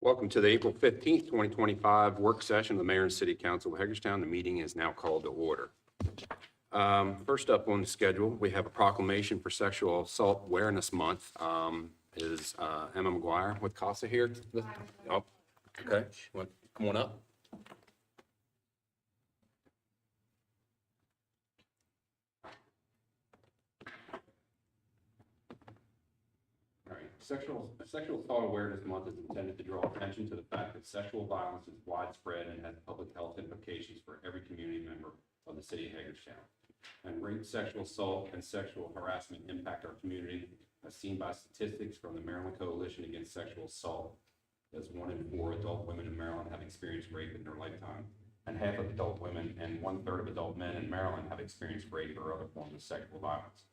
Welcome to the April 15th, 2025 work session of the Mayor and City Council of Hagerstown. The meeting is now called to order. First up on the schedule, we have a proclamation for Sexual Assault Awareness Month. Is Emma McGuire with CASA here? Oh, okay. Come on up. All right. Sexual Assault Awareness Month is intended to draw attention to the fact that sexual violence is widespread and has public health implications for every community member of the city of Hagerstown. And rape, sexual assault, and sexual harassment impact our community, as seen by statistics from the Maryland Coalition Against Sexual Assault, as 1 in 4 adult women in Maryland have experienced rape in their lifetime, and half of adult women and 1/3 of adult men in Maryland have experienced rape or other forms of sexual violence.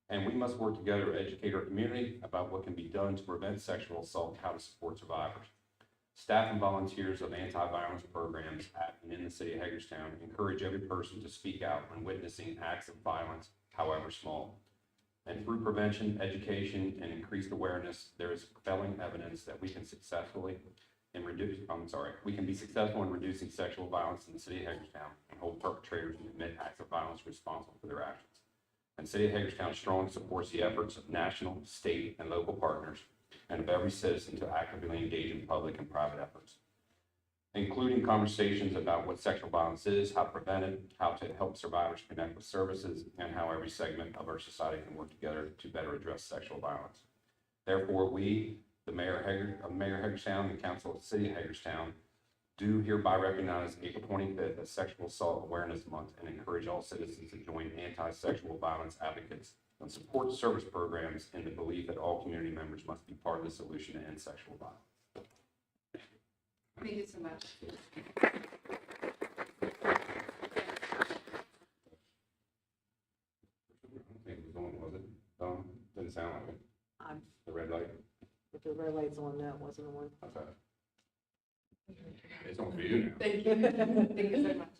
And we must work together to educate our community about what can be done to prevent sexual assault and how to support survivors. Staff and volunteers of anti-violence programs at and in the city of Hagerstown encourage every person to speak out when witnessing acts of violence, however small. And through prevention, education, and increased awareness, there is compelling evidence that we can be successful in reducing sexual violence in the city of Hagerstown and hold perpetrators who commit acts of violence responsible for their actions. And the city of Hagerstown strongly supports the efforts of national, state, and local partners and of every citizen to actively engage in public and private efforts, including conversations about what sexual violence is, how to prevent it, how to help survivors connect with services, and how every segment of our society can work together to better address sexual violence. Therefore, we, the Mayor of Hagerstown and Council of the City of Hagerstown, do hereby recognize April 25th as Sexual Assault Awareness Month and encourage all citizens to join anti-sexual violence advocates and support service programs in the belief that all community members must be part of the solution to end sexual violence. Thank you so much. I think it was on, was it? Didn't sound like it. The red light? If the red light's on, that wasn't on. Okay. It's on for you now. Thank you. Thank you so much.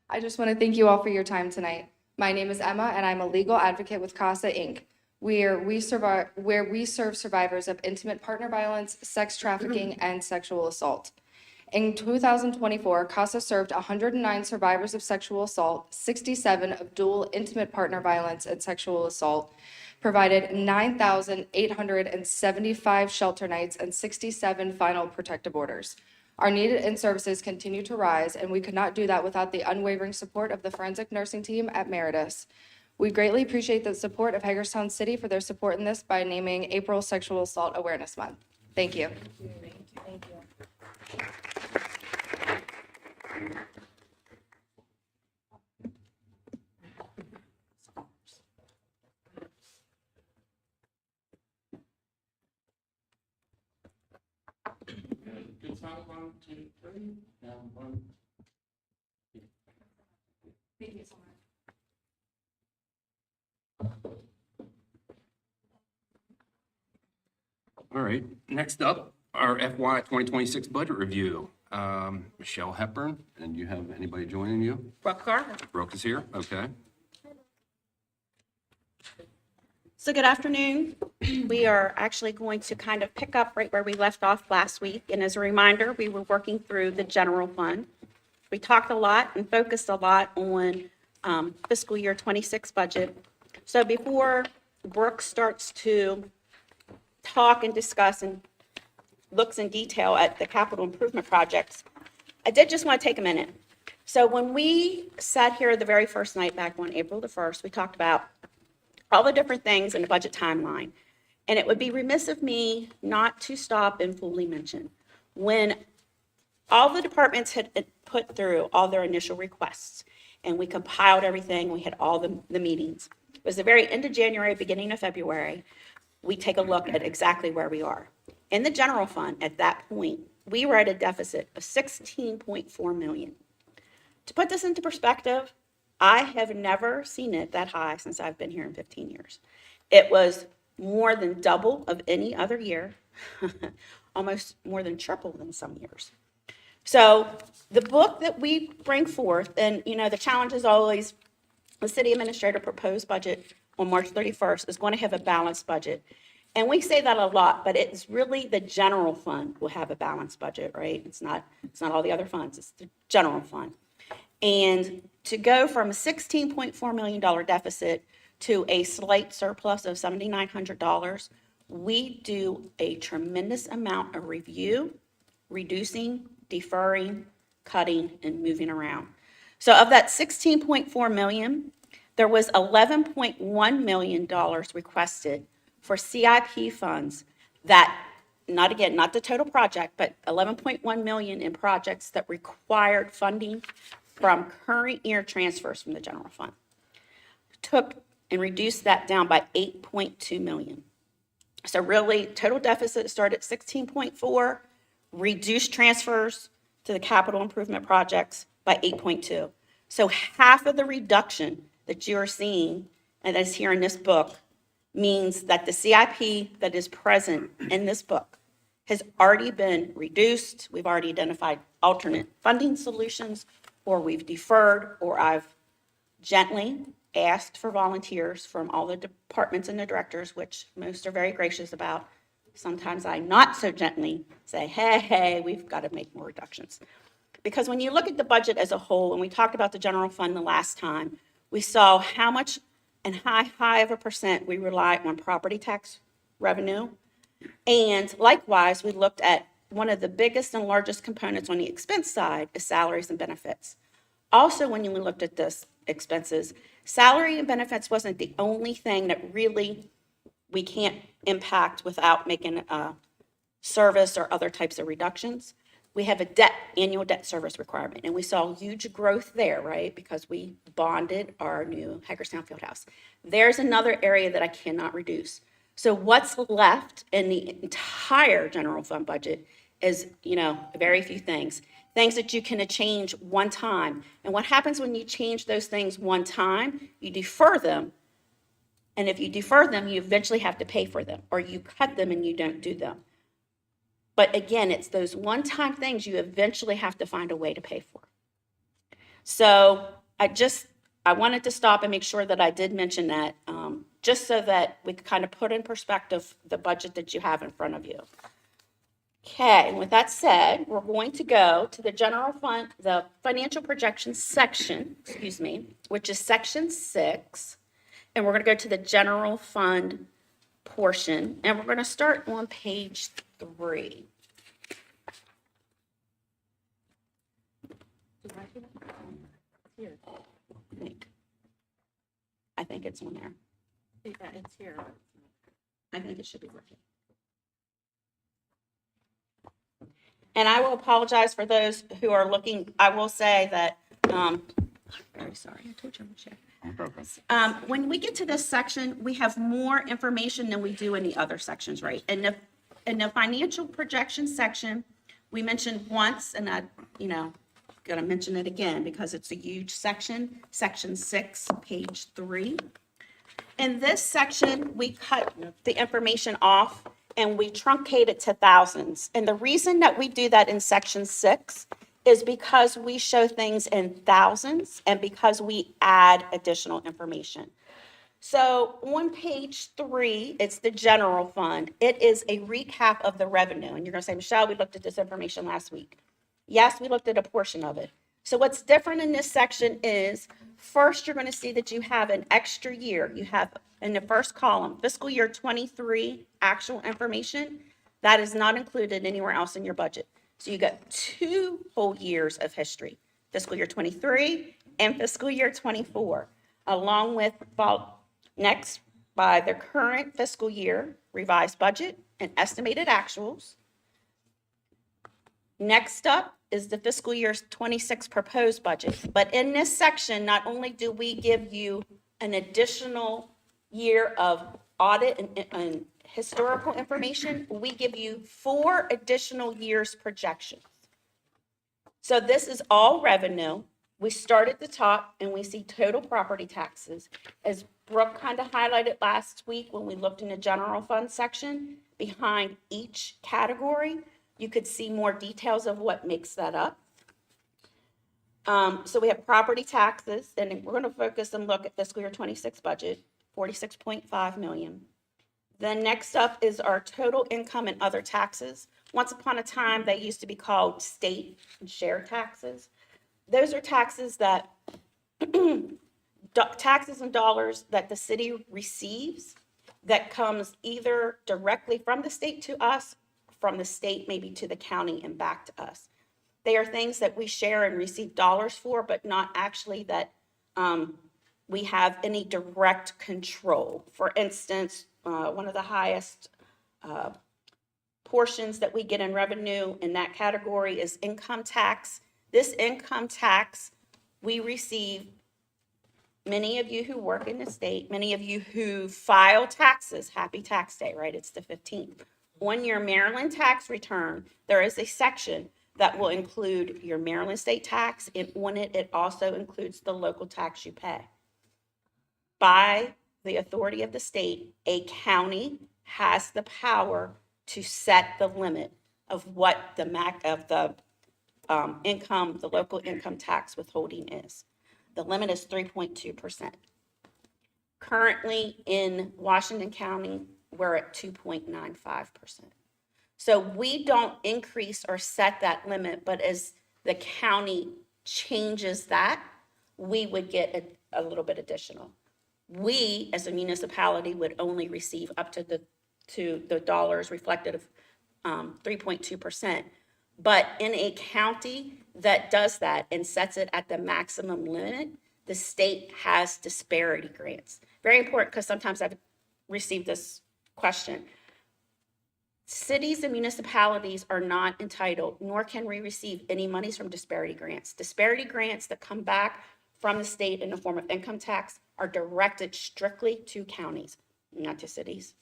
I just want to thank you all for your time tonight. My name is Emma, and I'm a legal advocate with CASA Inc., where we serve survivors of intimate partner violence, sex trafficking, and sexual assault. In 2024, CASA served 109 survivors of sexual assault, 67 of dual intimate partner violence and sexual assault, provided 9,875 shelter nights, and 67 final protective orders. Our need and services continue to rise, and we could not do that without the unwavering support of the forensic nursing team at Meritus. We greatly appreciate the support of Hagerstown City for their support in this by naming April Sexual Assault Awareness Month. Thank you. Thank you. Good time, 1, 2, 3, down 1. Thank you so much. All right, next up, our FY 2026 budget review. Michelle Hepburn, and you have anybody joining you? Brooke Garver. Brooke is here, okay. So good afternoon. We are actually going to kind of pick up right where we left off last week. And as a reminder, we were working through the general fund. We talked a lot and focused a lot on fiscal year 26 budget. So before Brooke starts to talk and discuss and looks in detail at the capital improvement projects, I did just want to take a minute. So when we sat here the very first night back on April the 1st, we talked about all the different things in the budget timeline. And it would be remiss of me not to stop and fully mention when all the departments had put through all their initial requests and we compiled everything, we had all the meetings. It was the very end of January, beginning of February, we take a look at exactly where we are. In the general fund at that point, we were at a deficit of $16.4 million. To put this into perspective, I have never seen it that high since I've been here in 15 years. It was more than double of any other year, almost more than triple than some years. So the book that we bring forth, and the challenge is always the city administrator proposed budget on March 31st is going to have a balanced budget. And we say that a lot, but it's really the general fund will have a balanced budget, right? It's not all the other funds, it's the general fund. And to go from a $16.4 million deficit to a slight surplus of $7,900, we do a tremendous amount of review, reducing, deferring, cutting, and moving around. So of that $16.4 million, there was $11.1 million requested for CIP funds that, not the total project, but $11.1 million in projects that required funding from current year transfers from the general fund. Took and reduced that down by $8.2 million. So really, total deficit started at 16.4, reduced transfers to the capital improvement projects by 8.2. So half of the reduction that you are seeing, and that's here in this book, means that the CIP that is present in this book has already been reduced. We've already identified alternate funding solutions, or we've deferred, or I've gently asked for volunteers from all the departments and the directors, which most are very gracious about. Sometimes I not so gently say, hey, we've got to make more reductions. Because when you look at the budget as a whole, and we talked about the general fund the last time, we saw how much and high of a percent we rely on property tax revenue. And likewise, we looked at one of the biggest and largest components on the expense side is salaries and benefits. Also, when you looked at this expenses, salary and benefits wasn't the only thing that really we can't impact without making a service or other types of reductions. We have a annual debt service requirement, and we saw huge growth there, right? Because we bonded our new Hagerstown Fieldhouse. There's another area that I cannot reduce. So what's left in the entire general fund budget is, very few things that you can change one time. And what happens when you change those things one time? You defer them. And if you defer them, you eventually have to pay for them, or you cut them and you don't do them. But again, it's those one-time things you eventually have to find a way to pay for. So I wanted to stop and make sure that I did mention that, just so that we could kind of put in perspective the budget that you have in front of you. Okay, and with that said, we're going to go to the general fund, the financial projections section, which is section 6. And we're going to go to the general fund portion, and we're going to start on page 3. Here. I think it's on there. Yeah, it's here. I think it should be working. And I will apologize for those who are looking. I will say that, I'm very sorry, I told you I'm going to share. When we get to this section, we have more information than we do in the other sections, right? In the financial projection section, we mentioned once, and I, going to mention it again because it's a huge section, section 6, page 3. In this section, we cut the information off and we truncate it to thousands. And the reason that we do that in section 6 is because we show things in thousands and because we add additional information. So on page 3, it's the general fund. It is a recap of the revenue. And you're going to say, Michelle, we looked at this information last week. Yes, we looked at a portion of it. So what's different in this section is, first, you're going to see that you have an extra year. You have in the first column, fiscal year 23 actual information. That is not included anywhere else in your budget. So you got 2 whole years of history, fiscal year 23 and fiscal year 24, along with next by the current fiscal year revised budget and estimated actuals. Next up is the fiscal year 26 proposed budget. But in this section, not only do we give you an additional year of audit and historical information, we give you 4 additional years projections. So this is all revenue. We start at the top and we see total property taxes. As Brooke kind of highlighted last week when we looked in the general fund section, behind each category, you could see more details of what makes that up. So we have property taxes, and we're going to focus and look at fiscal year 26 budget, $46.5 million. Then next up is our total income and other taxes. Once upon a time, they used to be called state and share taxes. Those are taxes that, taxes and dollars that the city receives that comes either directly from the state to us, from the state maybe to the county and back to us. They are things that we share and receive dollars for, but not actually that we have any direct control. For instance, one of the highest portions that we get in revenue in that category is income tax. This income tax we receive, many of you who work in the state, many of you who file taxes, happy tax day, right? It's the 15th. On your Maryland tax return, there is a section that will include your Maryland state tax, and on it, it also includes the local tax you pay. By the authority of the state, a county has the power to set the limit of what the income, the local income tax withholding is. The limit is 3.2%. Currently in Washington County, we're at 2.95%. So we don't increase or set that limit, but as the county changes that, we would get a little bit additional. We, as a municipality, would only receive up to the dollars reflected of 3.2%. But in a county that does that and sets it at the maximum limit, the state has disparity grants. Very important, because sometimes I've received this question. Cities and municipalities are not entitled, nor can we receive any monies from disparity grants. Disparity grants that come back from the state in the form of income tax are directed strictly to counties, not to cities.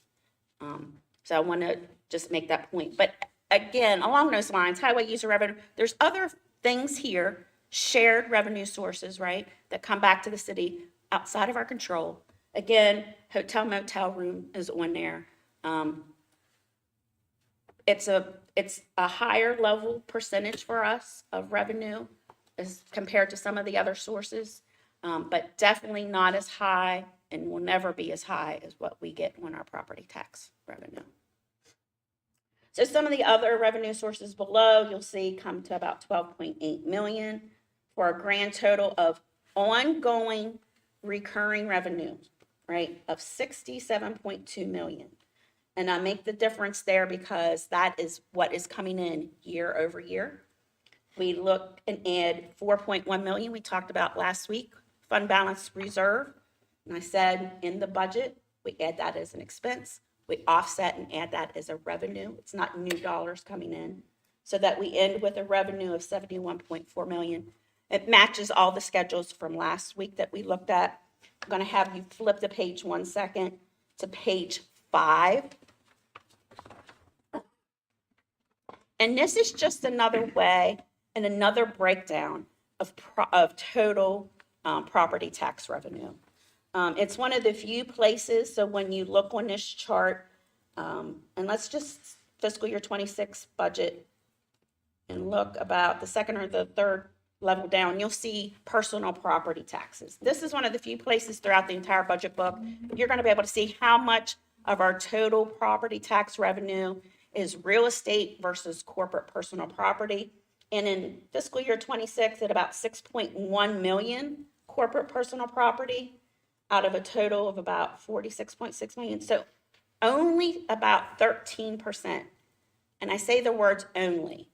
So I want to just make that point. But again, along those lines, highway user revenue, there's other things here, shared revenue sources, right, that come back to the city outside of our control. Again, hotel motel room is on there. It's a higher level percentage for us of revenue as compared to some of the other sources, but definitely not as high and will never be as high as what we get on our property tax revenue. So some of the other revenue sources below, you'll see come to about 12.8 million for a grand total of ongoing recurring revenue, right, of 67.2 million. And I make the difference there because that is what is coming in year over year. We look and add 4.1 million we talked about last week, fund balance reserve. And I said in the budget, we add that as an expense. We offset and add that as a revenue. It's not new dollars coming in. So that we end with a revenue of 71.4 million. It matches all the schedules from last week that we looked at. I'm going to have you flip the page 1 second to page 5. And this is just another way and another breakdown of total property tax revenue. It's one of the few places, so when you look on this chart, and let's just fiscal year 26 budget and look about the second or the third level down, you'll see personal property taxes. This is one of the few places throughout the entire budget book you're going to be able to see how much of our total property tax revenue is real estate versus corporate personal property. And in fiscal year 26, at about 6.1 million corporate personal property out of a total of about 46.6 million. So only about 13%. And I say the words only.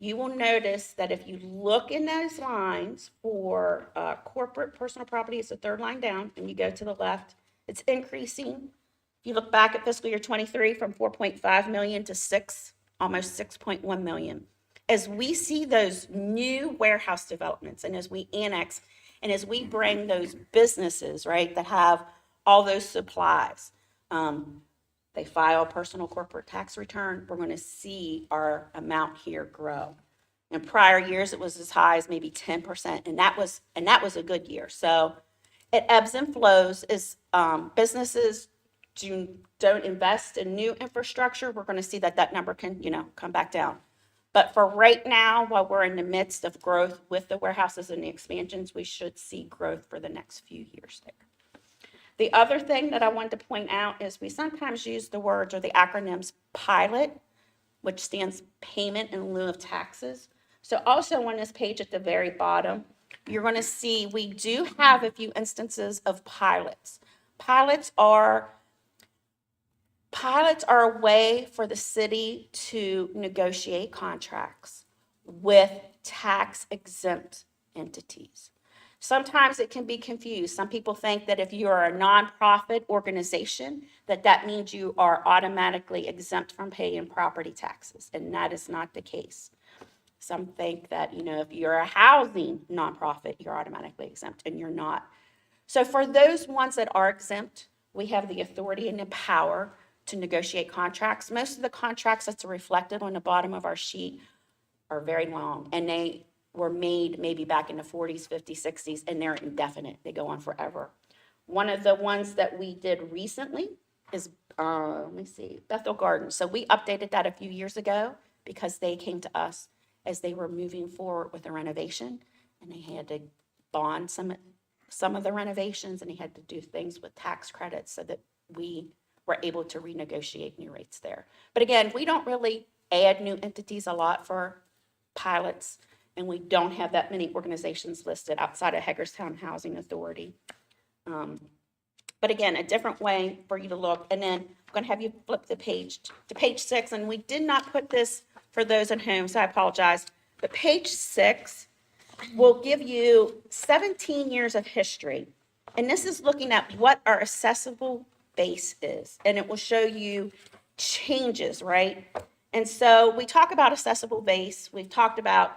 You will notice that if you look in those lines for corporate personal property, it's the third line down, and you go to the left, it's increasing. If you look back at fiscal year 23 from 4.5 million to almost 6.1 million. As we see those new warehouse developments and as we annex and as we bring those businesses, right, that have all those supplies, they file personal corporate tax return, we're going to see our amount here grow. In prior years, it was as high as maybe 10%, and that was a good year. So it ebbs and flows as businesses don't invest in new infrastructure. We're going to see that number can, come back down. But for right now, while we're in the midst of growth with the warehouses and the expansions, we should see growth for the next few years there. The other thing that I wanted to point out is we sometimes use the words or the acronyms PILOT, which stands Payment in Lieu of Taxes. So also on this page at the very bottom, you're going to see we do have a few instances of pilots. Pilots are a way for the city to negotiate contracts with tax exempt entities. Sometimes it can be confused. Some people think that if you are a nonprofit organization, that means you are automatically exempt from paying property taxes, and that is not the case. Some think that, if you're a housing nonprofit, you're automatically exempt, and you're not. So for those ones that are exempt, we have the authority and the power to negotiate contracts. Most of the contracts that's reflected on the bottom of our sheet are very long, and they were made maybe back in the 40s, 50s, 60s, and they're indefinite. They go on forever. One of the ones that we did recently is, Bethel Gardens. So we updated that a few years ago because they came to us as they were moving forward with a renovation, and they had to bond some of the renovations, and they had to do things with tax credits so that we were able to renegotiate new rates there. But again, we don't really add new entities a lot for pilots, and we don't have that many organizations listed outside of Hagerstown Housing Authority. But again, a different way for you to look. And then I'm going to have you flip the page to page 6. And we did not put this for those at home, so I apologize. But page 6 will give you 17 years of history. And this is looking at what our assessable base is. And it will show you changes, right? And so we talk about assessable base. We've talked about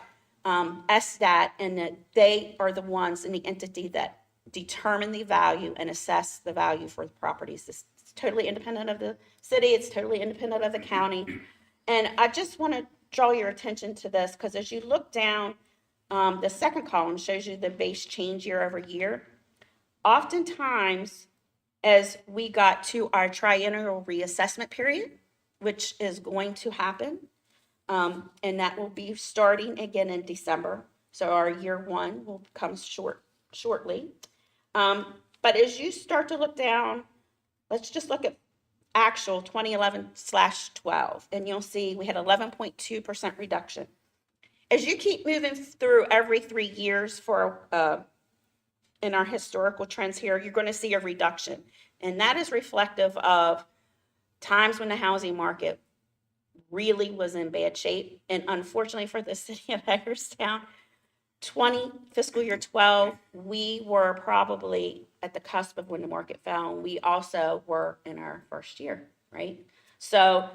SDAT, and that they are the ones in the entity that determine the value and assess the value for the properties. It's totally independent of the city. It's totally independent of the county. And I just want to draw your attention to this because as you look down, the second column shows you the base change year over year. Oftentimes, as we got to our triennial reassessment period, which is going to happen, and that will be starting again in December. So our year one will come shortly. But as you start to look down, let's just look at actual 2011/12, and you'll see we had 11.2% reduction. As you keep moving through every 3 years in our historical trends here, you're going to see a reduction. And that is reflective of times when the housing market really was in bad shape. And unfortunately for the city of Hagerstown, fiscal year 12, we were probably at the cusp of when the market fell. And we also were in our first year, right? So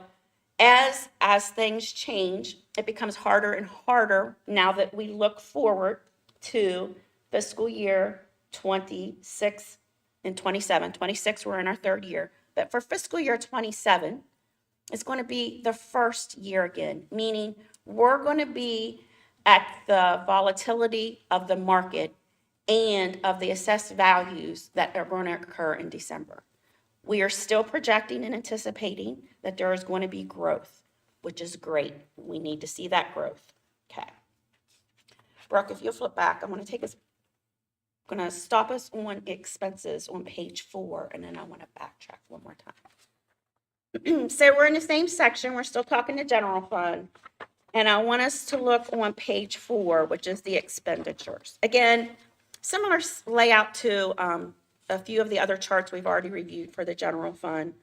as things change, it becomes harder and harder now that we look forward to fiscal year 26 and 27. 26, we're in our third year. But for fiscal year 27, it's going to be the first year again, meaning we're going to be at the volatility of the market and of the assessed values that are going to occur in December. We are still projecting and anticipating that there is going to be growth, which is great. We need to see that growth. Okay. Brooke, if you'll flip back, I'm going to stop us on expenses on page 4, and then I want to backtrack one more time. So we're in the same section. We're still talking the general fund. And I want us to look on page 4, which is the expenditures. Again, similar layout to a few of the other charts we've already reviewed for the general fund.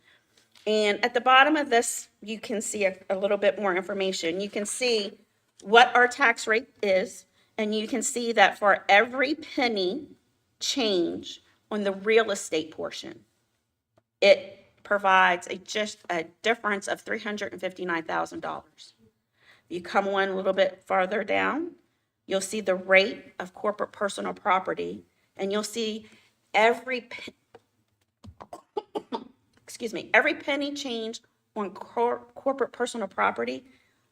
And at the bottom of this, you can see a little bit more information. You can see what our tax rate is, and you can see that for every penny change on the real estate portion, it provides just a difference of $359,000. You come one a little bit farther down, you'll see the rate of corporate personal property, and you'll see every penny change on corporate personal property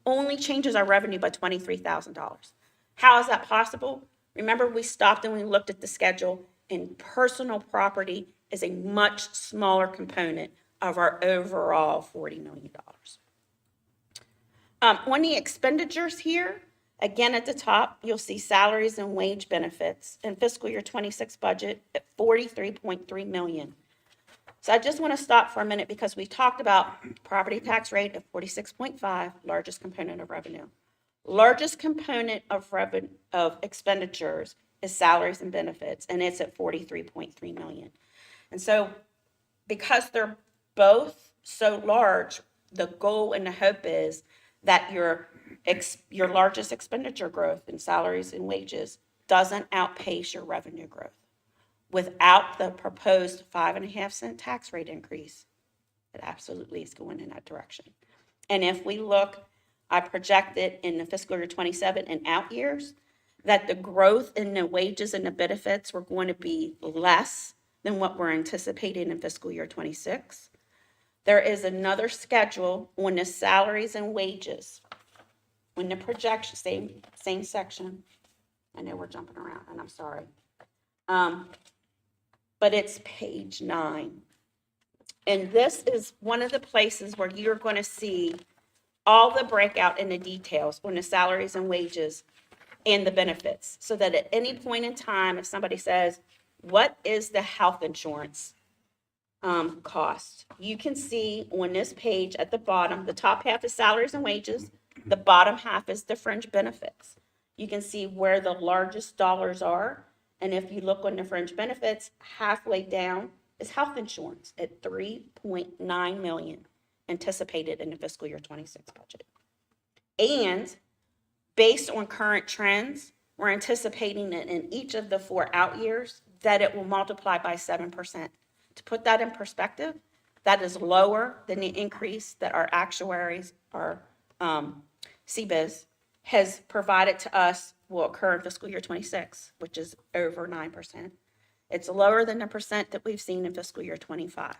only changes our revenue by $23,000. How is that possible? Remember, we stopped and we looked at the schedule, and personal property is a much smaller component of our overall $40 million. On the expenditures here, again at the top, you'll see salaries and wage benefits in fiscal year 26 budget at $43.3 million. So I just want to stop for a minute because we talked about property tax rate of 46.5, largest component of revenue. Largest component of expenditures is salaries and benefits, and it's at 43.3 million. And so because they're both so large, the goal and the hope is that your largest expenditure growth in salaries and wages doesn't outpace your revenue growth. Without the proposed 5.5-cent tax rate increase, it absolutely is going in that direction. And if we look, I projected in the fiscal year 27 and out years that the growth in the wages and the benefits were going to be less than what we're anticipating in fiscal year 26. There is another schedule on the salaries and wages. When the projection, same section. I know we're jumping around, and I'm sorry. But it's page 9. And this is one of the places where you're going to see all the breakout in the details on the salaries and wages and the benefits. So that at any point in time, if somebody says, what is the health insurance cost? You can see on this page at the bottom, the top half is salaries and wages. The bottom half is the fringe benefits. You can see where the largest dollars are. And if you look on the fringe benefits, halfway down is health insurance at $3.9 million anticipated in the fiscal year 26 budget. And based on current trends, we're anticipating that in each of the 4 out years that it will multiply by 7%. To put that in perspective, that is lower than the increase that our actuaries, our CBIZ, has provided to us will occur in fiscal year 26, which is over 9%. It's lower than the percent that we've seen in fiscal year 25.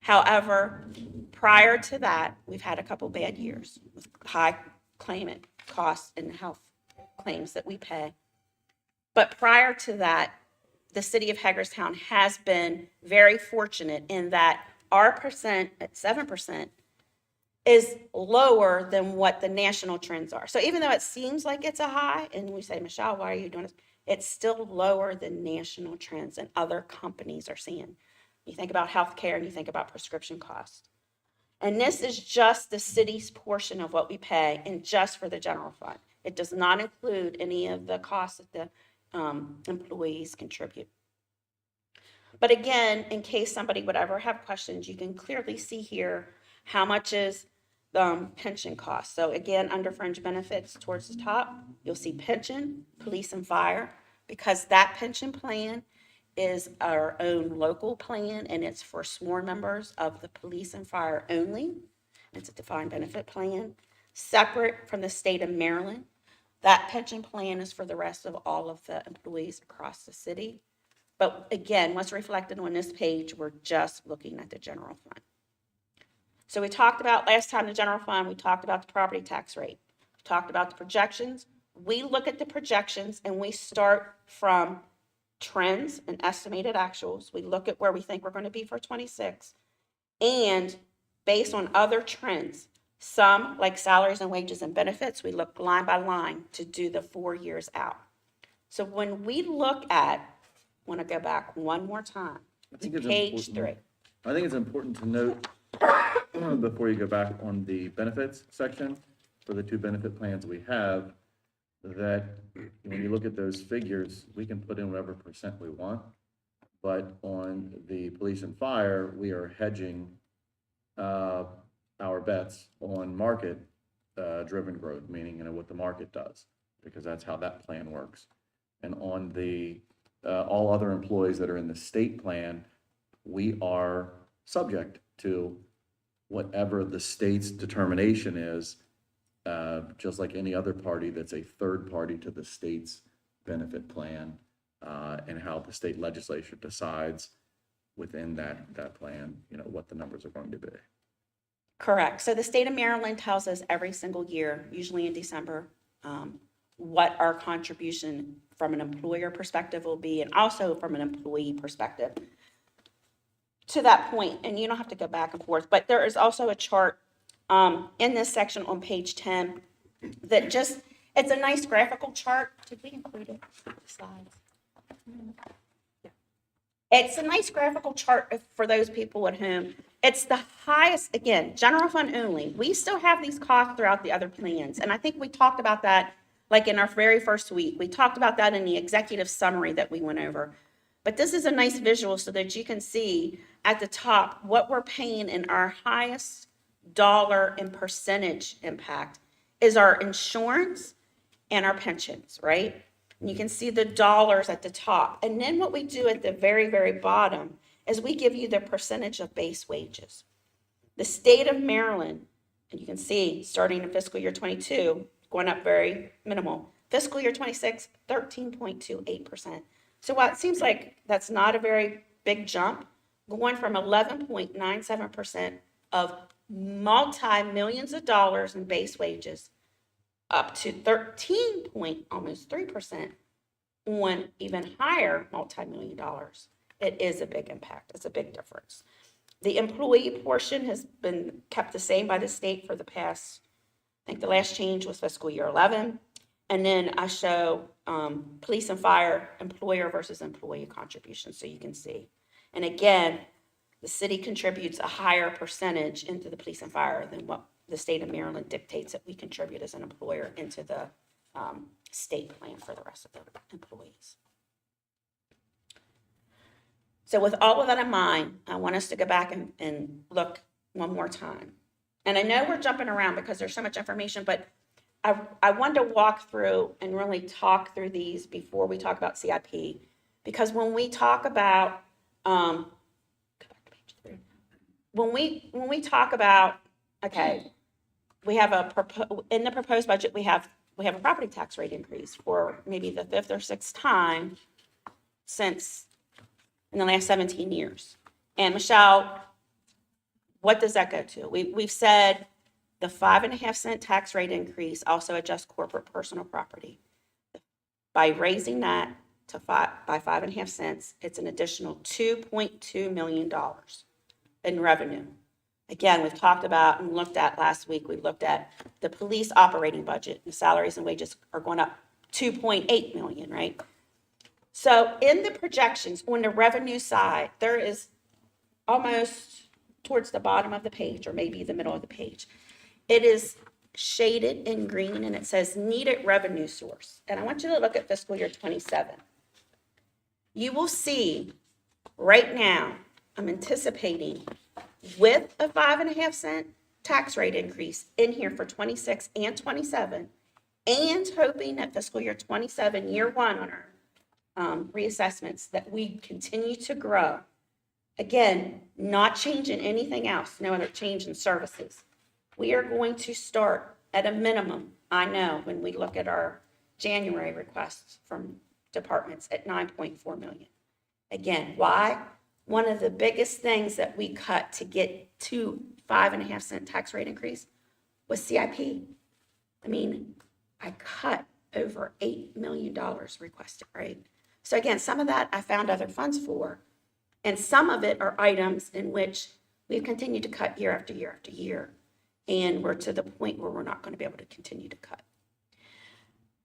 However, prior to that, we've had a couple bad years with high claimant costs and health claims that we pay. But prior to that, the city of Hagerstown has been very fortunate in that our percent at 7% is lower than what the national trends are. So even though it seems like it's a high, and we say, Michelle, why are you doing this? It's still lower than national trends and other companies are seeing. You think about healthcare and you think about prescription costs. And this is just the city's portion of what we pay and just for the general fund. It does not include any of the costs that the employees contribute. But again, in case somebody would ever have questions, you can clearly see here how much is pension costs. So again, under fringe benefits towards the top, you'll see pension, police and fire, because that pension plan is our own local plan and it's for sworn members of the police and fire only. It's a defined benefit plan, separate from the state of Maryland. That pension plan is for the rest of all of the employees across the city. But again, what's reflected on this page, we're just looking at the general fund. So we talked about last time the general fund, we talked about the property tax rate. We talked about the projections. We look at the projections and we start from trends and estimated actuals. We look at where we think we're going to be for 26. And based on other trends, some like salaries and wages and benefits, we look line by line to do the 4 years out. So when we look at, I want to go back one more time to page 3. I think it's important to note before you go back on the benefits section for the 2 benefit plans we have, that when you look at those figures, we can put in whatever percent we want. But on the police and fire, we are hedging our bets on market driven growth, meaning what the market does, because that's how that plan works. And on the all other employees that are in the state plan, we are subject to whatever the state's determination is, just like any other party that's a third party to the state's benefit plan, and how the state legislature decides within that plan, what the numbers are going to be. Correct. So the state of Maryland tells us every single year, usually in December, what our contribution from an employer perspective will be, and also from an employee perspective. To that point, and you don't have to go back and forth, but there is also a chart in this section on page 10 that just, it's a nice graphical chart. Did we include it? The slides. It's a nice graphical chart for those people at home. It's the highest, again, general fund only. We still have these costs throughout the other plans. And I think we talked about that like in our very first week. We talked about that in the executive summary that we went over. But this is a nice visual so that you can see at the top what we're paying in our highest dollar and percentage impact is our insurance and our pensions, right? And you can see the dollars at the top. And then what we do at the very, very bottom is we give you the percentage of base wages. The state of Maryland, and you can see starting in fiscal year 22, going up very minimal. Fiscal year 26, 13.28%. So while it seems like that's not a very big jump, going from 11.97% of multi-millions of dollars in base wages up to 13.3% on even higher multi-million dollars. It is a big impact. It's a big difference. The employee portion has been kept the same by the state for the past, I think the last change was fiscal year 11. And then I show police and fire employer versus employee contributions so you can see. And again, the city contributes a higher percentage into the police and fire than what the state of Maryland dictates that we contribute as an employer into the state plan for the rest of the employees. So with all of that in mind, I want us to go back and look one more time. And I know we're jumping around because there's so much information, but I wanted to walk through and really talk through these before we talk about CIP. Because when we talk about, go back to page 3. When we talk about, okay, we have in the proposed budget, we have a property tax rate increase for maybe the 5th or 6th time since in the last 17 years. And Michelle, what does that go to? We've said the 5.5-cent tax rate increase also adjusts corporate personal property. By raising that to by 5.5 cents, it's an additional $2.2 million in revenue. Again, we've talked about and looked at last week, we looked at the police operating budget. The salaries and wages are going up $2.8 million, right? So in the projections on the revenue side, there is almost towards the bottom of the page or maybe the middle of the page. It is shaded in green and it says needed revenue source. And I want you to look at fiscal year 27. You will see right now, I'm anticipating with a 5.5-cent tax rate increase in here for 26 and 27, and hoping that fiscal year 27, year one on our reassessments, that we continue to grow. Again, not changing anything else, no other change in services. We are going to start at a minimum, I know, when we look at our January requests from departments at 9.4 million. Again, why? One of the biggest things that we cut to get to 5.5-cent tax rate increase was CIP. I mean, I cut over $8 million requested, right? So again, some of that I found other funds for, and some of it are items in which we've continued to cut year after year after year, and we're to the point where we're not going to be able to continue to cut.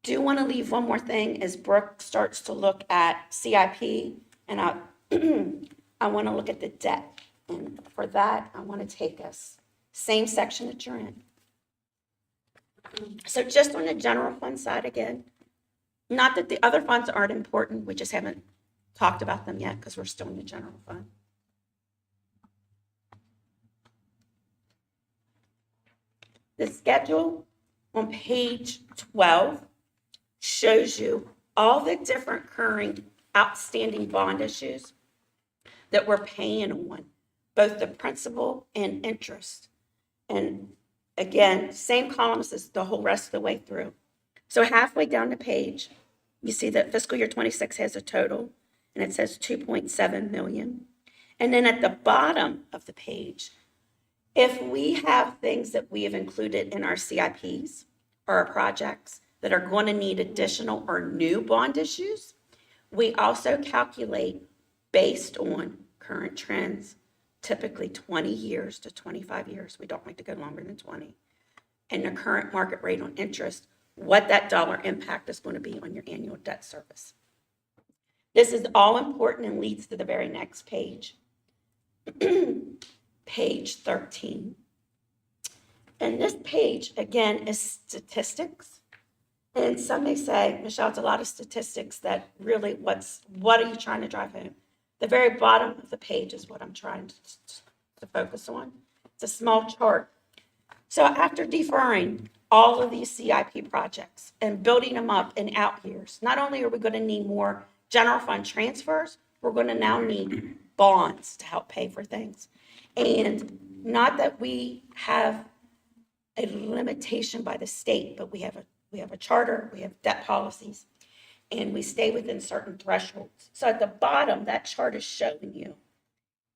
Do want to leave one more thing as Brooke starts to look at CIP, and I want to look at the debt. And for that, I want to take us, same section that you're in. So just on the general fund side again, not that the other funds aren't important, we just haven't talked about them yet because we're still in the general fund. The schedule on page 12 shows you all the different current outstanding bond issues that we're paying on, both the principal and interest. And again, same columns as the whole rest of the way through. So halfway down the page, you see that fiscal year 26 has a total, and it says 2.7 million. And then at the bottom of the page, if we have things that we have included in our CIPs or our projects that are going to need additional or new bond issues, we also calculate based on current trends, typically 20 years to 25 years. We don't like to go longer than 20. And the current market rate on interest, what that dollar impact is going to be on your annual debt service. This is all important and leads to the very next page. Page 13. And this page, again, is statistics. And some may say, Michelle, it's a lot of statistics that really, what are you trying to drive home? The very bottom of the page is what I'm trying to focus on. It's a small chart. So after deferring all of these CIP projects and building them up in out years, not only are we going to need more general fund transfers, we're going to now need bonds to help pay for things. And not that we have a limitation by the state, but we have a charter, we have debt policies, and we stay within certain thresholds. So at the bottom, that chart is showing you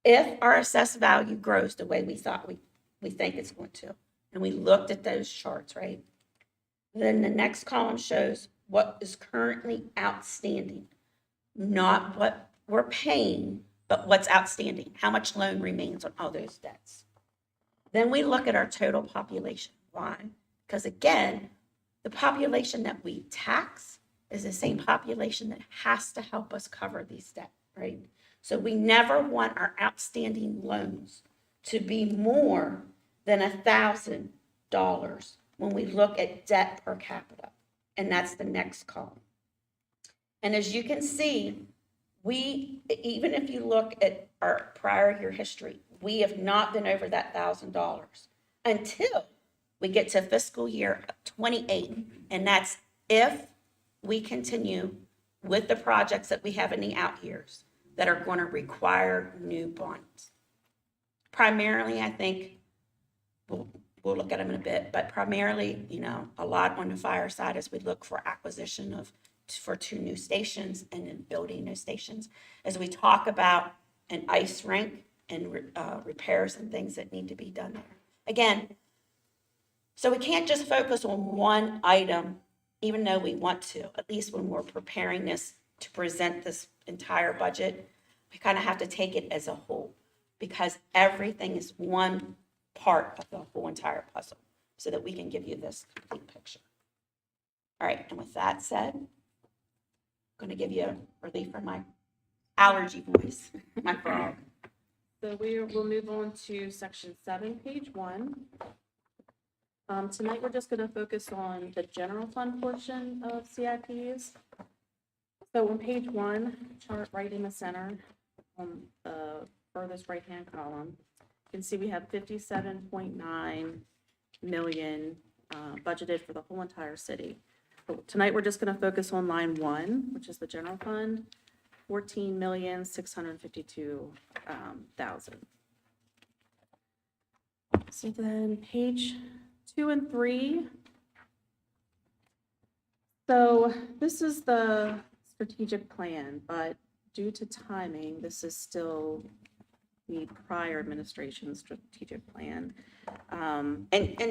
if our assessed value grows the way we thought we think it's going to, and we looked at those charts, right? Then the next column shows what is currently outstanding, not what we're paying, but what's outstanding, how much loan remains on all those debts. Then we look at our total population. Why? Because again, the population that we tax is the same population that has to help us cover these debts, right? So we never want our outstanding loans to be more than $1,000 when we look at debt per capita. And that's the next column. And as you can see, even if you look at our prior year history, we have not been over that $1,000 until we get to fiscal year 28. And that's if we continue with the projects that we have in the out years that are going to require new bonds. Primarily, I think, we'll look at them in a bit, but primarily, a lot on the fire side as we look for acquisition for 2 new stations and then building new stations. As we talk about an ice rink and repairs and things that need to be done there. Again, so we can't just focus on one item, even though we want to, at least when we're preparing this to present this entire budget, we kind of have to take it as a whole because everything is one part of the whole entire puzzle so that we can give you this complete picture. All right, and with that said, I'm going to give you a relief from my allergy voice, my frog. So we'll move on to section 7, page 1. Tonight, we're just going to focus on the general fund portion of CIPs. So on page 1, chart right in the center, on the furthest right-hand column, you can see we have 57.9 million budgeted for the whole entire city. But tonight, we're just going to focus on line 1, which is the general fund, 14,652,000. So then page 2 and 3. So this is the strategic plan, but due to timing, this is still the prior administration's strategic plan. And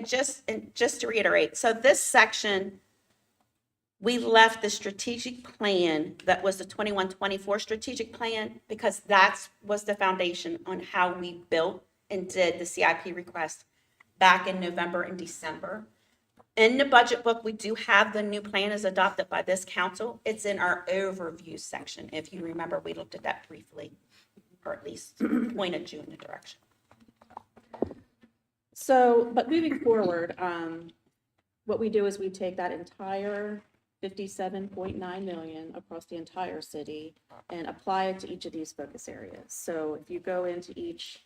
just to reiterate, so this section, we left the strategic plan that was the 21-24 strategic plan because that was the foundation on how we built and did the CIP request back in November and December. In the budget book, we do have the new plan as adopted by this council. It's in our overview section. If you remember, we looked at that briefly, or at least pointed you in the direction. So, but moving forward, what we do is we take that entire 57.9 million across the entire city and apply it to each of these focus areas. So if you go into each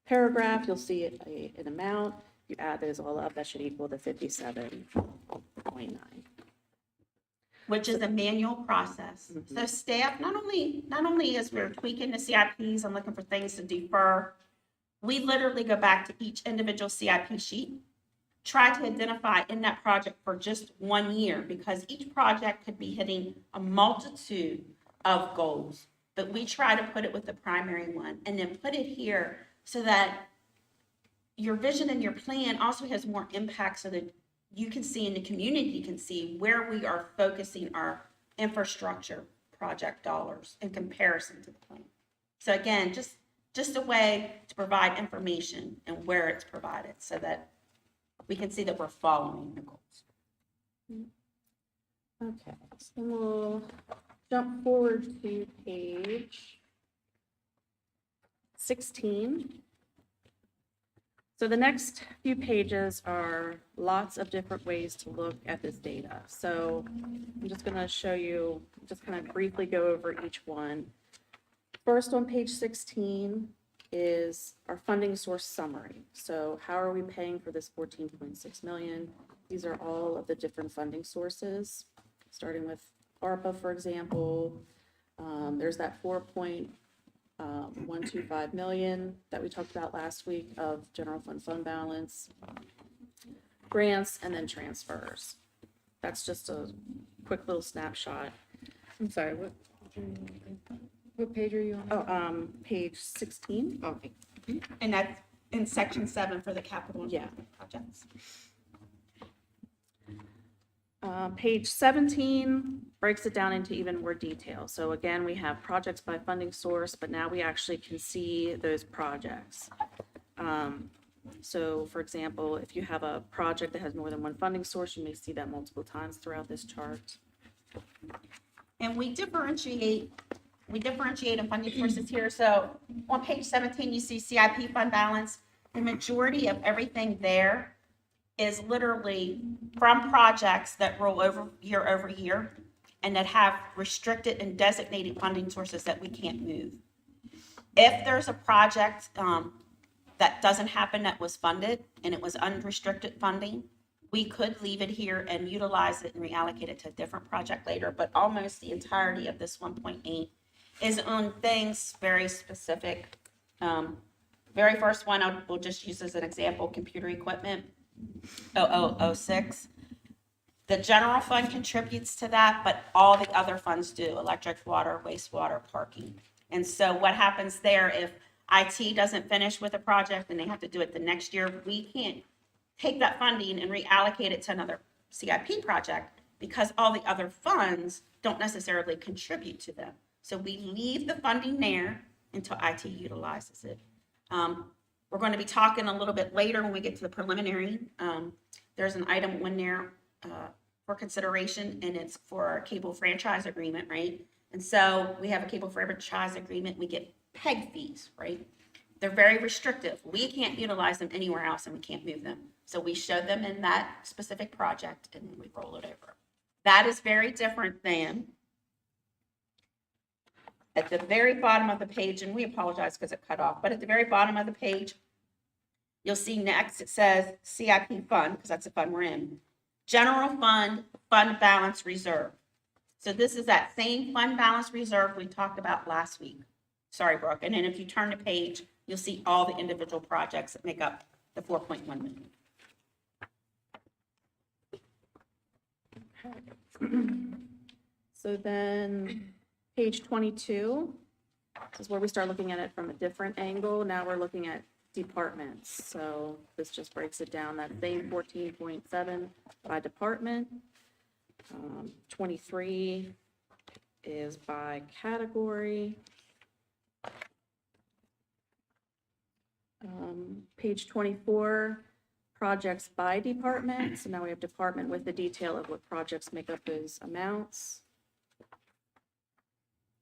paragraph, you'll see an amount. You add those all up, that should equal the 57.9. Which is a manual process. So staff, not only as we're tweaking the CIPs and looking for things to defer, we literally go back to each individual CIP sheet, try to identify in that project for just 1 year, because each project could be hitting a multitude of goals. But we try to put it with the primary one and then put it here so that your vision and your plan also has more impact so that you can see and the community can see where we are focusing our infrastructure project dollars in comparison to the plan. So again, just a way to provide information and where it's provided so that we can see that we're following the goals. Okay, so we'll jump forward to page 16. So the next few pages are lots of different ways to look at this data. So I'm just going to show you, just kind of briefly go over each one. First on page 16 is our funding source summary. So how are we paying for this 14.6 million? These are all of the different funding sources, starting with ARPA, for example. There's that 4.125 million that we talked about last week of general fund balance, grants, and then transfers. That's just a quick little snapshot. I'm sorry, what page are you on? Oh, page 16. Okay. And that's in section 7 for the capital Yeah. projects. Page 17 breaks it down into even more detail. So again, we have projects by funding source, but now we actually can see those projects. So for example, if you have a project that has more than one funding source, you may see that multiple times throughout this chart. And we differentiate in funding sources here. So on page 17, you see CIP fund balance. The majority of everything there is literally from projects that roll over year and that have restricted and designated funding sources that we can't move. If there's a project that doesn't happen that was funded and it was unrestricted funding, we could leave it here and utilize it and reallocate it to a different project later, but almost the entirety of this 1.8 is on things very specific. Very first one, we'll just use as an example, computer equipment, 0006. The general fund contributes to that, but all the other funds do, electric, water, wastewater, parking. And so what happens there, if IT doesn't finish with a project and they have to do it the next year, we can't take that funding and reallocate it to another CIP project because all the other funds don't necessarily contribute to them. So we leave the funding there until IT utilizes it. We're going to be talking a little bit later when we get to the preliminary. There's an item in there for consideration, and it's for our cable franchise agreement, right? And so we have a cable franchise agreement. We get PEG fees, right? They're very restrictive. We can't utilize them anywhere else, and we can't move them. So we show them in that specific project, and then we roll it over. That is very different than at the very bottom of the page, and we apologize because it cut off, but at the very bottom of the page, you'll see next it says CIP fund, because that's the fund we're in. General fund, fund balance reserve. So this is that same fund balance reserve we talked about last week. Sorry, Brooke. And then if you turn the page, you'll see all the individual projects that make up the 4.1 million. So then page 22 is where we start looking at it from a different angle. Now we're looking at departments. So this just breaks it down, that same 14.7 by department. 23 is by category. Page 24, projects by department. So now we have department with the detail of what projects make up those amounts.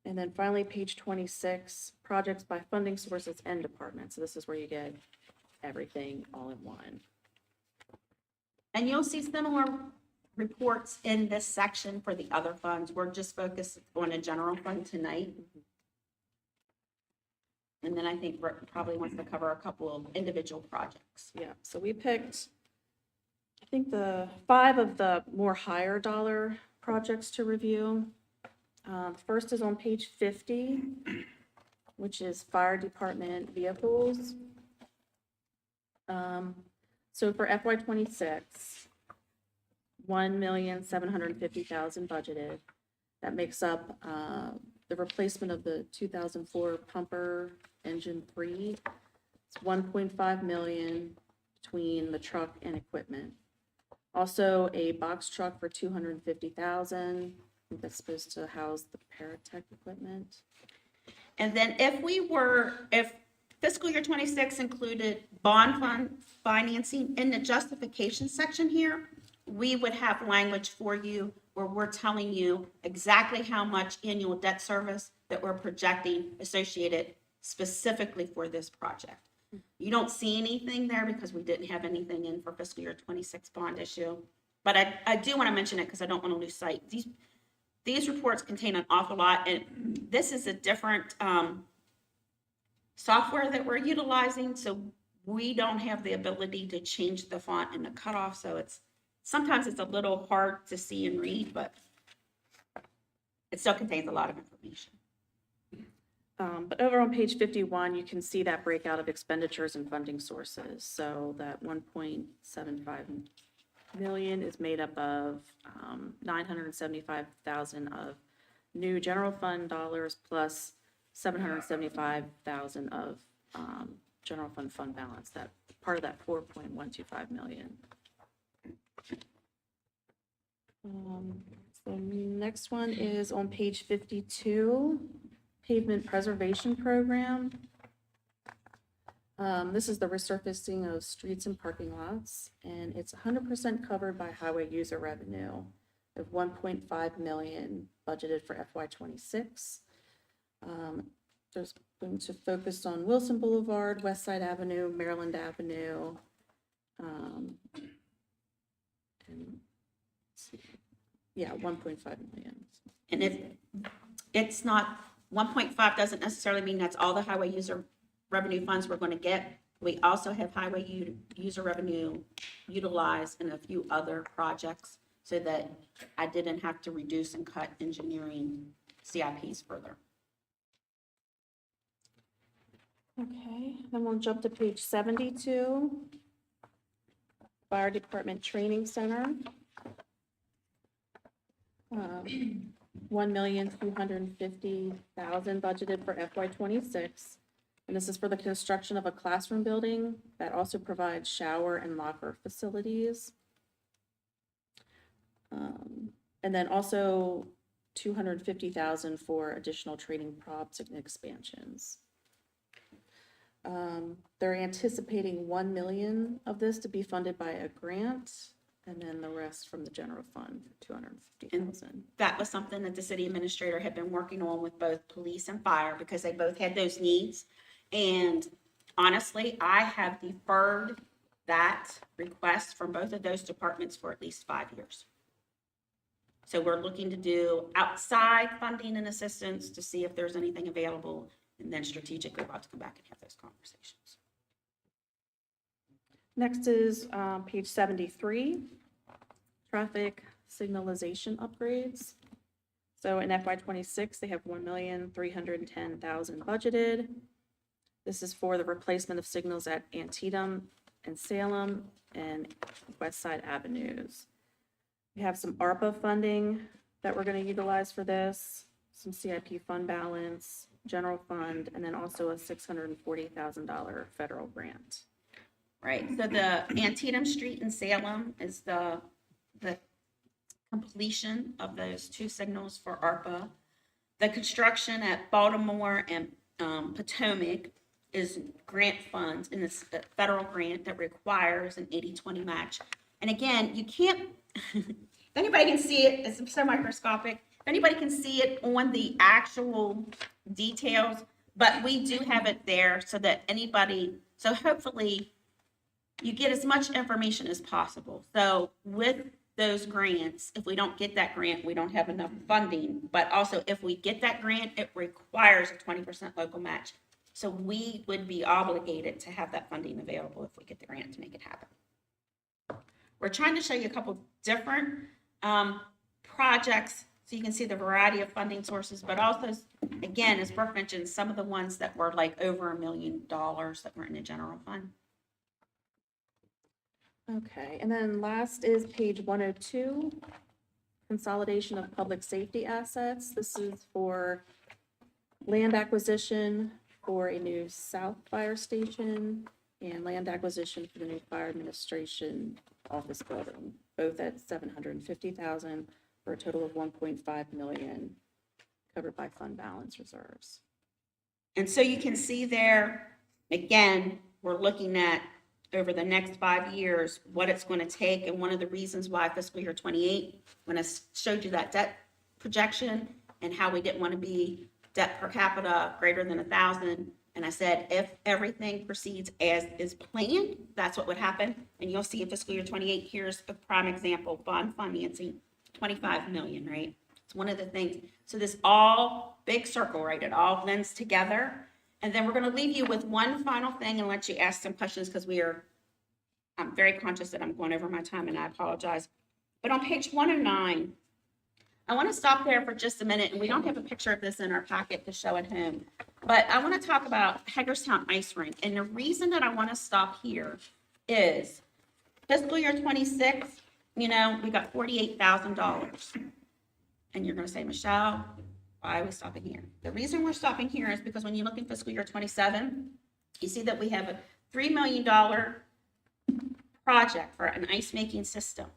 And then finally, page 26, projects by funding sources and departments. So this is where you get everything all in one. And you'll see similar reports in this section for the other funds. We're just focused on a general fund tonight. And then I think Brooke probably wants to cover a couple of individual projects. Yeah, so we picked, I think, the 5 of the more higher dollar projects to review. First is on page 50, which is fire department vehicles. So for FY '26, $1,750,000 budgeted. That makes up the replacement of the 2004 pumper engine 3. It's $1.5 million between the truck and equipment. Also, a box truck for $250,000. That's supposed to house the Paratech equipment. And then if fiscal year 26 included bond fund financing in the justification section here, we would have language for you where we're telling you exactly how much annual debt service that we're projecting associated specifically for this project. You don't see anything there because we didn't have anything in for fiscal year 26 bond issue. But I do want to mention it because I don't want to lose sight. These reports contain an awful lot, and this is a different software that we're utilizing, so we don't have the ability to change the font and the cutoff, so sometimes it's a little hard to see and read, but it still contains a lot of information. But over on page 51, you can see that breakout of expenditures and funding sources. So that 1.75 million is made up of 975,000 of new general fund dollars plus 775,000 of general fund balance, that part of that 4.125 million. So next one is on page 52, pavement preservation program. This is the resurfacing of streets and parking lots, and it's 100% covered by highway user revenue of 1.5 million budgeted for FY26. There's going to focus on Wilson Boulevard, West Side Avenue, Maryland Avenue. And let's see. Yeah, 1.5 million. And if it's not, 1.5 doesn't necessarily mean that's all the highway user revenue funds we're going to get. We also have highway user revenue utilized in a few other projects so that I didn't have to reduce and cut engineering CIPs further. Okay, then we'll jump to page 72. Fire Department Training Center. 1,250,000 budgeted for FY26. And this is for the construction of a classroom building that also provides shower and locker facilities. And then also 250,000 for additional training props and expansions. They're anticipating 1 million of this to be funded by a grant, and then the rest from the general fund, 250,000. That was something that the city administrator had been working on with both police and fire because they both had those needs. And honestly, I have deferred that request from both of those departments for at least 5 years. So we're looking to do outside funding and assistance to see if there's anything available, and then strategically we'll have to come back and have those conversations. Next is page 73, traffic signalization upgrades. So in FY26, they have 1,310,000 budgeted. This is for the replacement of signals at Antietam and Salem and West Side Avenues. We have some ARPA funding that we're going to utilize for this, some CIP fund balance, general fund, and then also a $640,000 federal grant. Right, so the Antietam Street in Salem is the completion of those two signals for ARPA. The construction at Baltimore and Potomac is grant funds, and it's a federal grant that requires an 80-20 match. And again, you can't, if anybody can see it, it's so microscopic. If anybody can see it on the actual details, but we do have it there so that anybody, so hopefully you get as much information as possible. So with those grants, if we don't get that grant, we don't have enough funding. But also if we get that grant, it requires a 20% local match. So we would be obligated to have that funding available if we get the grant to make it happen. We're trying to show you a couple different projects so you can see the variety of funding sources, but also, again, as Brooke mentioned, some of the ones that were like over $1 million that were in the general fund. Okay, and then last is page 102, consolidation of public safety assets. This is for land acquisition for a new South Fire Station and land acquisition for the new Fire Administration office building, both at $750,000 for a total of 1.5 million, covered by fund balance reserves. And so you can see there, again, we're looking at over the next 5 years, what it's going to take. And one of the reasons why fiscal year 28, when I showed you that debt projection and how we didn't want to be debt per capita greater than 1,000. And I said, if everything proceeds as is planned, that's what would happen. And you'll see in fiscal year 28, here's a prime example, bond financing, 25 million, right? It's one of the things. So this all big circle, right? It all blends together. And then we're going to leave you with one final thing and let you ask some questions because I'm very conscious that I'm going over my time and I apologize. But on page 109, I want to stop there for just a minute, and we don't have a picture of this in our packet to show at home. But I want to talk about Hagerstown Ice Rink. And the reason that I want to stop here is fiscal year 26, we got $48,000. And you're going to say, Michelle, why are we stopping here? The reason we're stopping here is because when you look in fiscal year 27, you see that we have a $3 million project for an ice making system.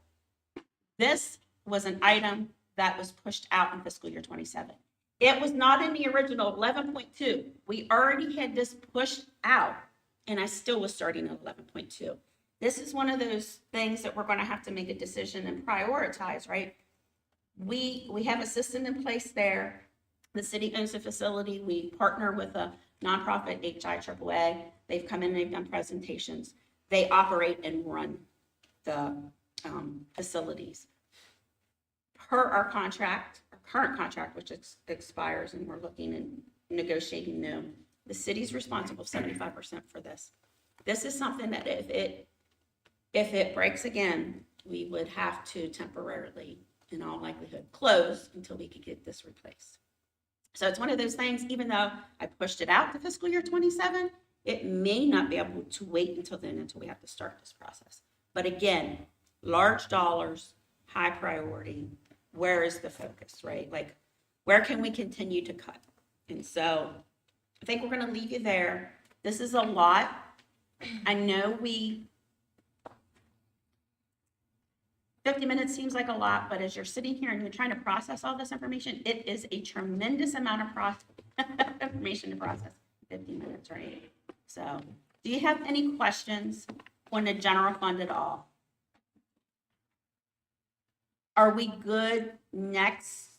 This was an item that was pushed out in fiscal year 27. It was not in the original 11.2. We already had this pushed out, and I still was starting at 11.2. This is one of those things that we're going to have to make a decision and prioritize, right? We have a system in place there. The city owns the facility. We partner with a nonprofit, HIAAA. They've come in, they've done presentations. They operate and run the facilities. Per our contract, our current contract, which expires, and we're looking and negotiating new, the city's responsible 75% for this. This is something that if it breaks again, we would have to temporarily, in all likelihood, close until we could get this replaced. So it's one of those things, even though I pushed it out to fiscal year 27, it may not be able to wait until then, until we have to start this process. But again, large dollars, high priority. Where is the focus, right? Like, where can we continue to cut? And so I think we're going to leave you there. This is a lot. I know 50 minutes seems like a lot, but as you're sitting here and you're trying to process all this information, it is a tremendous amount of information to process. 50 minutes, right? So do you have any questions on the general fund at all? Are we good next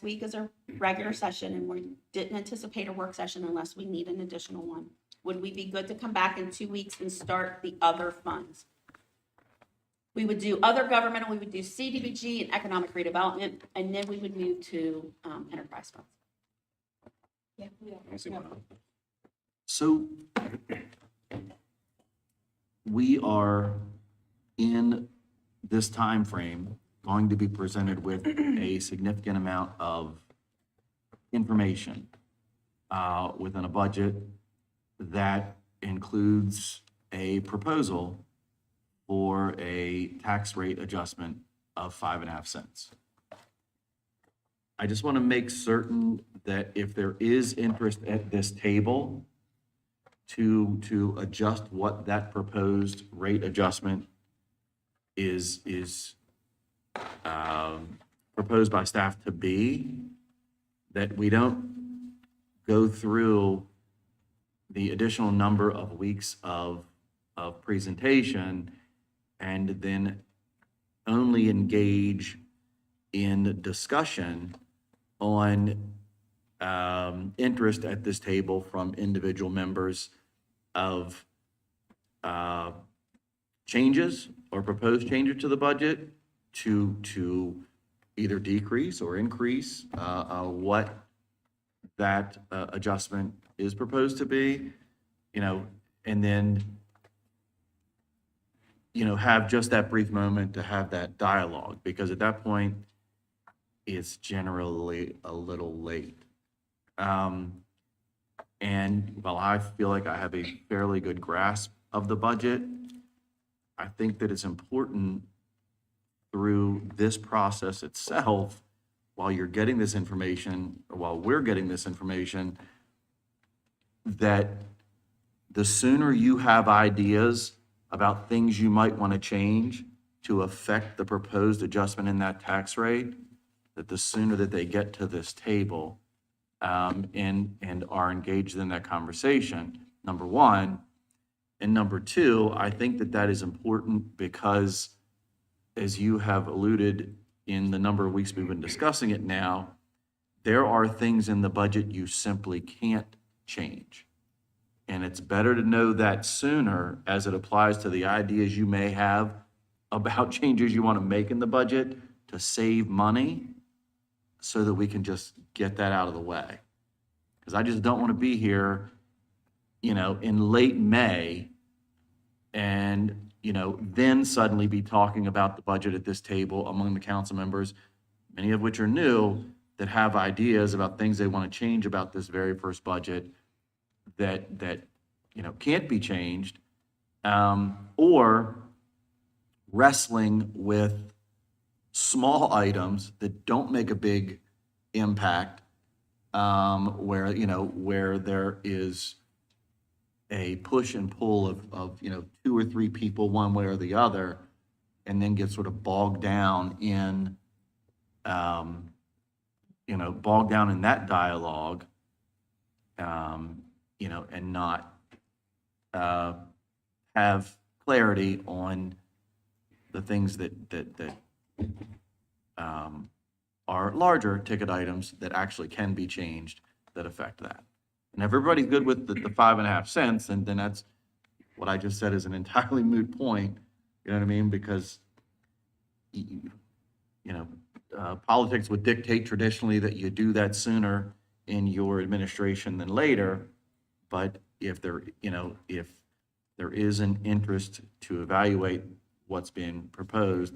week is a regular session, and we didn't anticipate a work session unless we need an additional one. Would we be good to come back in 2 weeks and start the other funds? We would do other governmental, we would do CDBG and economic redevelopment, and then we would move to enterprise funds. I don't see why not. So we are in this time frame going to be presented with a significant amount of information within a budget that includes a proposal for a tax rate adjustment of 5.5 cents. I just want to make certain that if there is interest at this table to adjust what that proposed rate adjustment is proposed by staff to be, that we don't go through the additional number of weeks of presentation and then only engage in discussion on interest at this table from individual members of changes or proposed changes to the budget to either decrease or increase what that adjustment is proposed to be, and then, have just that brief moment to have that dialogue, because at that point, it's generally a little late. And while I feel like I have a fairly good grasp of the budget, I think that it's important through this process itself, while you're getting this information, or while we're getting this information, that the sooner you have ideas about things you might want to change to affect the proposed adjustment in that tax rate, that the sooner that they get to this table and are engaged in that conversation, number one. And number two, I think that that is important because, as you have alluded in the number of weeks we've been discussing it now, there are things in the budget you simply can't change. And it's better to know that sooner as it applies to the ideas you may have about changes you want to make in the budget to save money so that we can just get that out of the way. Because I just don't want to be here, in late May and, then suddenly be talking about the budget at this table among the council members, many of which are new, that have ideas about things they want to change about this very first budget that can't be changed, or wrestling with small items that don't make a big impact, where there is a push and pull of 2 or 3 people one way or the other, and then get sort of bogged down in that dialogue, and not have clarity on the things that are larger ticket items that actually can be changed that affect that. And if everybody's good with the 5.5 cents, and then that's what I just said is an entirely moot point, you know what I mean? Because, politics would dictate traditionally that you do that sooner in your administration than later. But if there is an interest to evaluate what's being proposed,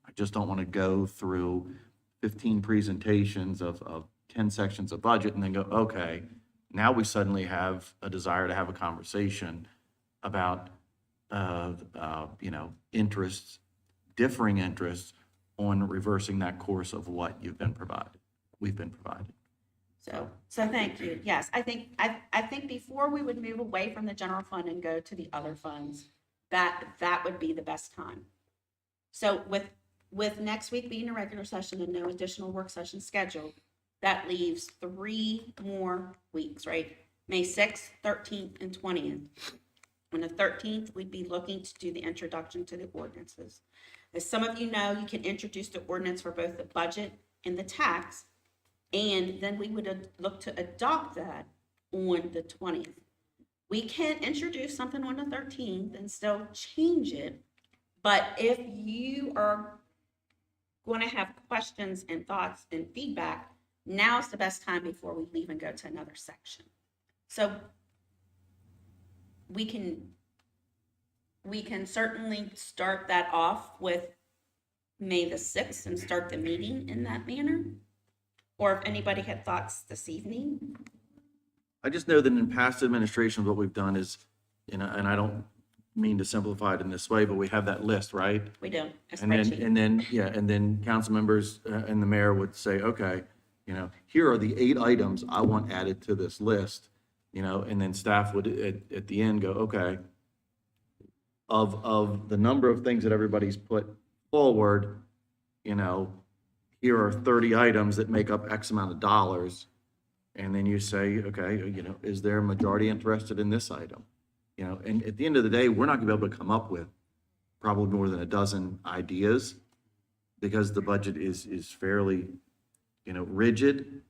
I just don't want to go through 15 presentations of 10 sections of budget and then go, okay, now we suddenly have a desire to have a conversation about, differing interests on reversing that course of what we've been provided. So thank you. Yes, I think before we would move away from the general fund and go to the other funds, that would be the best time. So with next week being a regular session and no additional work session scheduled, that leaves 3 more weeks, right? May 6th, 13th, and 20th. On the 13th, we'd be looking to do the introduction to the ordinances. As some of you know, you can introduce the ordinance for both the budget and the tax, and then we would look to adopt that on the 20th. We can introduce something on the 13th and still change it, but if you are going to have questions and thoughts and feedback, now's the best time before we leave and go to another section. So we can certainly start that off with May the 6th and start the meeting in that manner. Or if anybody had thoughts this evening. I just know that in past administrations, what we've done is, and I don't mean to simplify it in this way, but we have that list, right? We do, a And spreadsheet. and then council members and the mayor would say, okay, here are the 8 items I want added to this list, and then staff would at the end go, okay, of the number of things that everybody's put forward, here are 30 items that make up X amount of dollars. And then you say, okay, is there a majority interested in this item? And at the end of the day, we're not gonna be able to come up with probably more than a dozen ideas because the budget is fairly, rigid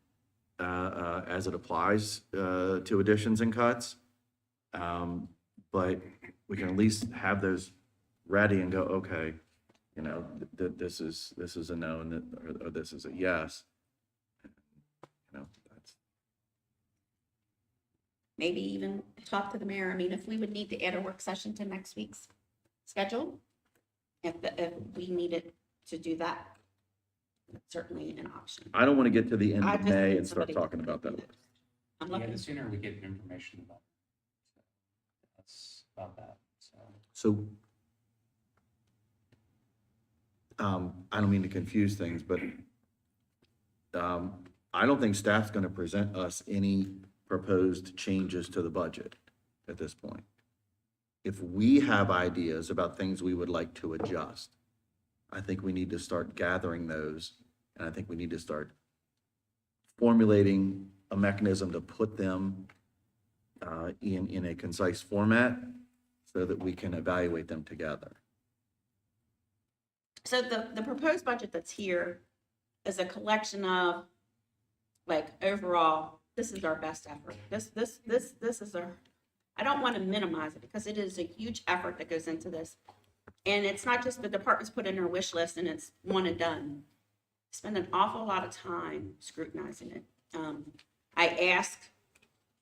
as it applies to additions and cuts. But we can at least have those ready and go, okay, this is a no and or this is a yes. That's. Maybe even talk to the mayor. I mean, if we would need to add a work session to next week's schedule, if we needed to do that, that's certainly an option. I don't want to get to the end I of just May need and start somebody talking to about do that. that. I'm Yeah, looking. the sooner we get information that's about that, so. So, I don't mean to confuse things, but I don't think staff's going to present us any proposed changes to the budget at this point. If we have ideas about things we would like to adjust, I think we need to start gathering those, and I think we need to start formulating a mechanism to put them in a concise format so that we can evaluate them together. So the proposed budget that's here is a collection of, like, overall, this is our best effort. This is our, I don't want to minimize it because it is a huge effort that goes into this. And it's not just the departments put in their wish list and it's one and done. Spend an awful lot of time scrutinizing it. I ask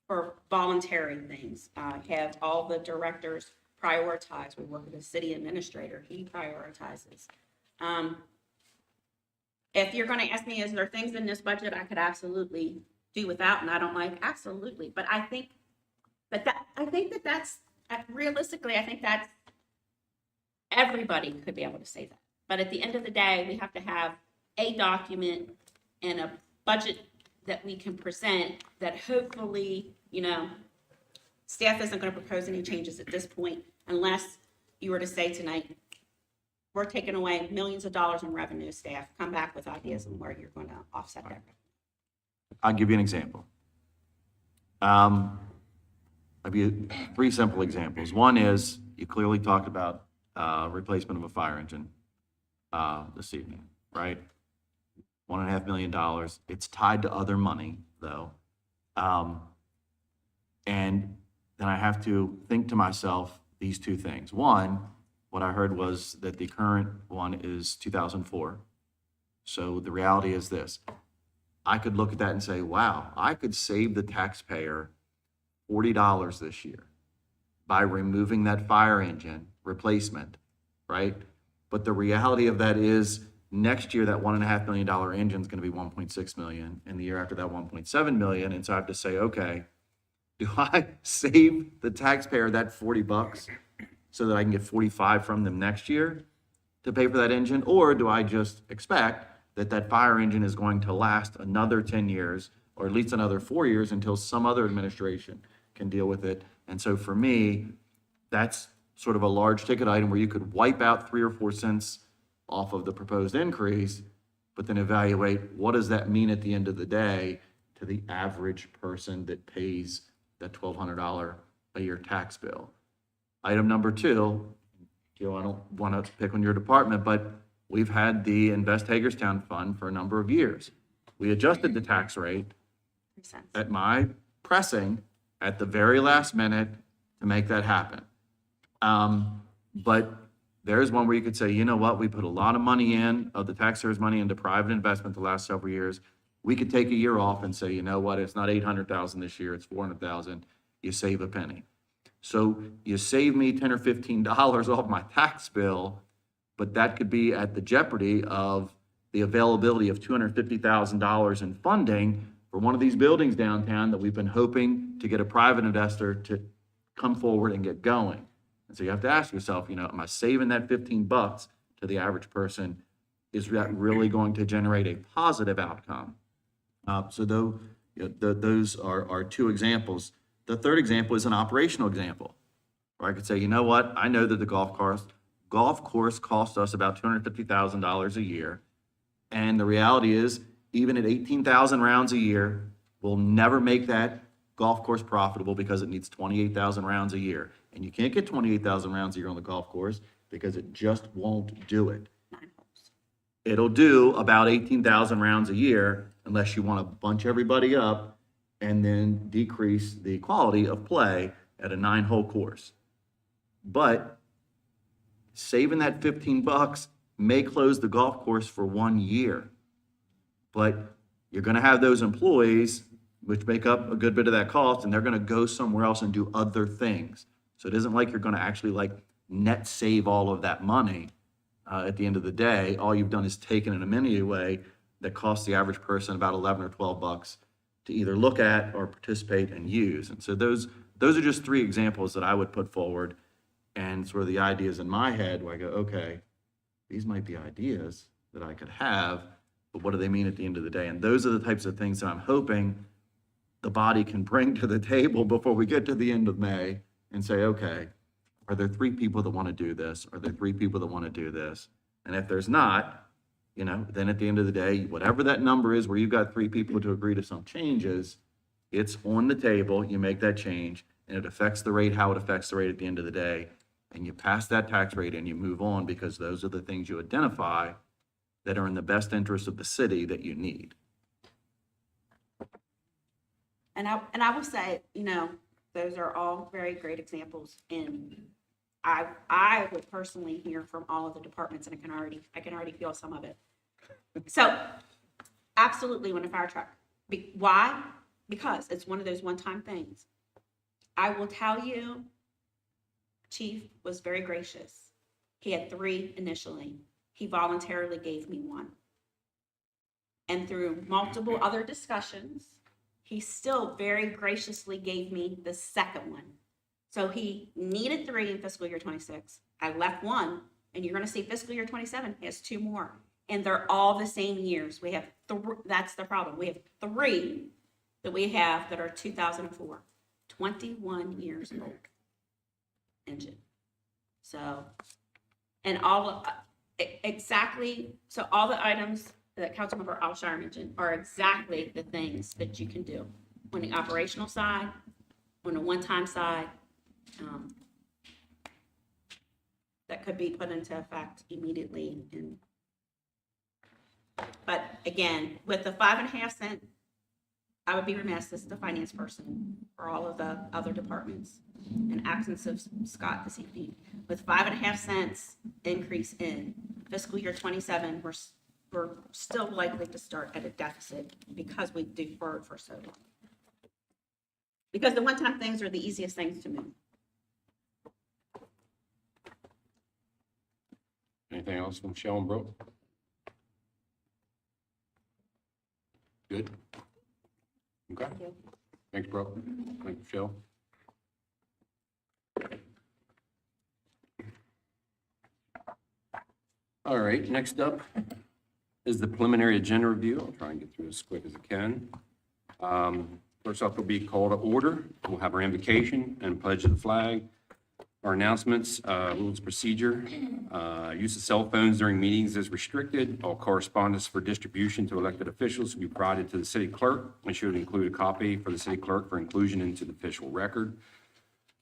for voluntary things. I have all the directors prioritize. We work with the city administrator. He prioritizes. If you're going to ask me, is there things in this budget I could absolutely do without and I don't like? Absolutely. But I think that's realistically, I think that's everybody could be able to say that. But at the end of the day, we have to have a document and a budget that we can present that hopefully, staff isn't going to propose any changes at this point unless you were to say tonight, we're taking away millions of dollars in revenue, staff. Come back with ideas on where you're going to offset that. I'll give you an example. I'll give you 3 simple examples. One is, you clearly talked about replacement of a fire engine this evening, right? $1.5 million. It's tied to other money, though. And then I have to think to myself these 2 things. One, what I heard was that the current one is 2004. So the reality is this. I could look at that and say, wow, I could save the taxpayer $40 this year by removing that fire engine replacement, right? But the reality of that is next year, that $1.5 million engine is going to be $1.6 million, and the year after that, $1.7 million. And so I have to say, okay, do I save the taxpayer that $40 so that I can get 45 from them next year to pay for that engine? Or do I just expect that that fire engine is going to last another 10 years or at least another 4 years until some other administration can deal with it? And so for me, that's sort of a large ticket item where you could wipe out 3 or 4 cents off of the proposed increase, but then evaluate what does that mean at the end of the day to the average person that pays that $1,200 a year tax bill. Item number 2, I don't want to pick on your department, but we've had the Invest Hagerstown Fund for a number of years. We adjusted the tax rate at my pressing at the very last minute to make that happen. But there's one where you could say, you know what, we put a lot of money of the taxpayers' money into private investment the last several years. We could take a year off and say, you know what, it's not $800,000 this year, it's $400,000. You save a penny. So you save me $10 or $15 off my tax bill, but that could be at the jeopardy of the availability of $250,000 in funding for one of these buildings downtown that we've been hoping to get a private investor to come forward and get going. And so you have to ask yourself, am I saving that $15 to the average person? Is that really going to generate a positive outcome? So those are 2 examples. The third example is an operational example, where I could say, you know what? I know that the golf course costs us about $250,000 a year. And the reality is, even at 18,000 rounds a year, we'll never make that golf course profitable because it needs 28,000 rounds a year. And you can't get 28,000 rounds a year on the golf course because it just won't do it. 9 holes. It'll do about 18,000 rounds a year unless you want to bunch everybody up and then decrease the quality of play at a 9-hole course. But saving that $15 may close the golf course for 1 year. But you're going to have those employees, which make up a good bit of that cost, and they're going to go somewhere else and do other things. So it isn't like you're going to actually net save all of that money. At the end of the day, all you've done is taken an amenity away that costs the average person about $11 or $12 to either look at or participate and use. And so those are just 3 examples that I would put forward, and sort of the ideas in my head where I go, okay, these might be ideas that I could have, but what do they mean at the end of the day? And those are the types of things that I'm hoping the body can bring to the table before we get to the end of May and say, okay, are there 3 people that want to do this? Are there 3 people that want to do this? And if there's not, then at the end of the day, whatever that number is where you've got 3 people to agree to some changes, it's on the table, you make that change, and it affects the rate how it affects the rate at the end of the day. and you pass that tax rate and you move on because those are the things you identify that are in the best interest of the city that you need. And I will say, you know, those are all very great examples, and I would personally hear from all of the departments, and I can already feel some of it. So, absolutely, when a fire truck. Why? Because it's one of those one-time things. I will tell you, Chief was very gracious. He had 3 initially. He voluntarily gave me 1. And through multiple other discussions, he still very graciously gave me the second one. So he needed 3 in fiscal year 26. I left 1, and you're going to see fiscal year 27 has 2 more. And they're all the same years. We have that's the problem. We have 3 that we have that are 2004, 21 years old engine. So, and all exactly, so all the items that Councilmember Alshire mentioned are exactly the things that you can do on the operational side, on the one-time side, that could be put into effect immediately. But again, with the 5.5 cent, I would be remiss as the finance person for all of the other departments, in absence of Scott this evening. With 5.5 cents increase in fiscal year 27, we're still likely to start at a deficit because we deferred for so long. Because the one-time things are the easiest things to move. Anything else from Michelle and Brooke? Good? Okay. Thanks, Brooke. Thanks, Michelle. All right, next up is the preliminary agenda review. I'll try and get through as quick as I can. First up will be call to order. We'll have our invocation and pledge of the flag. Our announcements, rules of procedure, use of cell phones during meetings is restricted. All correspondence for distribution to elected officials will be provided to the city clerk and should include a copy for the city clerk for inclusion into the official record.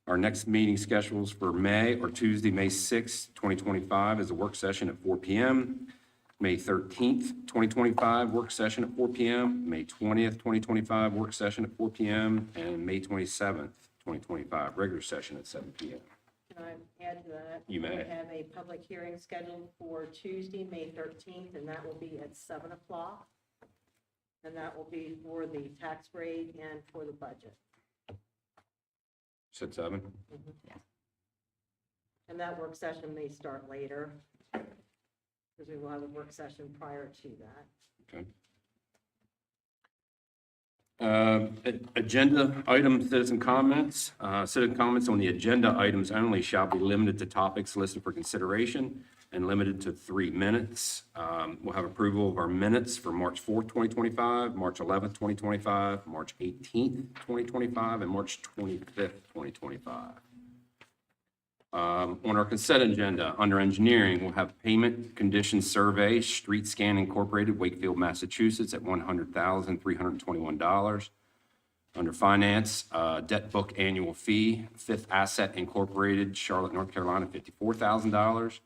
Our next meeting schedules for May or Tuesday, May 6th, 2025 is a work session at 4 p.m. May 13th, 2025, work session at 4 p.m. May 20th, 2025, work session at 4 p.m. And May 27th, 2025, regular session at 7 p.m. Can I add to that? You may. We have a public hearing scheduled for Tuesday, May 13th, and that will be at 7 o'clock. And that will be for the tax rate and for the budget. Said 7? And that work session may start later, because we will have a work session prior to that. Okay. Agenda item citizen comments. Citizen comments on the agenda items only shall be limited to topics listed for consideration and limited to 3 minutes. We'll have approval of our minutes for March 4th, 2025, March 11th, 2025, March 18th, 2025, and March 25th, 2025. On our consent agenda, under engineering, we'll have payment conditions survey, Street Scan Incorporated, Wakefield, Massachusetts, at $100,321. Under finance, debt book annual fee, Fifth Asset Incorporated, Charlotte, North Carolina, $54,000.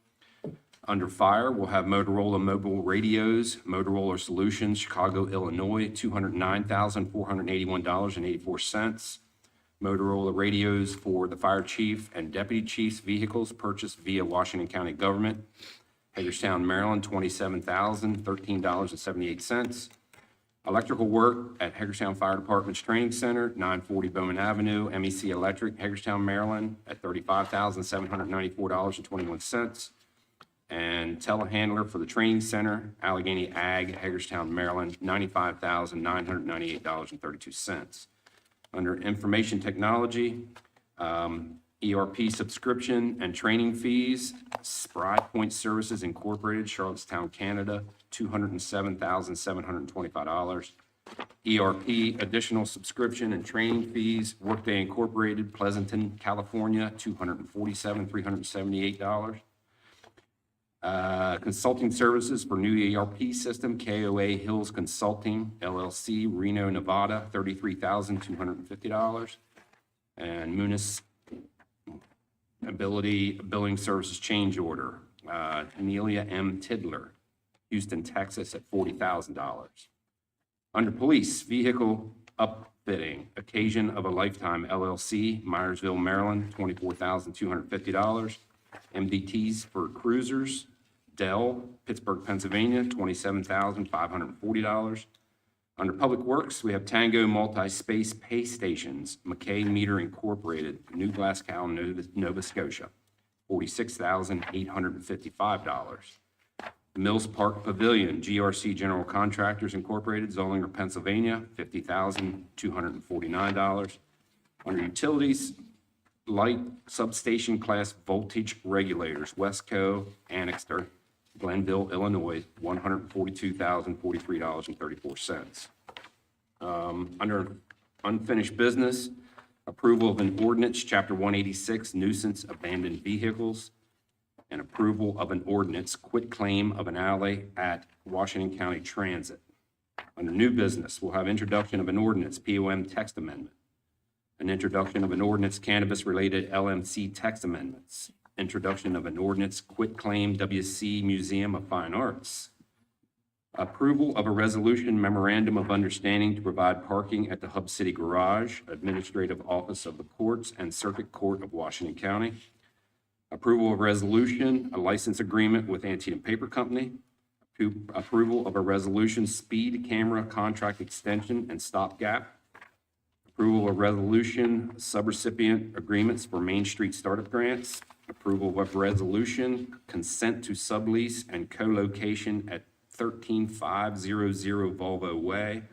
Under fire, we'll have Motorola Mobile Radios, Motorola Solutions, Chicago, Illinois, $209,481.84. Motorola radios for the fire chief and deputy chief's vehicles purchased via Washington County government. Hagerstown, Maryland, $27,013.78. Electrical work at Hagerstown Fire Department's Training Center, 940 Bowman Avenue, MEC Electric, Hagerstown, Maryland, at $35,794.21. And telehandler for the training center, Allegheny Ag, Hagerstown, Maryland, $95,998.32. Under information technology, ERP subscription and training fees, Spry Point Services Incorporated, Charlottetown, Canada, $207,725. ERP additional subscription and training fees, Workday Incorporated, Pleasanton, California, $247,378. Consulting services for new ERP system, KOA Hills Consulting LLC, Reno, Nevada, $33,250. And Munis Ability Billing Services Change Order, Amelia M. Tidler, Houston, Texas, at $40,000. Under Police, Vehicle Upfitting, Occasion of a Lifetime LLC, Myersville, Maryland, $24,250. MDTs for Cruisers, Dell, Pittsburgh, Pennsylvania, $27,540. Under Public Works, we have Tango Multi-Space Pay Stations, McKay Meter Incorporated, New Glasgow, Nova Scotia, $46,855. Mills Park Pavilion, GRC General Contractors Incorporated, Zollinger, Pennsylvania, $50,249. Under Utilities, Light Substation Class Voltage Regulators, Wesco, Annixter, Glenville, Illinois, $142,043.34. Under Unfinished Business, approval of an ordinance, Chapter 186, nuisance abandoned vehicles, and approval of an ordinance, quit claim of an alley at Washington County Transit. Under New Business, we'll have introduction of an ordinance, POM text amendment, an introduction of an ordinance, cannabis-related LMC text amendments, introduction of an ordinance, quit claim WC Museum of Fine Arts, approval of a resolution memorandum of understanding to provide parking at the Hub City Garage, Administrative Office of the Courts and Circuit Court of Washington County, approval of resolution, a license agreement with Antietam Paper Company, approval of a resolution, speed camera contract extension and stopgap, approval of resolution, subrecipient agreements for Main Street startup grants, approval of resolution, consent to sublease and co-location at 13500 Volvo Way,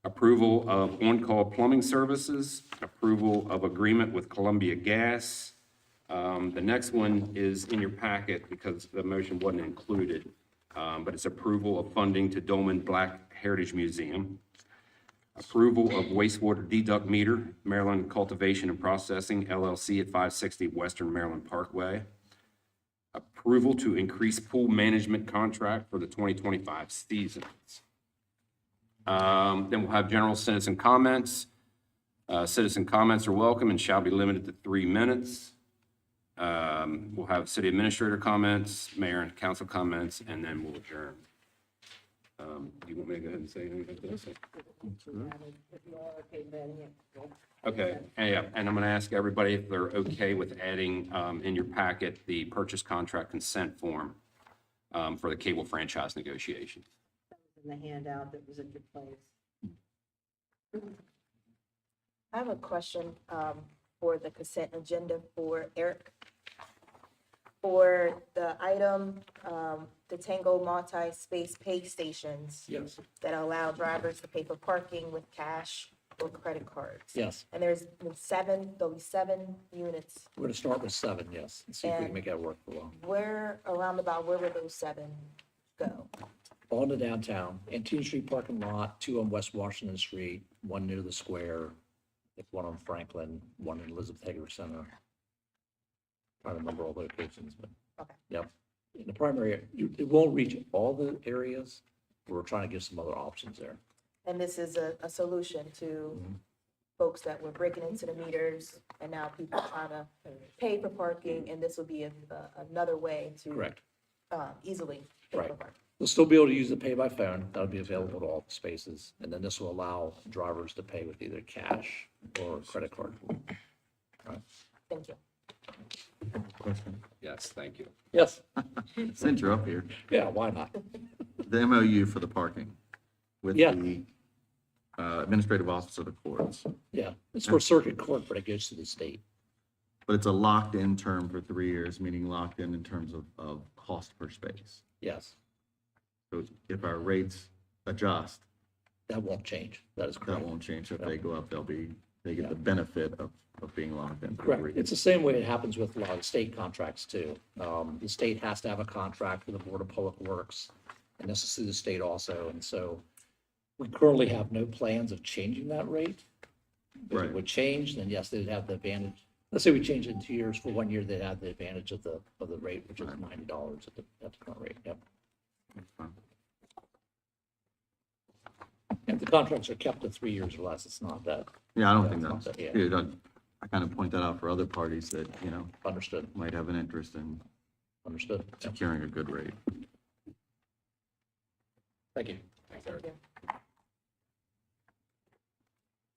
approval of on-call plumbing services, approval of agreement with Columbia Gas. The next one is in your packet because the motion wasn't included, but it's approval of funding to Dolman Black Heritage Museum. Approval of wastewater deduct meter, Maryland Cultivation and Processing LLC at 560 Western Maryland Parkway. Approval to increase pool management contract for the 2025 seasons. Then we'll have general citizen comments. Citizen comments are welcome and shall be limited to 3 minutes. We'll have city administrator comments, mayor and council comments, and then we'll adjourn. Do you want me to go ahead and say anything about this? If you are okay, then, yeah. Okay, yeah, and I'm going to ask everybody if they're okay with adding in your packet the purchase contract consent form for the cable franchise negotiation. In the handout that was in your place. I have a question for the consent agenda for Eric. For the item, the Tango multi-space pay stations Yes, that allow drivers to pay for parking with cash or credit cards. yes. And there's been there'll be 7 units. We're gonna start with 7, yes, and see if we can make that work for a while. Where, around about, where will those 7 go? All in the downtown, Antietam Street parking lot, 2 on West Washington Street, 1 near the square, like 1 on Franklin, 1 in Elizabeth Hager Center. Trying to remember all the locations, but. Okay. Yep. In the primary, it won't reach all the areas. We're trying to give some other options there. And this is a solution to Mhm. folks that were breaking into the meters and now people trying to pay for parking, and this will be another way to Correct. easily pay for Right. parking. They'll still be able to use the pay by phone. That'll be available to all the spaces. And then this will allow drivers to pay with either cash or credit card. Thank you. Yes, thank you. Yes. Since you're up here, Yeah, why not? the MOU for the parking with Yeah. the Administrative Office of the Courts. Yeah, it's for circuit court, but it goes to the state. But it's a locked-in term for 3 years, meaning locked in terms of cost per space. Yes, So if our rates adjust, that won't change. That is that correct. won't change. If they go up, they get the benefit of being locked in. for Correct. 3 years. It's the same way it happens with a lot of state contracts too. The state has to have a contract with the Board of Public Works, and this is through the state also. And so we currently have no plans of changing that rate. If Right. it would change, then yes, they'd have the advantage. Let's say we change it in 2 years. For 1 year, they'd have the advantage of the rate, which is $90 at the current rate. Yep. If the contracts are kept to 3 years or less, it's not that. Yeah, I don't Yeah, think it's not that's, that, yeah. yeah, I kind of point that out for other parties that, you know, Understood, might have an interest in understood. Yeah. securing a good rate. Thank you. Thanks, Eric.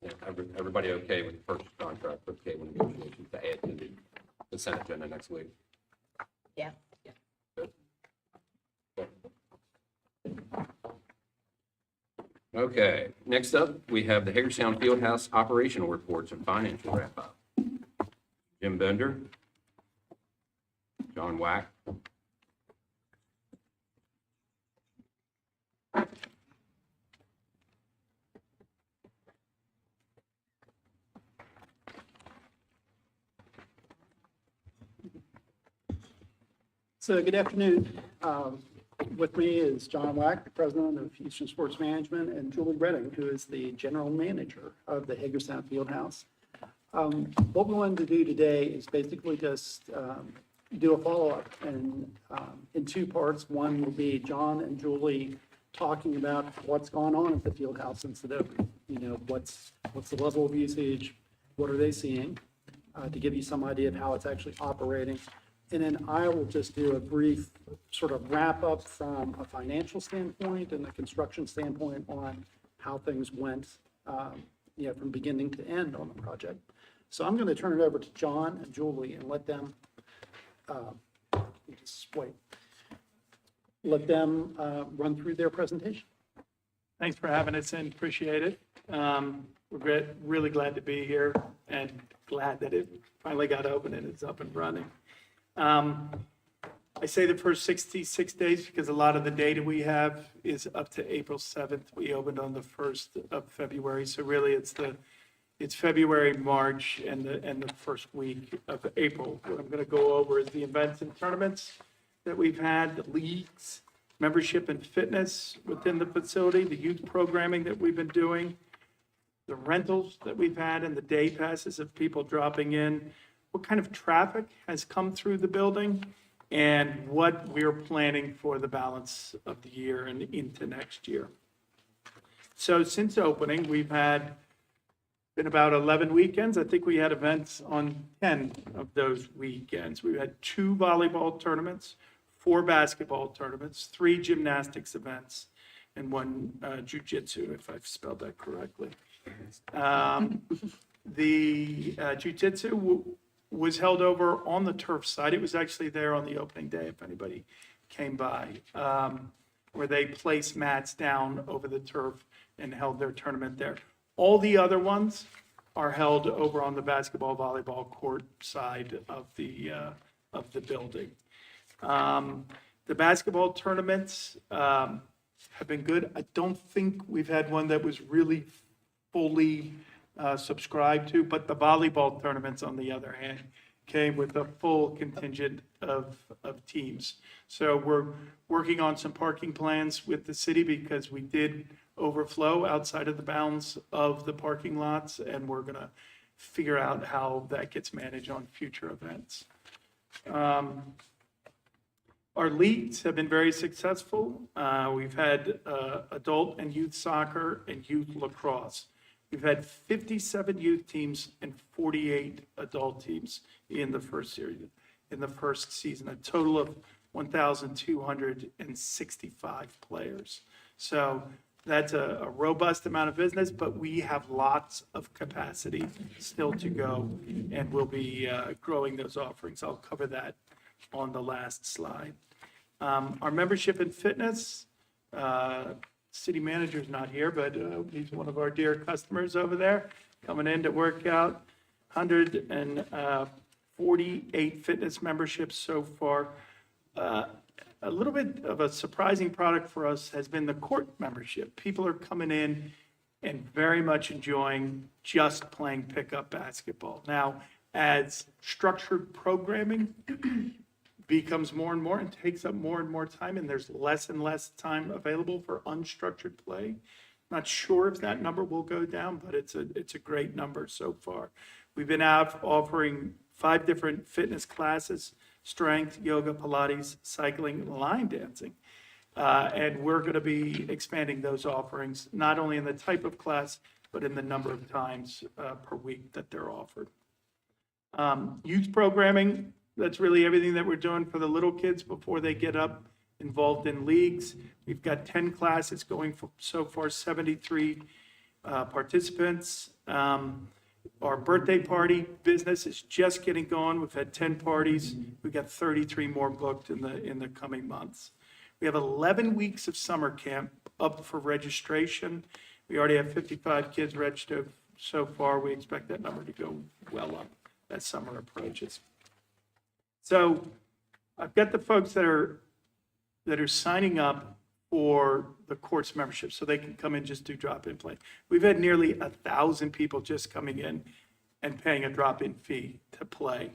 Yeah, everybody okay with the purchase contract with K1 negotiations to add to the consent agenda next week? Yeah. Good. Okay, next up, we have the Hagerstown Fieldhouse operational reports and financial wrap-up. Jim Bender, John Wack. So good afternoon. With me is John Wack, the president of Eastern Sports Management, and Julie Redding, who is the general manager of the Hagerstown Fieldhouse. What we wanted to do today is basically just do a follow-up and in two parts. One will be John and Julie talking about what's gone on at the Fieldhouse since it opened. You know, what's the level of usage, what are they seeing, to give you some idea of how it's actually operating. And then I will just do a brief sort of wrap up from a financial standpoint and a construction standpoint on how things went, you know, from beginning to end on the project. So I'm going to turn it over to John and Julie and let them, run through their presentation. Thanks for having us in, appreciate it. We're really glad to be here and glad that it finally got open and it's up and running. I say the first 66 days because a lot of the data we have is up to April 7th. We opened on the 1st of February, so really it's February, March, and the first week of April. What I'm going to go over is the events and tournaments that we've had, the leagues, membership and fitness within the facility, the youth programming that we've been doing, the rentals that we've had, and the day passes of people dropping in, what kind of traffic has come through the building, and what we're planning for the balance of the year and into next year. So since opening, we've been about 11 weekends. I think we had events on 10 of those weekends. We had 2 volleyball tournaments, 4 basketball tournaments, 3 gymnastics events, and 1 jujitsu, if I've spelled that correctly. The jujitsu was held over on the turf side. It was actually there on the opening day, if anybody came by, where they placed mats down over the turf and held their tournament there. All the other ones are held over on the basketball, volleyball court side of the building. The basketball tournaments have been good. I don't think we've had one that was really fully subscribed to, but the volleyball tournaments, on the other hand, came with a full contingent of teams. So we're working on some parking plans with the city because we did overflow outside of the bounds of the parking lots, and we're going to figure out how that gets managed on future events. Our leagues have been very successful. We've had adult and youth soccer and youth lacrosse. We've had 57 youth teams and 48 adult teams in the first series, in the first season, a total of 1,265 players. So that's a robust amount of business, but we have lots of capacity still to go, and we'll be growing those offerings. I'll cover that on the last slide. Our membership and fitness, city manager's not here, but he's one of our dear customers over there, coming in to work out. 148 fitness memberships so far. A little bit of a surprising product for us has been the court membership. People are coming in and very much enjoying just playing pickup basketball. Now, as structured programming becomes more and more and takes up more and more time, and there's less and less time available for unstructured play. Not sure if that number will go down, but it's a great number so far. We've been out offering 5 different fitness classes: strength, yoga, Pilates, cycling, line dancing. And we're going to be expanding those offerings, not only in the type of class, but in the number of times per week that they're offered. Youth programming, that's really everything that we're doing for the little kids before they get up involved in leagues. We've got 10 classes going for, so far, 73 participants. Our birthday party business is just getting going. We've had 10 parties. We've got 33 more booked in the coming months. We have 11 weeks of summer camp up for registration. We already have 55 kids registered so far. We expect that number to go well up as summer approaches. So I've got the folks that are signing up for the course membership, so they can come in, just do drop-in play. We've had nearly 1,000 people just coming in and paying a drop-in fee to play.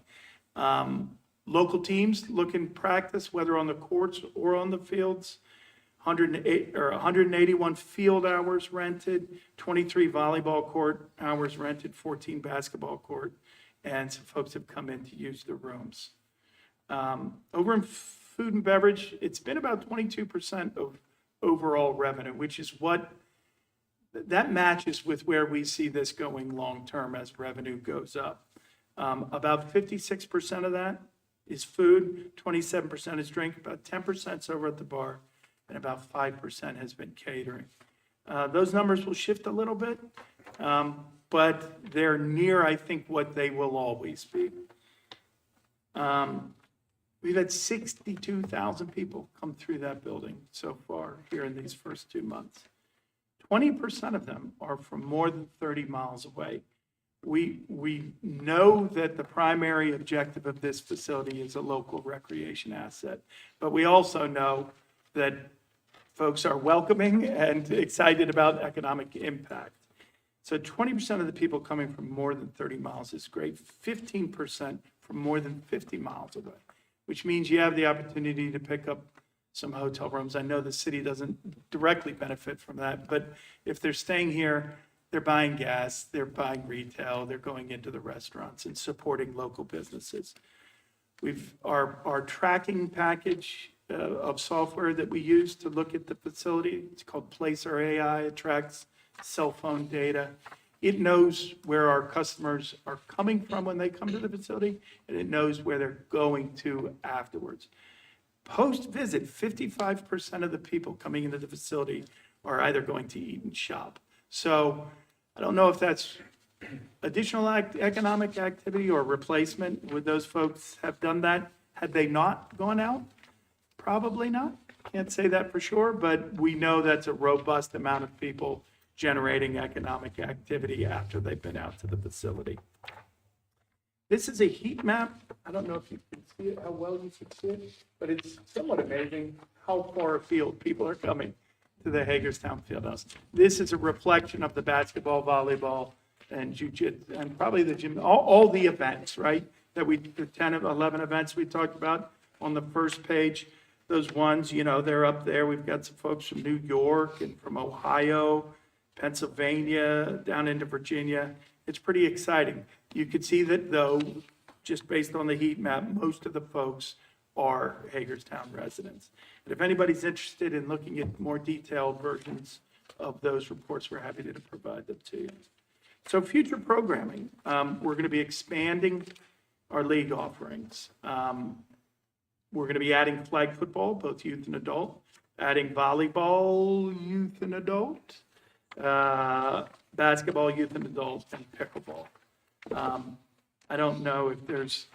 Local teams looking practice, whether on the courts or on the fields. 181 field hours rented, 23 volleyball court hours rented, 14 basketball court, and some folks have come in to use the rooms. Over in food and beverage, it's been about 22% of overall revenue, which is that matches with where we see this going long-term as revenue goes up. About 56% of that is food, 27% is drink, about 10% is over at the bar, and about 5% has been catering. Those numbers will shift a little bit, but they're near, I think, what they will always be. We've had 62,000 people come through that building so far here in these first 2 months. 20% of them are from more than 30 miles away. We know that the primary objective of this facility is a local recreation asset, but we also know that folks are welcoming and excited about economic impact. So 20% of the people coming from more than 30 miles is great, 15% from more than 50 miles away, which means you have the opportunity to pick up some hotel rooms. I know the city doesn't directly benefit from that, but if they're staying here, they're buying gas, they're buying retail, they're going into the restaurants and supporting local businesses. Our tracking package of software that we use to look at the facility, it's called Placer AI. It tracks cell phone data. It knows where our customers are coming from when they come to the facility, and it knows where they're going to afterwards. Post-visit, 55% of the people coming into the facility are either going to eat and shop. So I don't know if that's additional economic activity or replacement. Would those folks have done that had they not gone out? Probably not. Can't say that for sure, but we know that's a robust amount of people generating economic activity after they've been out to the facility. This is a heat map. I don't know if you can see it, how well you can see it, but it's somewhat amazing how far afield people are coming to the Hagerstown Fieldhouse. This is a reflection of the basketball, volleyball, and jiu-jitsu, and probably the gym, all the events, right? The 10 of 11 events we talked about on the first page. Those ones, they're up there. We've got some folks from New York and from Ohio, Pennsylvania, down into Virginia. It's pretty exciting. You could see that, though, just based on the heat map, most of the folks are Hagerstown residents. And if anybody's interested in looking at more detailed versions of those reports, we're happy to provide them to you. So future programming, we're going to be expanding our league offerings. We're going to be adding flag football, both youth and adult, adding volleyball, youth and adult, basketball, youth and adult, and pickleball. I don't know if there's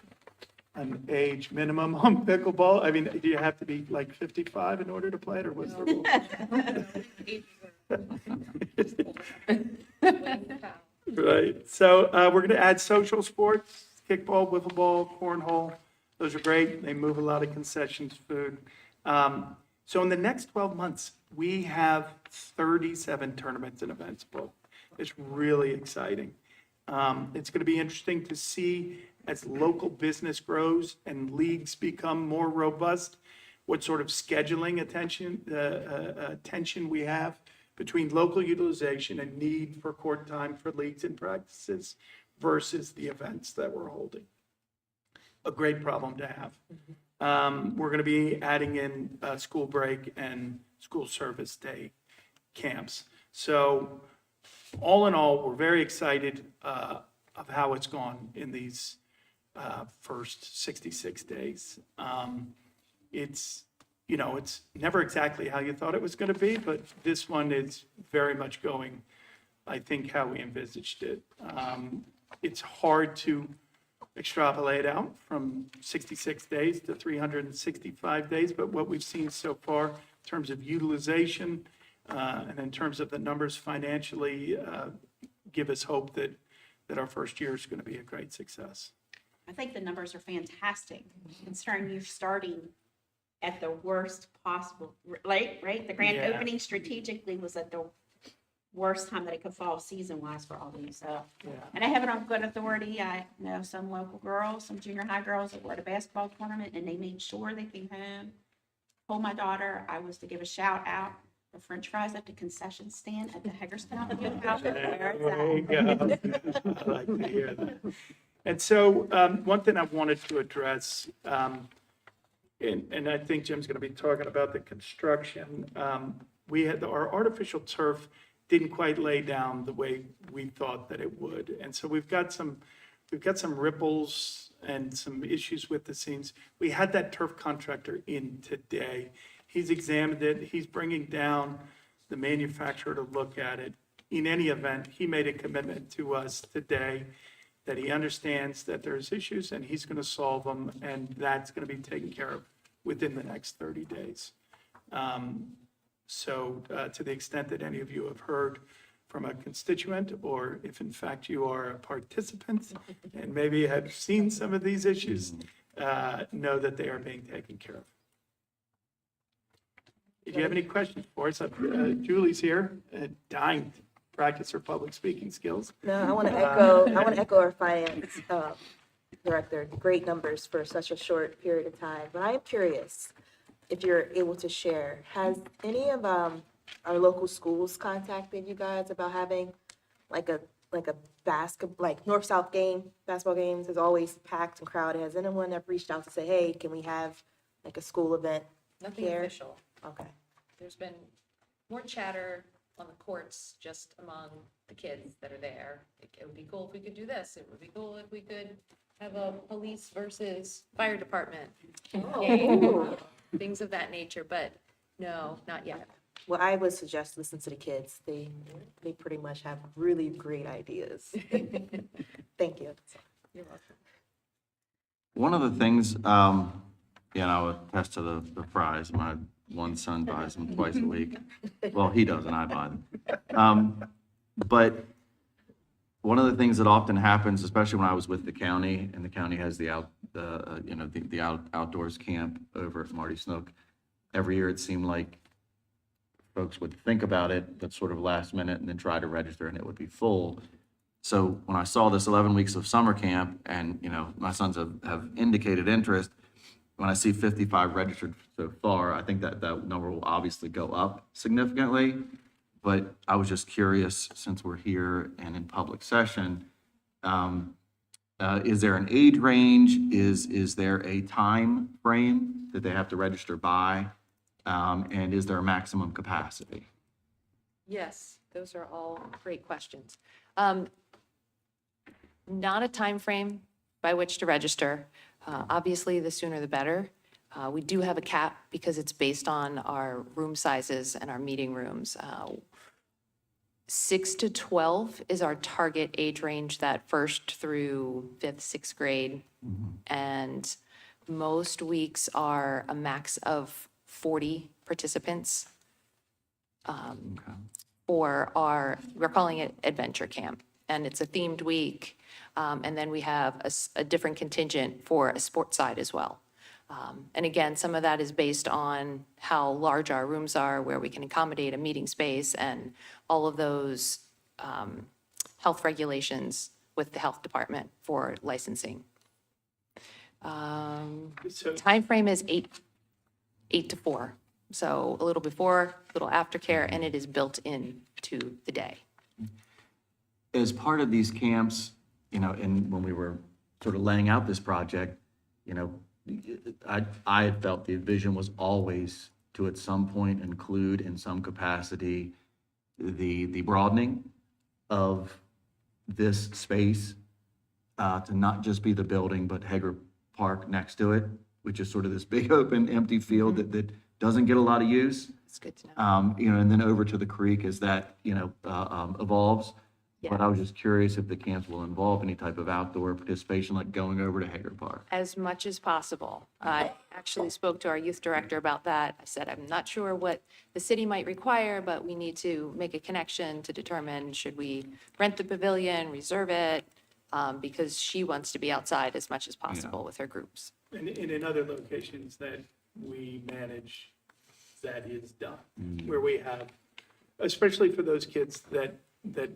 an age minimum on pickleball. I mean, do you have to be like 55 in order to play it, or what's the rule? Right. So we're going to add social sports, kickball, wiffle ball, cornhole. Those are great. They move a lot of concessions, food. So in the next 12 months, we have 37 tournaments and events booked. It's really exciting. It's going to be interesting to see as local business grows and leagues become more robust, what sort of scheduling tension we have between local utilization and need for court time for leagues and practices versus the events that we're holding. A great problem to have. We're going to be adding in school break and school service day camps. So all in all, we're very excited of how it's gone in these first 66 days. It's, it's never exactly how you thought it was going to be, but this one is very much going, I think, how we envisaged it. It's hard to extrapolate out from 66 days to 365 days, but what we've seen so far in terms of utilization and in terms of the numbers financially give us hope that our first year is going to be a great success. I think the numbers are fantastic, considering you're starting at the worst possible, right? The grand Yeah. opening strategically was at the worst time that it could fall season-wise for all these. Yeah. And I have it on good authority. I know some local girls, some junior high girls that were at a basketball tournament, and they made sure they came home. Told my daughter I was to give a shout out for French fries at the concession stand at the Hagerstown Field House. Where There you it's at. go. I like to hear that. And so one thing I wanted to address, and I think Jim's going to be talking about the construction. We had, our artificial turf didn't quite lay down the way we thought that it would. And so we've got some ripples and some issues with the seams. We had that turf contractor in today. He's examined it. He's bringing down the manufacturer to look at it. In any event, he made a commitment to us today that he understands that there's issues and he's going to solve them, and that's going to be taken care of within the next 30 days. So to the extent that any of you have heard from a constituent, or if in fact you are a participant and maybe have seen some of these issues, know that they are being taken care of. If you have any questions for us, Julie's here, dying to practice her public speaking skills. No, I want to echo our finance director. Great numbers for such a short period of time. But I'm curious if you're able to share, has any of our local schools contacted you guys about having like a north-south game, basketball games is always packed and crowded. Has anyone ever reached out to say, hey, can we have like a school event? Nothing Here. official. Okay. There's been more chatter on the courts just among the kids that are there. It would be cool if we could do this. It would be cool if we could have a police versus fire department game, things of that nature, but no, not yet. Well, I would suggest listen to the kids. They pretty much have really great ideas. Thank you. You're welcome. One of the things, I would attest to the fries. My one son buys them twice a week. Well, he doesn't, I buy them. But one of the things that often happens, especially when I was with the county, and the county has the outdoors camp over at Marty Snook, every year it seemed like folks would think about it, but sort of last minute, and then try to register, and it would be full. So when I saw this 11 weeks of summer camp, and, my sons have indicated interest, when I see 55 registered so far, I think that number will obviously go up significantly. But I was just curious, since we're here and in public session, is there an age range? Is there a time frame that they have to register by? And is there a maximum capacity? Yes, those are all great questions. Not a time frame by which to register. Obviously, the sooner the better. We do have a cap because it's based on our room sizes and our meeting rooms. 6 to 12 is our target age range, that 1st through 5th, 6th grade. And most weeks are a max of 40 participants for we're calling it Adventure Camp. And it's a themed week. And then we have a different contingent for a sports side as well. And again, some of that is based on how large our rooms are, where we can accommodate a meeting space, and all of those health regulations with the health department for licensing. So Timeframe is 8 to 4. So a little before, a little after care, and it is built in to the day. As part of these camps, and when we were sort of laying out this project, I had felt the vision was always to at some point include in some capacity the broadening of this space to not just be the building, but Hager Park next to it, which is sort of this big open empty field that doesn't get a lot of use. It's good to know. And then over to the creek as that, evolves. But Yeah. I was just curious if the camps will involve any type of outdoor participation, like going over to Hager Park. As much as possible. I actually spoke to our youth director about that. I said, I'm not sure what the city might require, but we need to make a connection to determine, should we rent the pavilion, reserve it? Because she wants to be outside as much as possible with her groups. And in other locations that we manage, that is done, where we have, especially for those kids that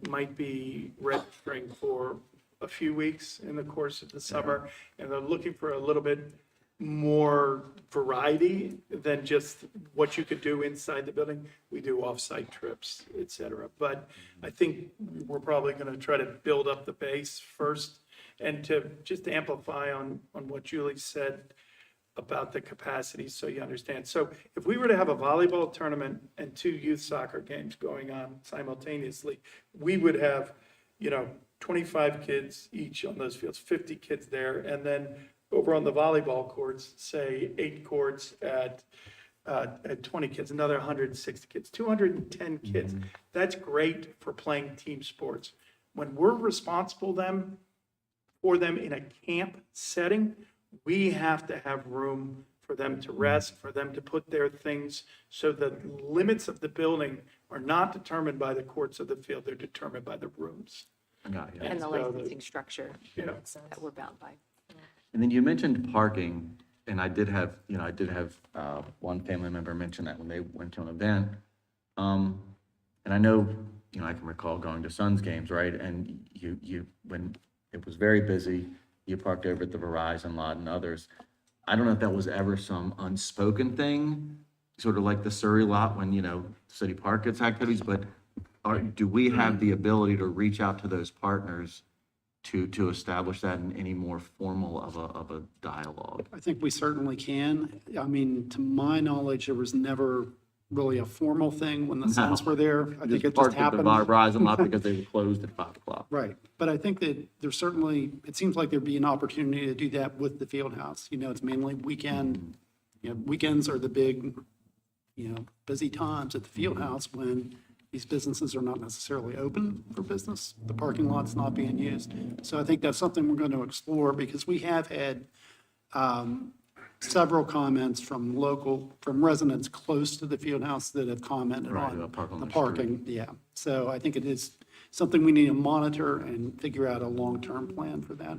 might be registering for a few weeks in the course of the summer, and they're looking for a little bit more variety than just what you could do inside the building. We do off-site trips, et cetera. But I think we're probably going to try to build up the base first, and to just amplify on what Julie said about the capacity, so you understand. So if we were to have a volleyball tournament and 2 youth soccer games going on simultaneously, we would have, 25 kids each on those fields, 50 kids there, and then over on the volleyball courts, say 8 courts at 20 kids, another 160 kids, 210 kids. That's great for playing team sports. When we're responsible for them in a camp setting, we have to have room for them to rest, for them to put their things, so the limits of the building are not determined by the courts of the field, they're determined by the rooms. Got you. And the so the- licensing structure Yeah. that we're bound by. And then you mentioned parking, and I did have one family member mention that when they went to an event. And I know, I can recall going to Suns games, right? And you, when it was very busy, you parked over at the Verizon lot and others. I don't know if that was ever some unspoken thing, sort of like the Surrey lot when, City Park gets activities, but do we have the ability to reach out to those partners to establish that in any more formal of a dialogue? I think we certainly can. I mean, to my knowledge, there was never really a formal thing when the Suns were there. I think it just Parked at the happened. Verizon lot because they were closed at 5 o'clock. Right, but I think that there's certainly, it seems like there'd be an opportunity to do that with the field house. It's mainly weekend, weekends are the big, busy times at the field house when these businesses are not necessarily open for business. The parking lot's not being used. So I think that's something we're going to explore, because we have had several comments from residents close to the field house that have commented Right, on about parking on the the parking, yeah. So I think it is something we need to monitor and figure out a long-term plan for that.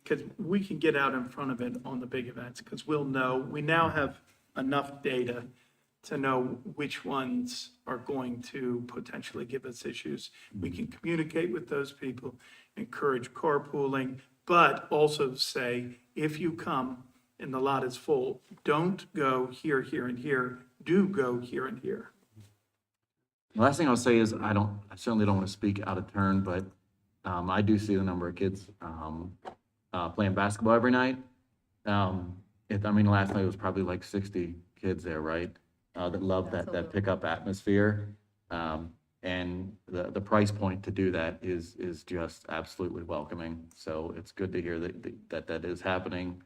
Because we can get out in front of it on the big events, because we now have enough data to know which ones are going to potentially give us issues. We can communicate with those people, encourage carpooling, but also say, if you come and the lot is full, don't go here, here, and here, do go here and here. The last thing I'll say is, I certainly don't want to speak out of turn, but I do see the number of kids playing basketball every night. Last night was probably like 60 kids there, right? That love that pickup atmosphere. And the price point to do that is just absolutely welcoming. So it's good to hear that is happening.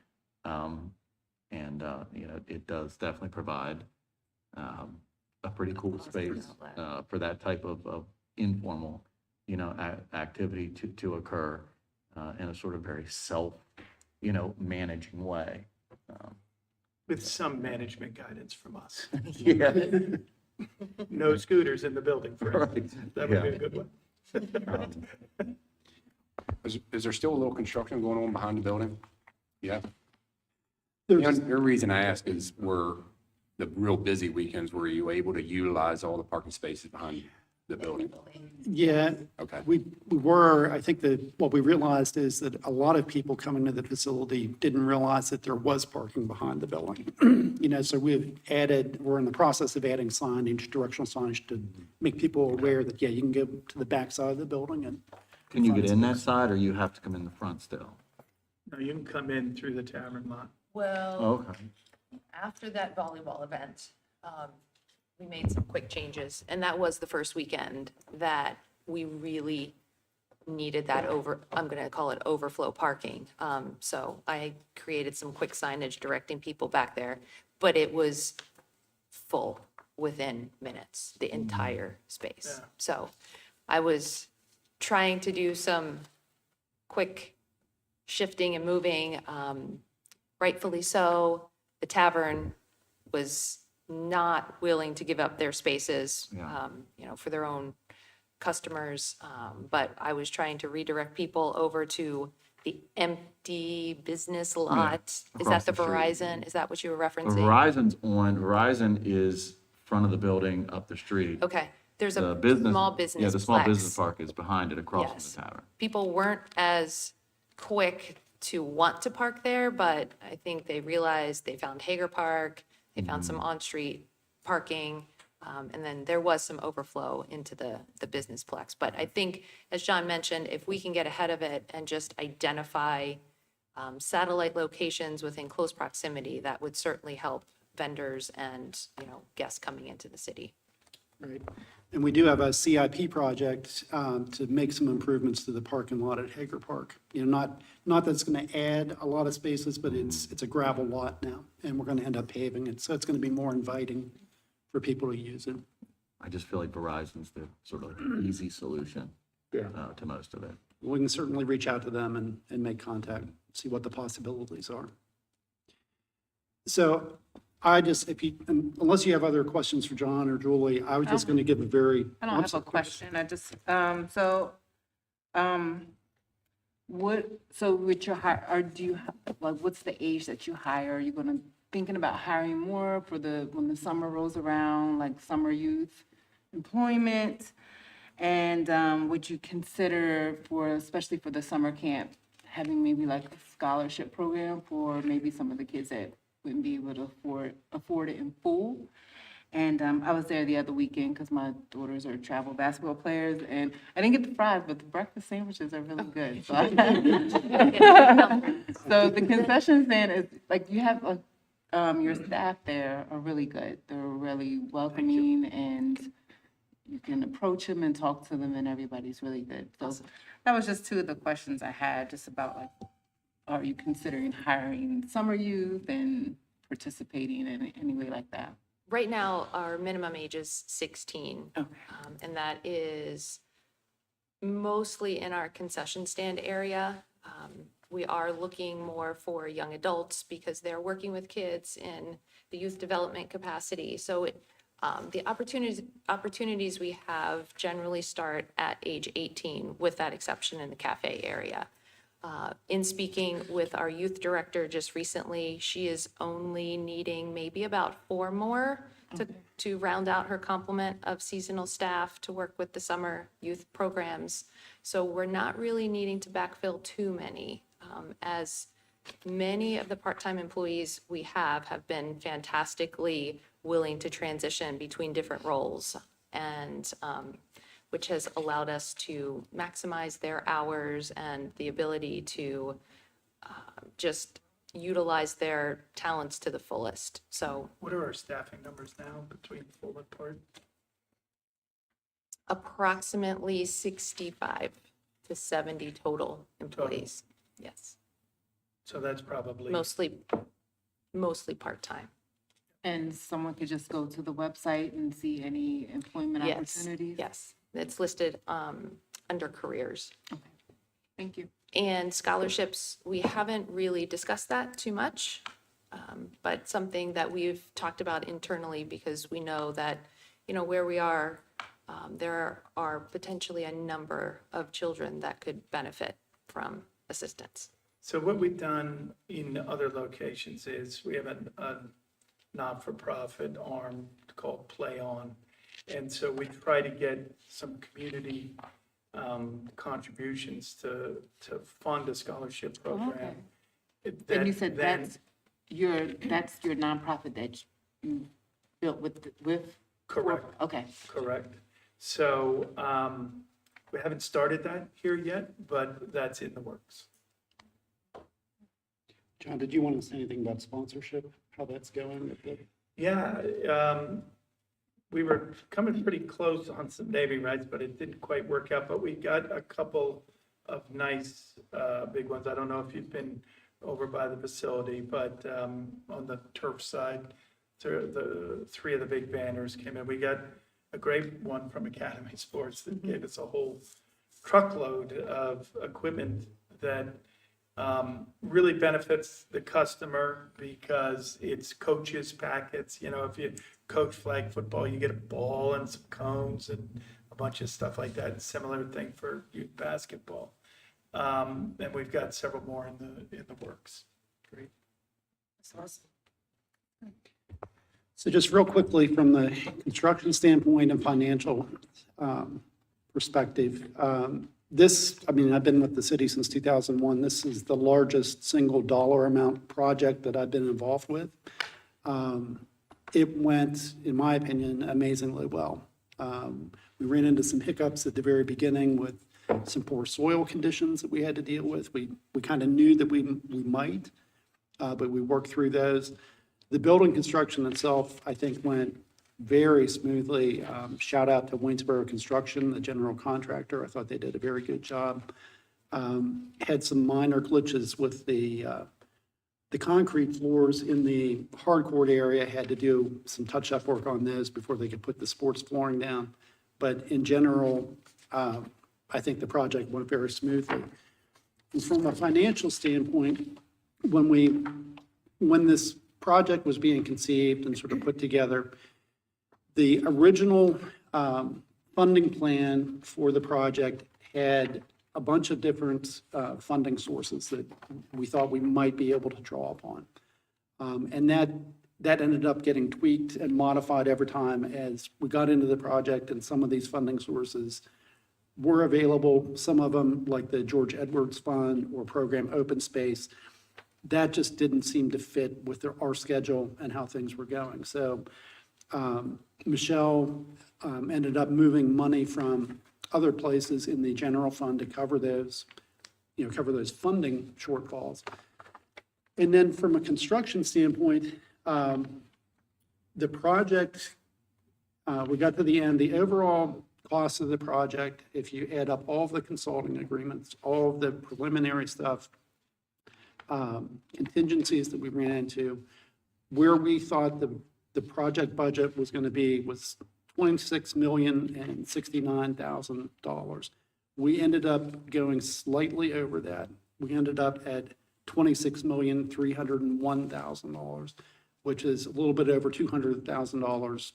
It does definitely provide a pretty cool space for that type of informal, activity to occur in a sort of very managing way. With some management guidance from us. Yeah. No scooters in the building, for Right. instance. That would be a good one. Is there still a little construction going on behind the building? Yeah. There's- The reason I ask is, were the real busy weekends, were you able to utilize all the parking spaces behind the building? Yeah, Okay. we were. I think that what we realized is that a lot of people coming to the facility didn't realize that there was parking behind the building. So we're in the process of adding signage, directional signage, to make people aware that, you can go to the back side of the building and. Can you get in that side, or you have to come in the front still? No, you can come in through the tavern lot. Well, Okay. after that volleyball event, we made some quick changes. And that was the first weekend that we really needed that I'm going to call it overflow parking. So I created some quick signage directing people back there, but it was full within minutes, the entire space. Yeah. So I was trying to do some quick shifting and moving, rightfully so. The tavern was not willing to give up their spaces, for their own customers. But I was trying to redirect people over to the empty business lot. Is across that the the street. Verizon? Is that what you were referencing? Verizon is front of the building up the street. Okay, there's a The business. small business Yeah, the small plex. business park is behind it, across Yes. from the tavern. People weren't as quick to want to park there, but I think they realized they found Hager Park, they found some on-street parking, and then there was some overflow into the business plex. But I think, as John mentioned, if we can get ahead of it and just identify satellite locations within close proximity, that would certainly help vendors and, guests coming into the city. Right. And we do have a CIP project to make some improvements to the parking lot at Hager Park. Not that it's going to add a lot of spaces, but it's a gravel lot now, and we're going to end up paving it. So it's going to be more inviting for people to use it. I just feel like Verizon's the sort of easy solution to most of it. We can certainly reach out to them and make contact, see what the possibilities are. So unless you have other questions for John or Julie, I was just going to give a very. I don't have a question. I just, with your hire, or do you, what's the age that you hire? Are you thinking about hiring more for when the summer rolls around, like summer youth employment? And would you consider especially for the summer camp, having maybe like a scholarship program for maybe some of the kids that wouldn't be able to afford it in full? And I was there the other weekend because my daughters are travel basketball players, and I didn't get the fries, but the breakfast sandwiches are really good. So, so the concession stand is like you have your staff there are really good. They're really welcoming, and you can approach them and talk to them, and everybody's really good. So that was just two of the questions I had, just about are you considering hiring summer youth and participating in any way like that? Right now, our minimum age is 16. Okay. And that is mostly in our concession stand area. We are looking more for young adults because they're working with kids in the youth development capacity. So the opportunities we have generally start at age 18, with that exception in the cafe area. In speaking with our youth director just recently, she is only needing maybe about 4 more to round out her complement of seasonal staff to work with the summer youth programs. So we're not really needing to backfill too many, as many of the part-time employees we have been fantastically willing to transition between different roles, and which has allowed us to maximize their hours and the ability to just utilize their talents to the fullest. So What are our staffing numbers now between full and part? approximately 65 to 70 total employees. Yes, So that's probably. mostly part-time. And someone could just go to the website and see any employment opportunities? Yes, it's listed under careers. Okay, thank you. And scholarships, we haven't really discussed that too much, but something that we've talked about internally, because we know that, where we are, there are potentially a number of children that could benefit from assistance. So what we've done in other locations is we have a not-for-profit arm called Play On. And so we try to get some community contributions to fund a scholarship program. And you said that's your nonprofit that you built with? Correct. Okay. Correct. So we haven't started that here yet, but that's in the works. John, did you want to say anything about sponsorship, how that's going? Yeah, we were coming pretty close on some naming rights, but it didn't quite work out. But we got a couple nice, big ones. I don't know if you've been over by the facility, but, on the turf side, the three of the big banners came in. We got a great one from Academy Sports that gave us a whole truckload of equipment that really benefits the customer because it's coaches packets. You know, if you coach flag football, you get a ball and some cones and a bunch of stuff like that. Similar thing for youth basketball. And we've got several more in the works. Great. That's awesome. So just real quickly, from the construction standpoint and financial perspective, this, I mean, I've been with the city since 2001. This is the largest single dollar amount project that I've been involved with. It went, in my opinion, amazingly well. We ran into some hiccups at the very beginning with some poor soil conditions that we had to deal with. We kind of knew that we might, but we worked through those. The building construction itself, I think, went very smoothly. Shout out to Waynesboro Construction, the general contractor. I thought they did a very good job. Had some minor glitches with the concrete floors in the hardcourt area. Had to do some touch-up work on those before they could put the sports flooring down. But in general, I think the project went very smoothly. And from a financial standpoint, when this project was being conceived and sort of put together, the original funding plan for the project had a bunch of different funding sources that we thought we might be able to draw upon. And that ended up getting tweaked and modified every time as we got into the project, and some of these funding sources were available. Some of them, like the George Edwards Fund or Program Open Space, that just didn't seem to fit with our schedule and how things were going. So Michelle ended up moving money from other places in the general fund to cover those funding shortfalls. And then from a construction standpoint, the project, we got to the end, the overall cost of the project, if you add up all of the consulting agreements, all of the preliminary stuff, contingencies that we ran into, where we thought the project budget was going to be was $26,069,000. We ended up going slightly over that. We ended up at $26,301,000, which is a little bit over $200,000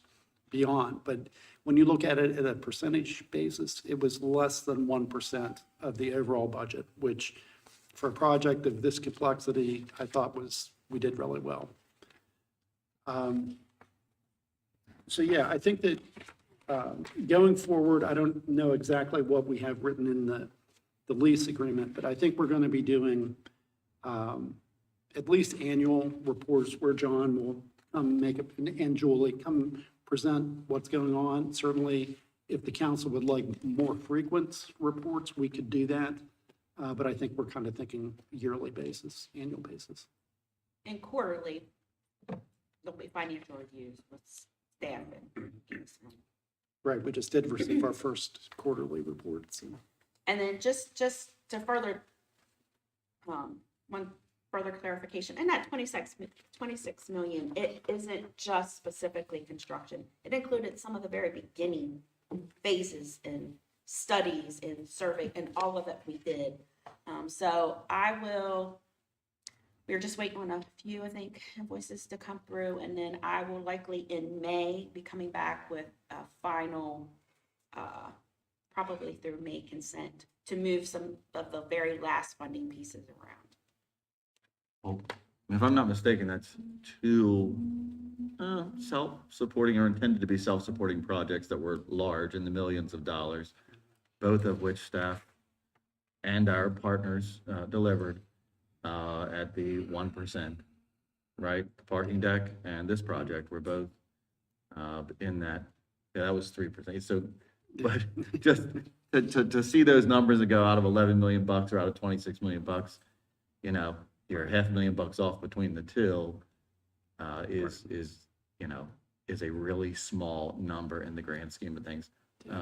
beyond. But when you look at it at a percentage basis, it was less than 1% of the overall budget, which for a project of this complexity, I thought we did really well. So yeah, I think that going forward, I don't know exactly what we have written in the lease agreement, but I think we're going to be doing at least annual reports where John will come and Julie come present what's going on. Certainly, if the council would like more frequent reports, we could do that. But I think we're kind of thinking yearly basis, annual basis. And quarterly, there'll be financial reviews with staff and Kingston. Right, we just did receive our first quarterly report. So. And then just to further, one further clarification, and that 26 million, it isn't just specifically construction. It included some of the very beginning phases and studies and survey and all of it we did. So we're just waiting on a few, I think, invoices to come through, and then I will likely in May be coming back with a final, probably through May consent, to move some of the very last funding pieces around. Well, if I'm not mistaken, that's two self-supporting or intended to be self-supporting projects that were large in the millions of dollars, both of which staff and our partners delivered at the 1%, right? The parking deck and this project were both in that. Yeah, that was 3%. So, but just to see those numbers that go out of $11 million or out of $26 million, you know, you're $500,000 off between the two is a really small number in the grand scheme of things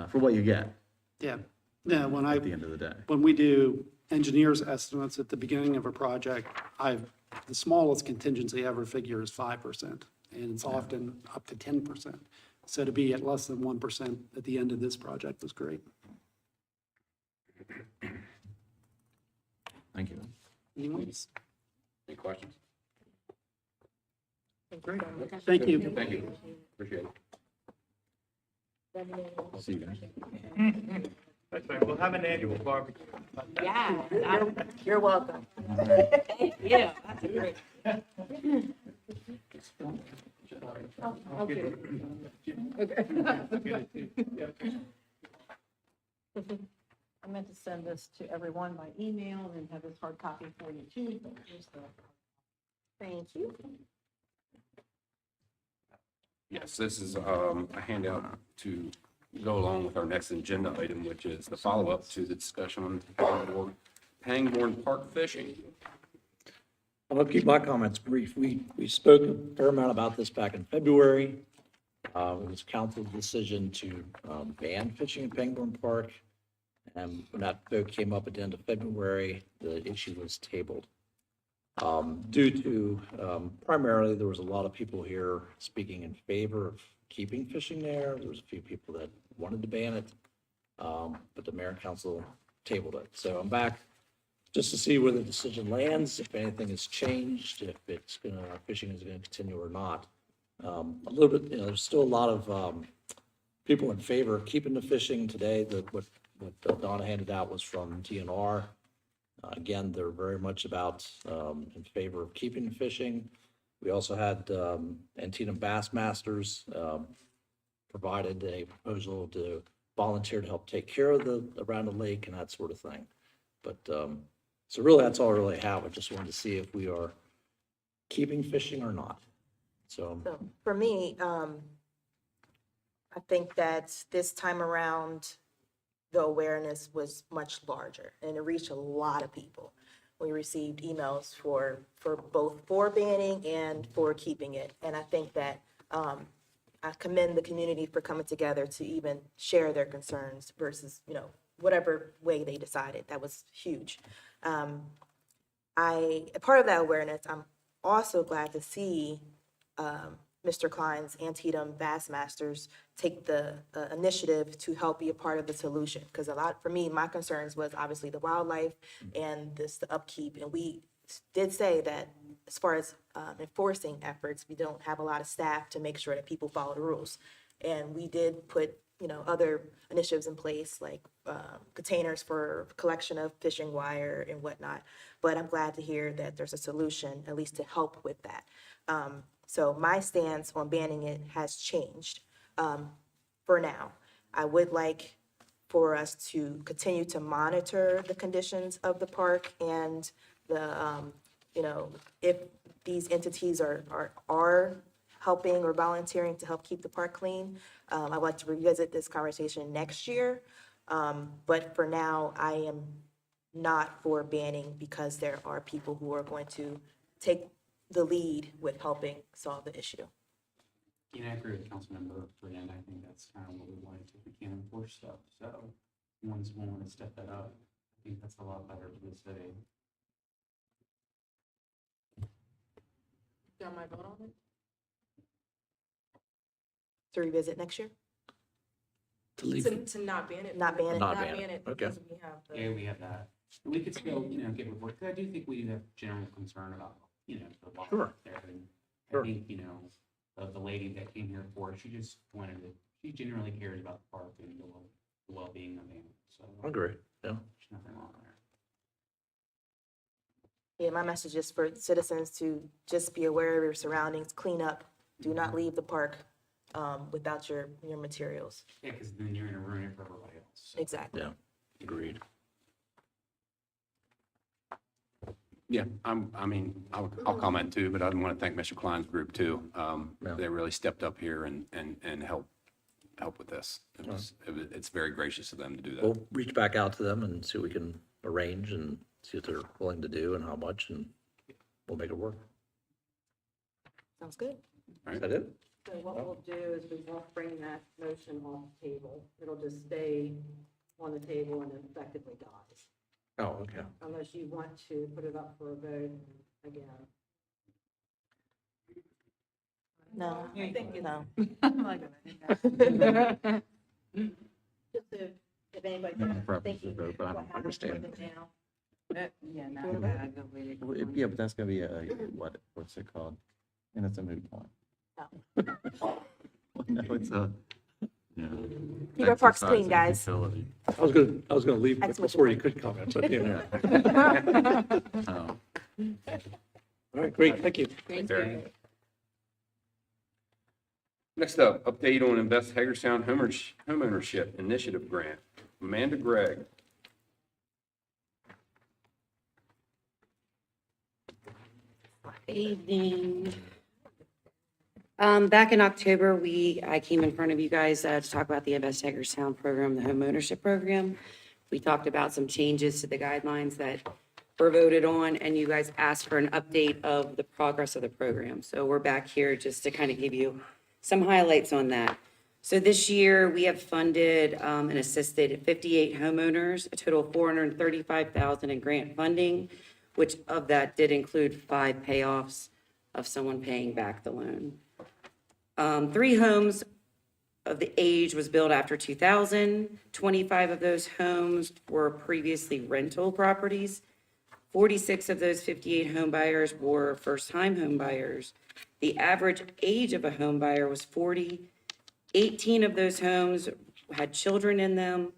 for what you get. Yeah. Yeah, when at the end of the day. when we do engineers' estimates at the beginning of a project, the smallest contingency ever figure is 5%, and it's often up to 10%. So to be at less than 1% at the end of this project was great. Thank you. Anyone else? Any questions? Great. Thank you. Thank you. Appreciate it. See you guys. That's right, we'll have an annual barbecue. Yeah. You're welcome. Yeah, that's great. I meant to send this to everyone by email and have this hard copy for you too, but here's the. Thank you. Yes, this is a handout to go along with our next agenda item, which is the follow-up to the discussion on Pangborn Park fishing. I'll keep my comments brief. We spoke a fair amount about this back in February. It was council's decision to ban fishing in Pangborn Park. And when that vote came up at the end of February, the issue was tabled. Due to, primarily, there was a lot of people here speaking in favor of keeping fishing there. There was a few people that wanted to ban it, but the mayor and council tabled it. So I'm back just to see where the decision lands, if anything has changed, if it's gonna, fishing is gonna continue or not. A little bit, there's still a lot of people in favor of keeping the fishing today. What Donna handed out was from DNR. Again, they're very much about in favor of keeping the fishing. We also had Antietam Bassmasters provided a proposal to volunteer to help take care of around the lake and that sort of thing. But so really, that's all I really have. I just wanted to see if we are keeping fishing or not. So So for me, I think that this time around, the awareness was much larger and it reached a lot of people. We received emails for both for banning and for keeping it. And I think that I commend the community for coming together to even share their concerns versus, whatever way they decided. That was huge. Part of that awareness, I'm also glad to see Mr. Klein's Antietam Bassmasters take the initiative to help be a part of the solution. Because for me, my concerns was obviously the wildlife and the upkeep. And we did say that as far as enforcing efforts, we don't have a lot of staff to make sure that people follow the rules. And we did put, other initiatives in place like containers for collection of fishing wire and whatnot. But I'm glad to hear that there's a solution, at least to help with that. So my stance on banning it has changed for now. I would like for us to continue to monitor the conditions of the park and the, if these entities are helping or volunteering to help keep the park clean. I'd like to revisit this conversation next year. But for now, I am not for banning because there are people who are going to take the lead with helping solve the issue. Yeah, I agree with Councilmember Briand. I think that's kind of what we wanted to, we can't enforce stuff. So once we want to step that up, I think that's a lot better for the city. Y'all might vote on it? To revisit next year? to leave. To not ban it. Not ban it. Not ban it. Okay. because we have the. Yeah, we have that. And we could still, get report, because I do think we have general concern about, the wildlife Sure. there. And Sure. I think, the lady that came here for, she just wanted to, she genuinely cares about the park and the well-being of animals. So I agree, yeah. there's nothing wrong there. Yeah, my message is for citizens to just be aware of your surroundings, clean up, do not leave the park without your materials. Yeah, because then you're gonna ruin it for everybody else. So. Exactly. Yeah, agreed. Yeah, I'll comment too, but I want to thank Mr. Klein's group too. Yeah. They really stepped up here and help with this. It's very gracious of them to do that. We'll reach back out to them and see what we can arrange and see what they're willing to do and how much, and we'll make it work. Sounds good. Is that it? So what we'll do is we won't bring that motion off the table. It'll just stay on the table and effectively dies, Oh, okay. unless you want to put it up for a vote again. No, I think it's no. just if anybody. Preference to vote, but I understand. Yeah, no, I go with it. Well, yeah, but that's gonna be a, what's it called? And it's a moot point. No, it's a, yeah. Keep our parks clean, Exercise guys. of futility. I was gonna leave Exclamation before you point. could comment, but yeah. Oh. All right, great, thank you. Next up, update on Invest Hagerstown Homeownership Initiative Grant. Amanda Gregg. Evening. Back in October, I came in front of you guys to talk about the Invest Hagerstown program, the home ownership program. We talked about some changes to the guidelines that were voted on, and you guys asked for an update of the progress of the program. So we're back here just to kind of give you some highlights on that. So this year, we have funded and assisted 58 homeowners, a total of $435,000 in grant funding, which of that did include 5 payoffs of someone paying back the loan. 3 homes of the age was built after 2000. 25 of those homes were previously rental properties. 46 of those 58 home buyers were first-time home buyers. The average age of a home buyer was 40. 18 of those homes had children in them,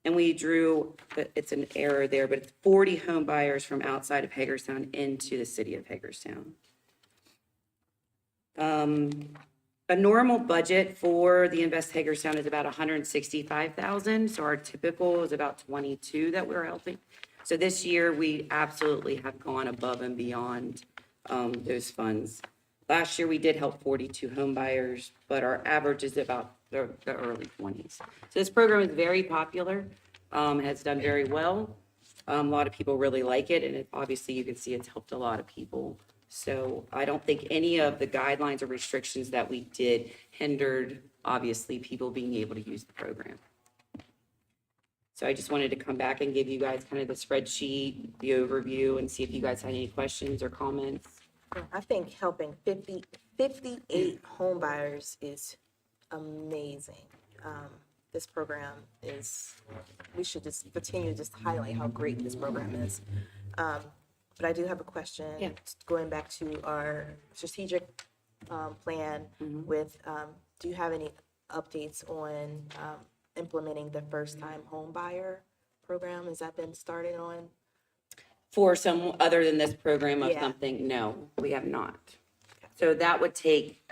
and we drew, it's an error there, but it's 40 home buyers from outside of Hagerstown into the city of Hagerstown. A normal budget for the Invest Hagerstown is about $165,000, so our typical is about 22 that we're helping. So this year, we absolutely have gone above and beyond those funds. Last year, we did help 42 home buyers, but our average is about the early 20s. So this program is very popular, has done very well. A lot of people really like it, and obviously you can see it's helped a lot of people. So I don't think any of the guidelines or restrictions that we did hindered, obviously, people being able to use the program. So I just wanted to come back and give you guys kind of the spreadsheet, the overview, and see if you guys had any questions or comments. I think helping 58 home buyers is amazing. This program is, we should just continue to just highlight how great this program is. But I do have a question. Yeah. Going back to our strategic plan with, do you have any updates on implementing the first-time home buyer program? Has that been started on? For some, other than this program of Yeah. something, no, we have not. So that would take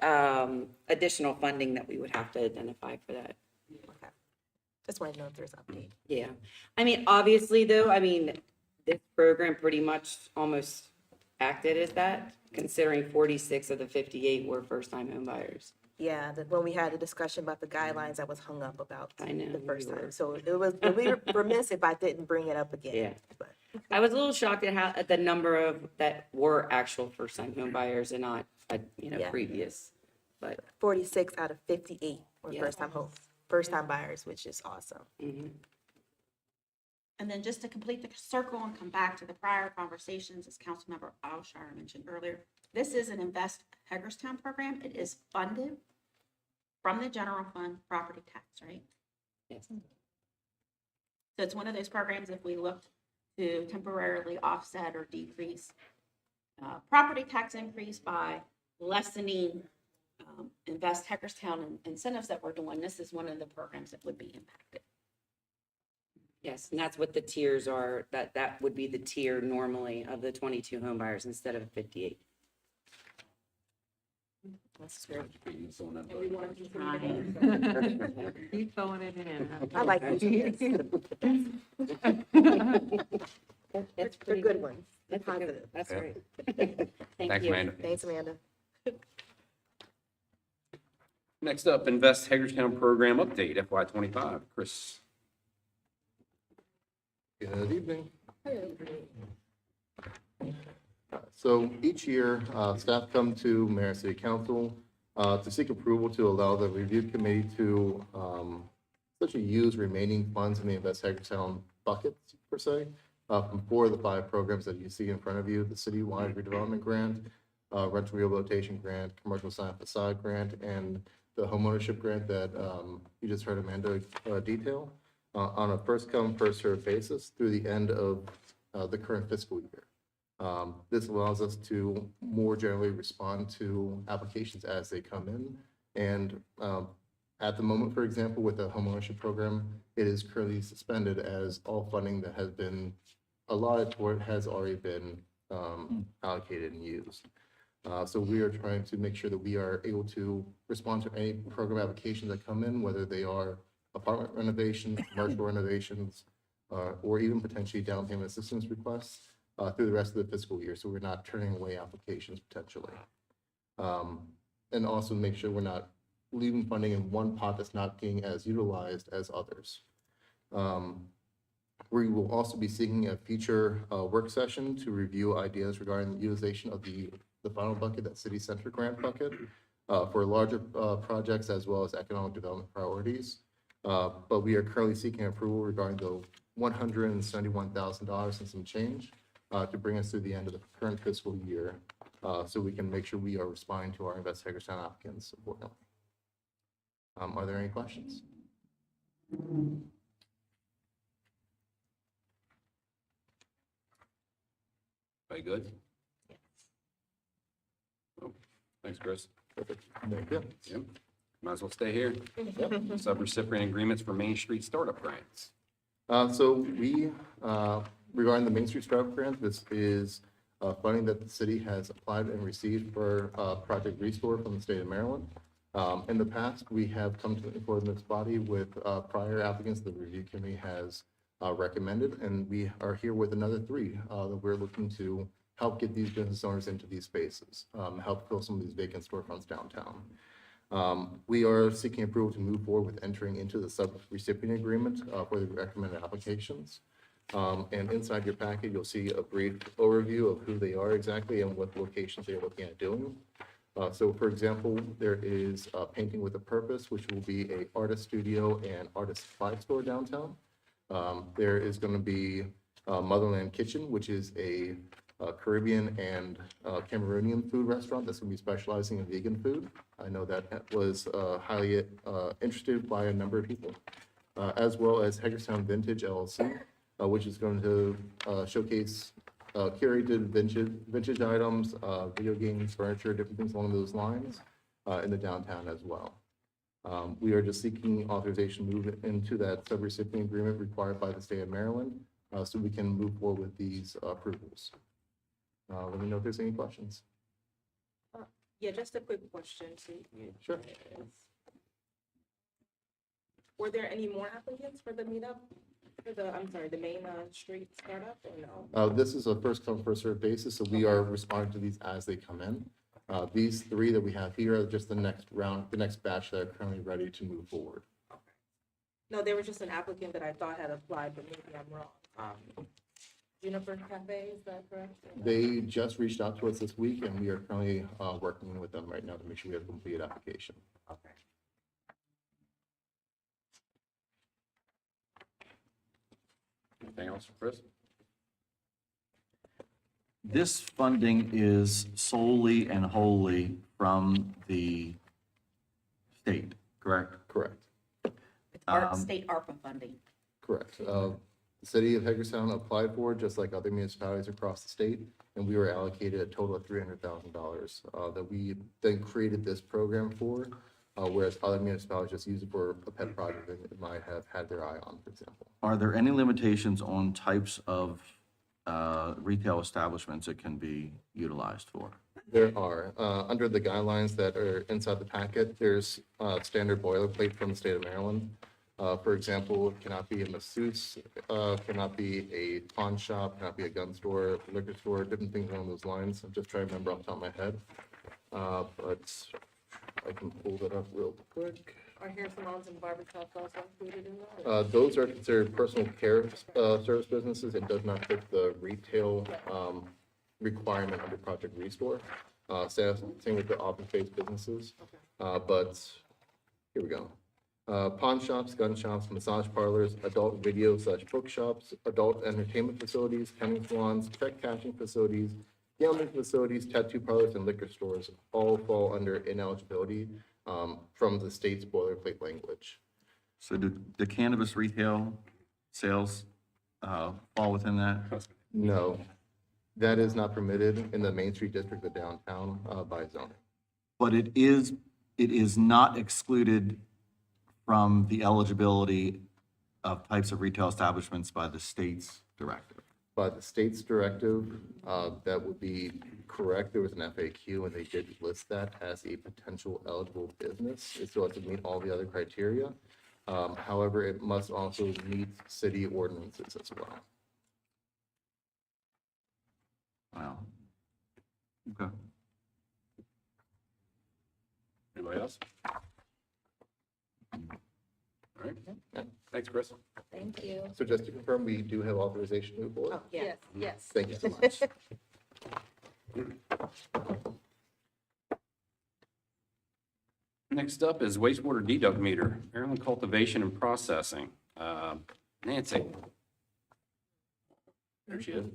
additional funding that we would have to identify for that. Okay. Just wanted to know if there's an update. Yeah. I mean, obviously, though, I mean, this program pretty much almost acted as that, considering 46 of the 58 were first-time home buyers. Yeah, when we had a discussion about the guidelines, I was hung up about I know, the first you were. time. So it was, we were remiss if I didn't bring it up again. Yeah. But I was a little shocked at the number of that were actual first-time home buyers and not, Yeah. previous. But 46 out of 58 were Yeah. first-time buyers, which is awesome. mhm. And then just to complete the circle and come back to the prior conversations, as Councilmember Alshire mentioned earlier, this is an Invest Hagerstown program. It is funded from the general fund property tax, right? Yes. So it's one of those programs, if we looked to temporarily offset or decrease property tax increase by lessening Invest Hagerstown incentives that we're doing, this is one of the programs that would be impacted. Yes, and that's what the tiers are, that would be the tier normally of the 22 home buyers instead of 58. That's great. Keep throwing it in. I like those. That's They're pretty good ones. They're That's a good- positive. That's Yeah. right. Thanks, Thank you. Amanda. Thanks, Amanda. Next up, Invest Hagerstown Program Update, FY '25. Chris. Good evening. So each year, staff come to Mayor and City Council to seek approval to allow the review committee to essentially use remaining funds in the Invest Hagerstown buckets per se, from 4 of the 5 programs that you see in front of you, the citywide redevelopment grant, rental rehabilitation grant, commercial sign facade grant, and the homeownership grant that you just heard Amanda detail, on a first come, first served basis through the end of the current fiscal year. This allows us to more generally respond to applications as they come in. And at the moment, for example, with the homeownership program, it is currently suspended as all funding that has been allotted for it has already been allocated and used. So we are trying to make sure that we are able to respond to any program applications that come in, whether they are apartment renovations, commercial renovations, or even potentially down payment assistance requests through the rest of the fiscal year. So we're not turning away applications potentially. And also make sure we're not leaving funding in one pot that's not being as utilized as others. We will also be seeking a future work session to review ideas regarding the utilization of the final bucket, that city center grant bucket, for larger projects as well as economic development priorities. But we are currently seeking approval regarding the $171,000 and some change to bring us through the end of the current fiscal year, so we can make sure we are responding to our Invest Hagerstown applicants accordingly. Are there any questions? Very good. Oh, thanks, Chris. Perfect. Thank you. Yep. Might as well stay here. Subrecipient agreements for Main Street startup grants. So we, regarding the Main Street Startup Grant, this is funding that the city has applied and received for Project Restore from the state of Maryland. In the past, we have come before this body with prior applicants the review committee has recommended, and we are here with another 3 that we're looking to help get these business owners into these spaces, help fill some of these vacant storefronts downtown. We are seeking approval to move forward with entering into the sub-recipient agreement for the recommended applications. And inside your packet, you'll see a brief overview of who they are exactly and what locations they're looking at doing. So for example, there is Painting with a Purpose, which will be an artist studio and artist supply store downtown. There is going to be Motherland Kitchen, which is a Caribbean and Cameroonian food restaurant that's going to be specializing in vegan food. I know that was highly interested by a number of people, as well as Hagerstown Vintage LLC, which is going to showcase curated vintage items, video games, furniture, different things along those lines in the downtown as well. We are just seeking authorization to move into that subrecipient agreement required by the state of Maryland, so we can move forward with these approvals. Let me know if there's any questions. Yeah, just a quick question. Sure. Were there any more applicants for the meetup, for the, I'm sorry, the Main Street startup, or no? This is a first come, first served basis, so we are responding to these as they come in. These 3 that we have here are just the next round, the next batch that are currently ready to move forward. No, there was just an applicant that I thought had applied, but maybe I'm wrong. Juniper Cafe, is that correct? They just reached out to us this week, and we are currently working with them right now to make sure we have a complete application. Okay. Anything else for Chris? This funding is solely and wholly from the state, correct? Correct. It's state ARPA funding. Correct. The city of Hagerstown applied for it, just like other municipalities across the state, and we were allocated a total of $300,000 that we then created this program for, whereas other municipalities just use it for a pet project that they might have had their eye on, for example. Are there any limitations on types of retail establishments it can be utilized for? There are, under the guidelines that are inside the packet, there's standard boilerplate from the state of Maryland. For example, it cannot be a masseuse, cannot be a pawn shop, cannot be a gun store, liquor store, different things along those lines. I'm just trying to remember off the top of my head. But I can pull that up real quick. Are hair salons and barbershops also included in that? Those are considered personal care service businesses. It does not fit the retail requirement under Project Restore. Same with the office-based businesses. But here we go. pawn shops, gun shops, massage parlors, adult video/bookshops, adult entertainment facilities, kennel salons, check cashing facilities, gambling facilities, tattoo parlors, and liquor stores all fall under ineligibility from the state's boilerplate language. So do the cannabis retail sales fall within that? No, that is not permitted in the Main Street District of downtown by zoning. But it is not excluded from the eligibility of types of retail establishments by the state's directive. By the state's directive, that would be correct. There was an FAQ and they did list that as a potential eligible business. It still has to meet all the other criteria. However, it must also meet city ordinances as well. Wow. Okay. Anybody else? All right. Thanks, Chris. Thank you. So just to confirm, we do have authorization to move forward? Oh, yes, yes. Thank you so much. Next up is wastewater deduct meter, Maryland Cultivation and Processing. Nancy. There she is.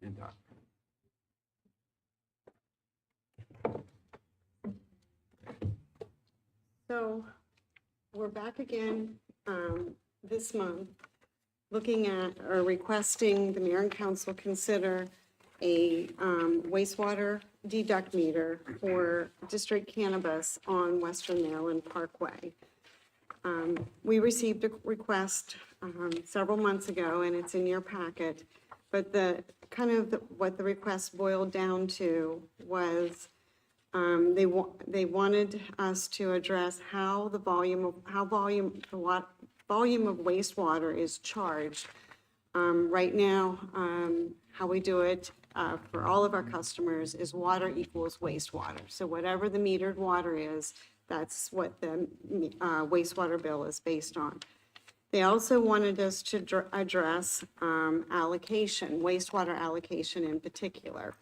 And Doc. So we're back again this month, looking at or requesting the mayor and council consider a wastewater deduct meter for District Cannabis on Western Maryland Parkway. We received a request several months ago, and it's in your packet, but what the request boiled down to was they wanted us to address how the volume of wastewater is charged. Right now, how we do it for all of our customers is water equals wastewater. So whatever the metered water is, that's what the wastewater bill is based on. They also wanted us to address allocation, wastewater allocation in particular.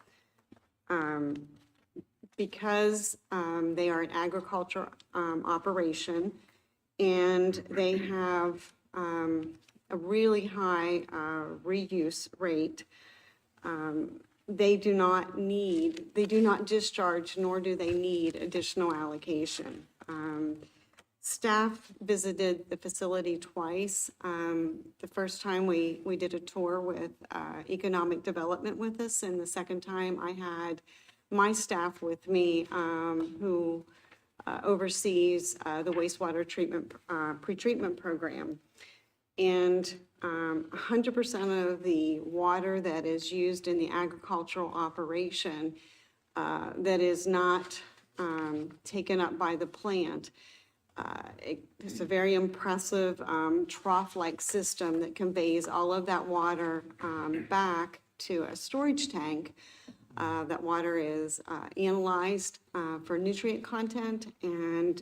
Because they are an agriculture operation and they have a really high reuse rate, they do not discharge, nor do they need additional allocation. Staff visited the facility twice. The first time we did a tour with economic development with us, and the second time I had my staff with me who oversees the wastewater treatment, pretreatment program. And 100% of the water that is used in the agricultural operation that is not taken up by the plant, it's a very impressive trough-like system that conveys all of that water back to a storage tank. That water is analyzed for nutrient content, and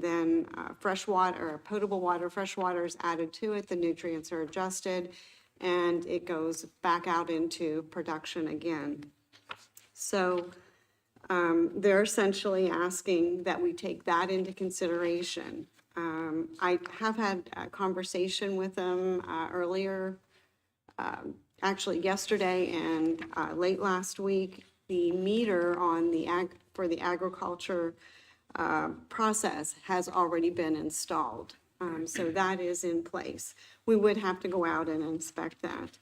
then fresh water, or potable water, fresh water is added to it, the nutrients are adjusted, and it goes back out into production again. So they're essentially asking that we take that into consideration. I have had a conversation with them earlier, actually yesterday and late last week. The meter on for the agriculture process has already been installed. So that is in place. We would have to go out and inspect that.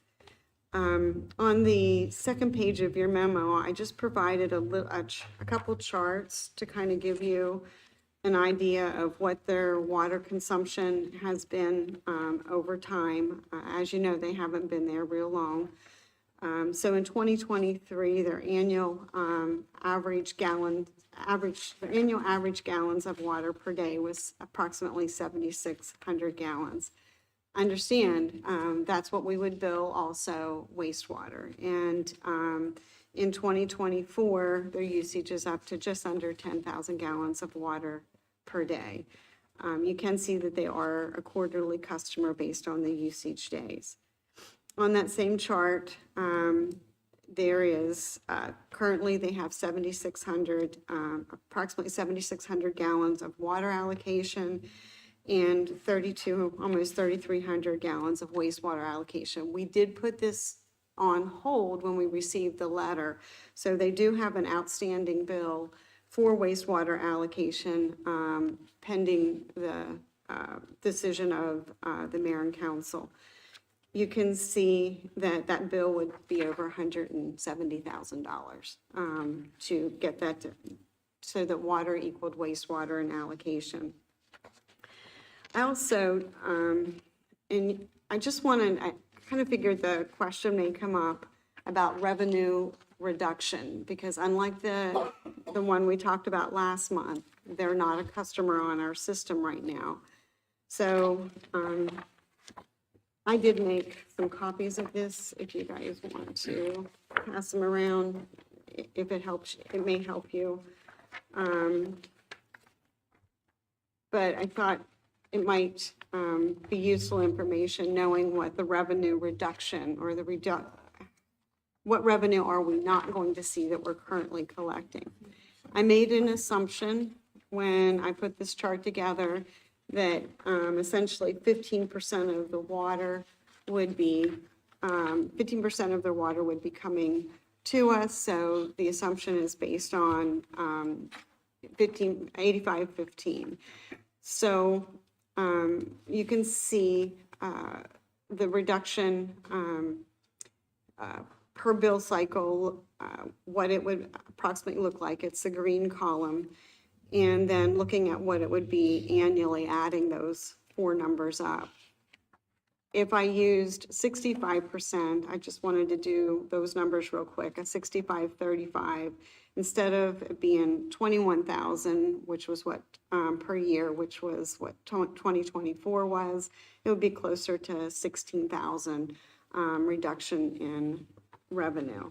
On the second page of your memo, I just provided a couple charts to kind of give you an idea of what their water consumption has been over time. As you know, they haven't been there real long. So in 2023, their annual average gallons of water per day was approximately 7,600 gallons. Understand, that's what we would bill also wastewater. And in 2024, their usage is up to just under 10,000 gallons of water per day. you can see that they are a quarterly customer based on the usage days. On that same chart, there is, currently they have 7,600, approximately 7,600 gallons of water allocation and 32, almost 3,300 gallons of wastewater allocation. We did put this on hold when we received the letter. So they do have an outstanding bill for wastewater allocation pending the decision of the mayor and council. You can see that that bill would be over $170,000 to get that so that water equaled wastewater and allocation. I also, and I just wanted, I kind of figured the question may come up about revenue reduction, because unlike the one we talked about last month, they're not a customer on our system right now. So I did make some copies of this if you guys want to pass them around. If it helps, it may help you. But I thought it might be useful information knowing what the revenue reduction or the what revenue are we not going to see that we're currently collecting. I made an assumption when I put this chart together that essentially 15% of the water would be, 15% of the water would be coming to us. So the assumption is based on 85-15. So you can see the reduction per bill cycle, what it would approximately look like. It's the green column. And then looking at what it would be annually, adding those four numbers up. If I used 65%, I just wanted to do those numbers real quick, a 65-35, instead of it being 21,000, which was what per year, which was what 2024 was, it would be closer to 16,000 reduction in revenue.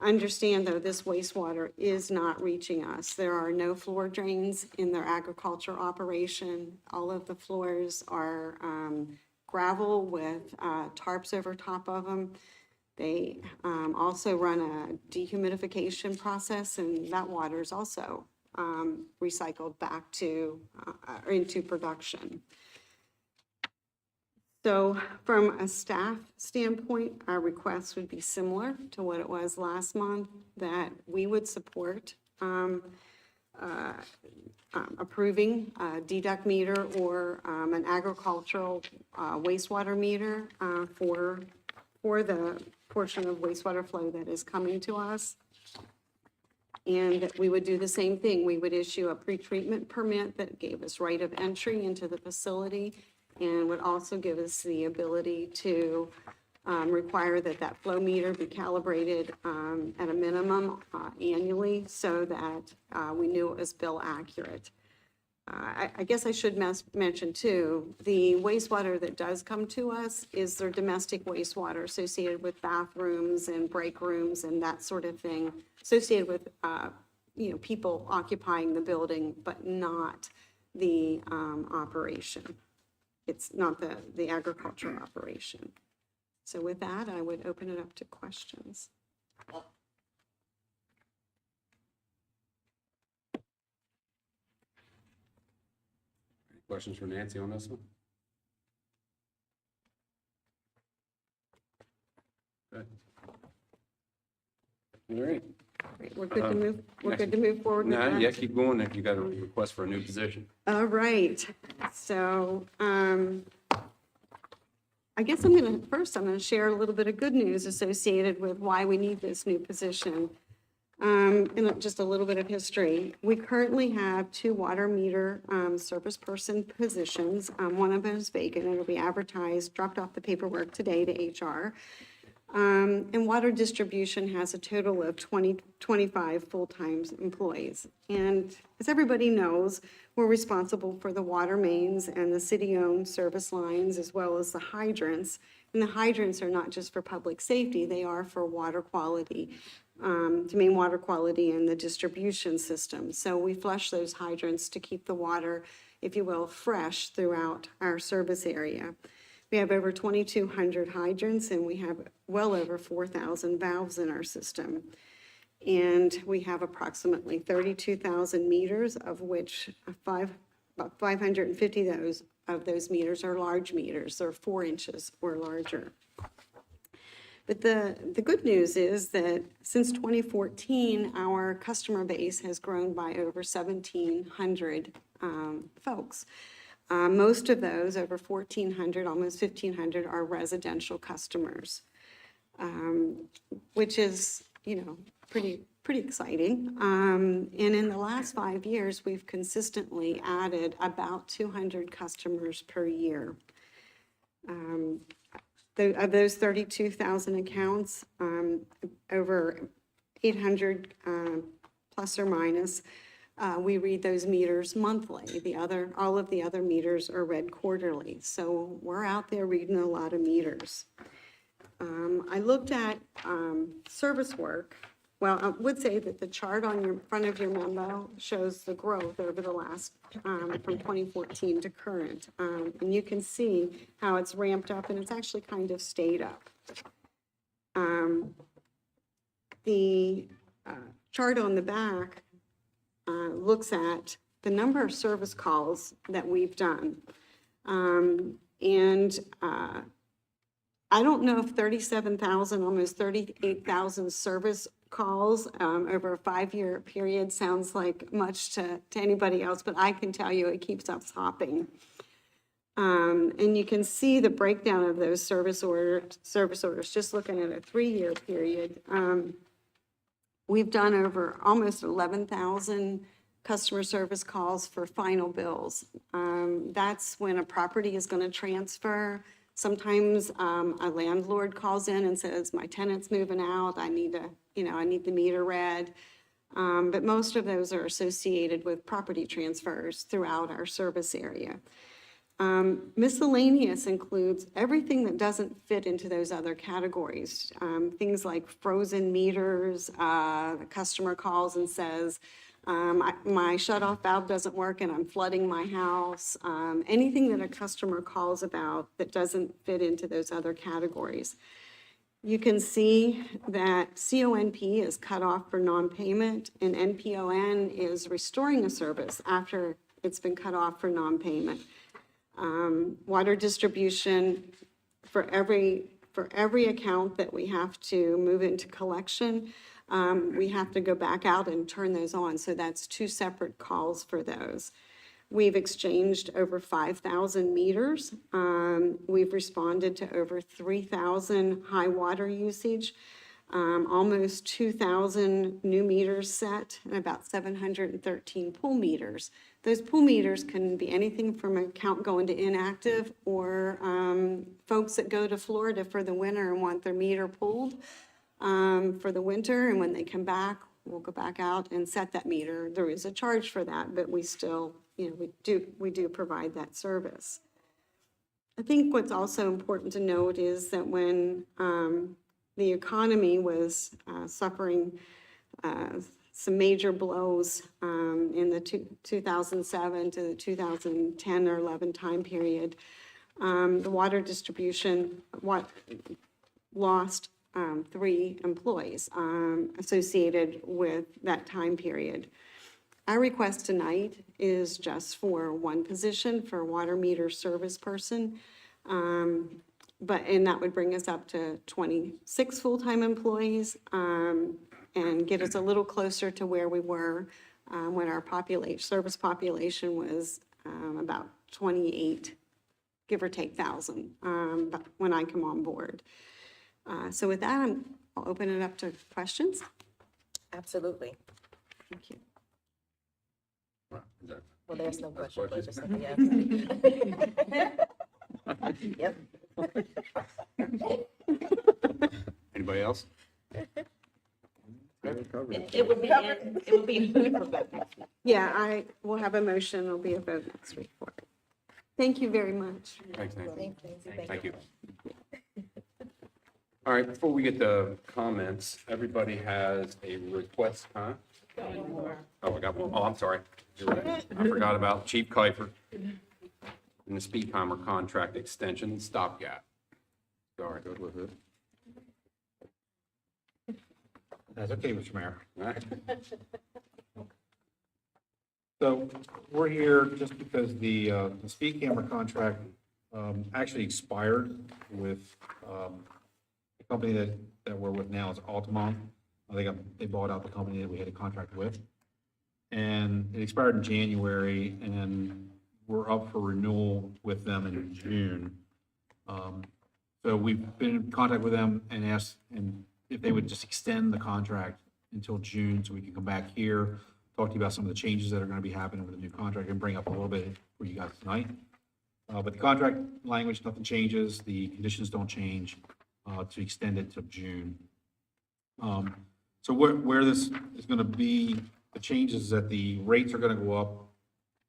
Understand, though, this wastewater is not reaching us. There are no floor drains in their agriculture operation. All of the floors are gravel with tarps over top of them. They also run a dehumidification process, and that water is also recycled back to into production. So from a staff standpoint, our request would be similar to what it was last month, that we would support approving a deduct meter or an agricultural wastewater meter for the portion of wastewater flow that is coming to us. And we would do the same thing. We would issue a pretreatment permit that gave us right of entry into the facility, and would also give us the ability to require that that flow meter be calibrated at a minimum annually, so that we knew it was bill accurate. I guess I should mention too, the wastewater that does come to us is their domestic wastewater associated with bathrooms and break rooms and that sort of thing, associated with people occupying the building, but not the operation. It's not the agriculture operation. So with that, I would open it up to questions. Any questions for Nancy on this one? Okay. All right. Great, we're good to move. We're good to move forward with No, that. yeah, keep going if you got a request for a new position. All right, so I guess I'm going to share a little bit of good news associated with why we need this new position. And just a little bit of history. We currently have 2 water meter service person positions. One of them is vacant, and it'll be advertised, dropped off the paperwork today to HR. And water distribution has a total of 25 full-time employees. And as everybody knows, we're responsible for the water mains and the city-owned service lines, as well as the hydrants. And the hydrants are not just for public safety, they are for water quality, to maintain water quality in the distribution system. So we flush those hydrants to keep the water if you will, fresh throughout our service area. We have over 2,200 hydrants, and we have well over 4,000 valves in our system. And we have approximately 32,000 meters, of which about 550 of those meters are large meters. They're 4 inches or larger. But the good news is that since 2014, our customer base has grown by over 1,700 folks. Most of those, over 1,400, almost 1,500, are residential customers, which is, pretty exciting. And in the last 5 years, we've consistently added about 200 customers per year. Of those 32,000 accounts, over 800 plus or minus, we read those meters monthly. All of the other meters are read quarterly. So we're out there reading a lot of meters. I looked at service work. Well, I would say that the chart on your front of your memo shows the growth over the last, from 2014 to current. And you can see how it's ramped up, and it's actually kind of stayed up. The chart on the back looks at the number of service calls that we've done. I don't know if 37,000, almost 38,000 service calls over a 5-year period sounds like much to anybody else, but I can tell you it keeps us hopping. And you can see the breakdown of those service orders, just looking at a 3-year period. We've done over almost 11,000 customer service calls for final bills. That's when a property is going to transfer. Sometimes a landlord calls in and says, my tenant's moving out, I need the meter read. But most of those are associated with property transfers throughout our service area. Miscellaneous includes everything that doesn't fit into those other categories. Things like frozen meters, the customer calls and says, my shutoff valve doesn't work and I'm flooding my house. Anything that a customer calls about that doesn't fit into those other categories. You can see that CONP is cut off for non-payment, and NPON is restoring a service after it's been cut off for non-payment. Water distribution, for every account that we have to move into collection, we have to go back out and turn those on. So that's 2 separate calls for those. We've exchanged over 5,000 meters. We've responded to over 3,000 high water usage, almost 2,000 new meters set, and about 713 pool meters. Those pool meters can be anything from an account going to inactive or folks that go to Florida for the winter and want their meter pulled for the winter, and when they come back, we'll go back out and set that meter. There is a charge for that, but we still, we do provide that service. I think what's also important to note is that when the economy was suffering some major blows in the 2007 to the 2010 or 11 time period, the water distribution lost 3 employees associated with that time period. Our request tonight is just for 1 position for water meter service person, and that would bring us up to 26 full-time employees and get us a little closer to where we were when our service population was about 28, give or take, thousand when I come on board. So with that, I'll open it up to questions. Absolutely. Thank you. Well, there's no question, but just something else. Yep. Anybody else? It would be food for thought next week. Yeah, I will have a motion. There'll be a vote next week for it. Thank you very much. Thanks, Nancy. Thank you. All right, before we get to comments, everybody has a request, huh? Oh, I got one. Oh, I'm sorry. You're right. I forgot about Chief Kuiper and the speed timer contract extension stopgap. Sorry. Good with it. That's okay, Mr. Mayor. All right. So we're here just because the speed camera contract actually expired with the company that we're with now is Altamont. They bought out the company that we had a contract with. And it expired in January, and we're up for renewal with them in June. So we've been in contact with them and asked if they would just extend the contract until June so we can come back here, talk to you about some of the changes that are going to be happening with the new contract and bring up a little bit for you guys tonight. But the contract language, nothing changes. The conditions don't change to extend it to June. So where this is going to be, the changes is that the rates are going to go up,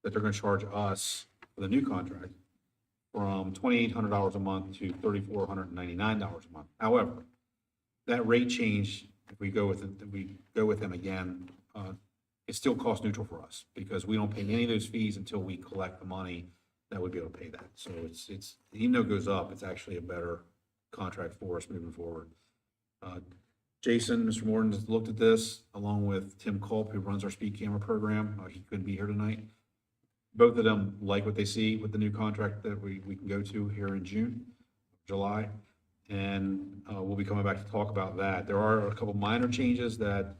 that they're going to charge us for the new contract from $2,800 a month to $3,499 a month. However, that rate change, if we go with them again, it's still cost neutral for us because we don't pay any of those fees until we collect the money that would be able to pay that. So it's even though it goes up, it's actually a better contract for us moving forward. Jason, Mr. Morton has looked at this along with Tim Culp, who runs our speed camera program. He couldn't be here tonight. Both of them like what they see with the new contract that we can go to here in July. And we'll be coming back to talk about that. There are a couple minor changes that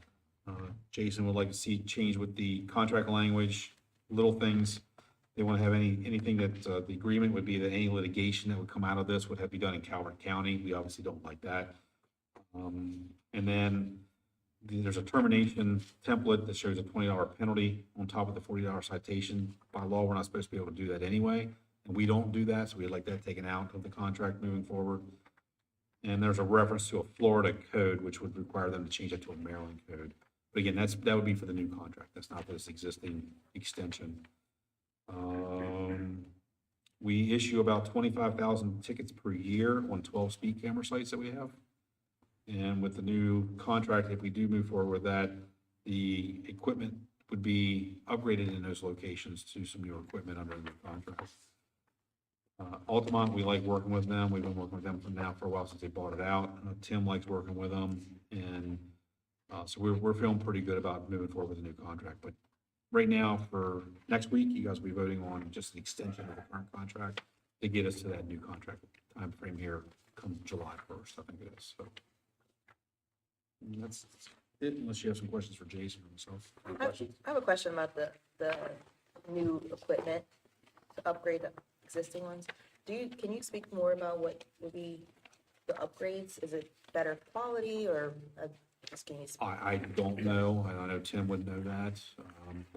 Jason would like to see change with the contract language, little things. They want to have anything that the agreement would be that any litigation that would come out of this would have to be done in Calvert County. We obviously don't like that. And then there's a termination template that shows a $20 penalty on top of the $40 citation. By law, we're not supposed to be able to do that anyway, and we don't do that, so we'd like that taken out of the contract moving forward. And there's a reference to a Florida code, which would require them to change it to a Maryland code. But again, that would be for the new contract. That's not for this existing extension. We issue about 25,000 tickets per year on 12 speed camera sites that we have. And with the new contract, if we do move forward with that, the equipment would be upgraded in those locations to some newer equipment under the new contract. Altamont, we like working with them. We've been working with them for a while since they bought it out. Tim likes working with them. And so we're feeling pretty good about moving forward with the new contract. But right now, for next week, you guys will be voting on just an extension of the current contract to get us to that new contract timeframe here come July 1st, I think it is. So and that's it, unless you have some questions for Jason or myself. Any I questions? have a question about the new equipment to upgrade the existing ones. Can you speak more about what will be the upgrades? Is it better quality or just can you speak? I don't know. I know Tim would know that.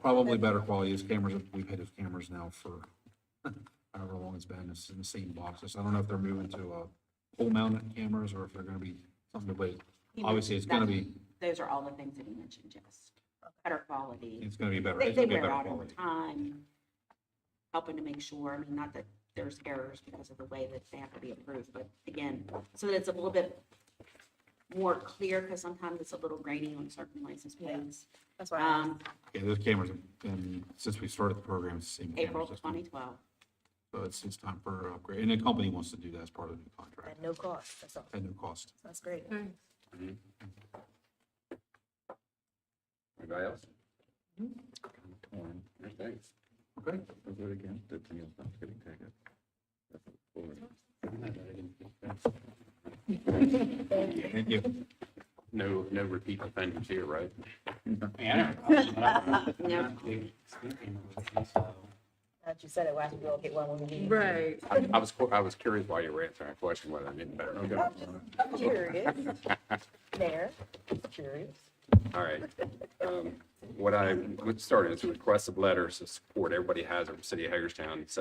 Probably better quality. Those cameras, we've had those cameras now for however long it's been. It's in the same boxes. I don't know if they're moving to pole mounted cameras or if they're going to be something, but obviously it's going to be. Those are all the things that he mentioned, yes. Better quality. It's going to be better. They It's gonna be wear better out over quality. time, helping to make sure, I mean, not that there's errors because of the way that they have to be approved, but again, so that it's a little bit more clear, because sometimes it's a little grainy on certain license plates. That's why I asked. Yeah, those cameras have been, since we started the program, it's the same April cameras. 2012. So it's time for an upgrade. And the company wants to do that as part of the new contract At no cost, that's all. at no cost. That's great. Mhm. Anybody else? Torn. Thanks. Okay. We'll do it again. Daniel's not getting taken. Thank you. No repeat offenders here, right? As you said it last, we all get one when we leave. Right. I was curious why you were answering a question whether I didn't better. Okay. I'm curious. Mayor, curious. All right. What I would start is a request of letters of support. Everybody has it from City of Hagerstown. It's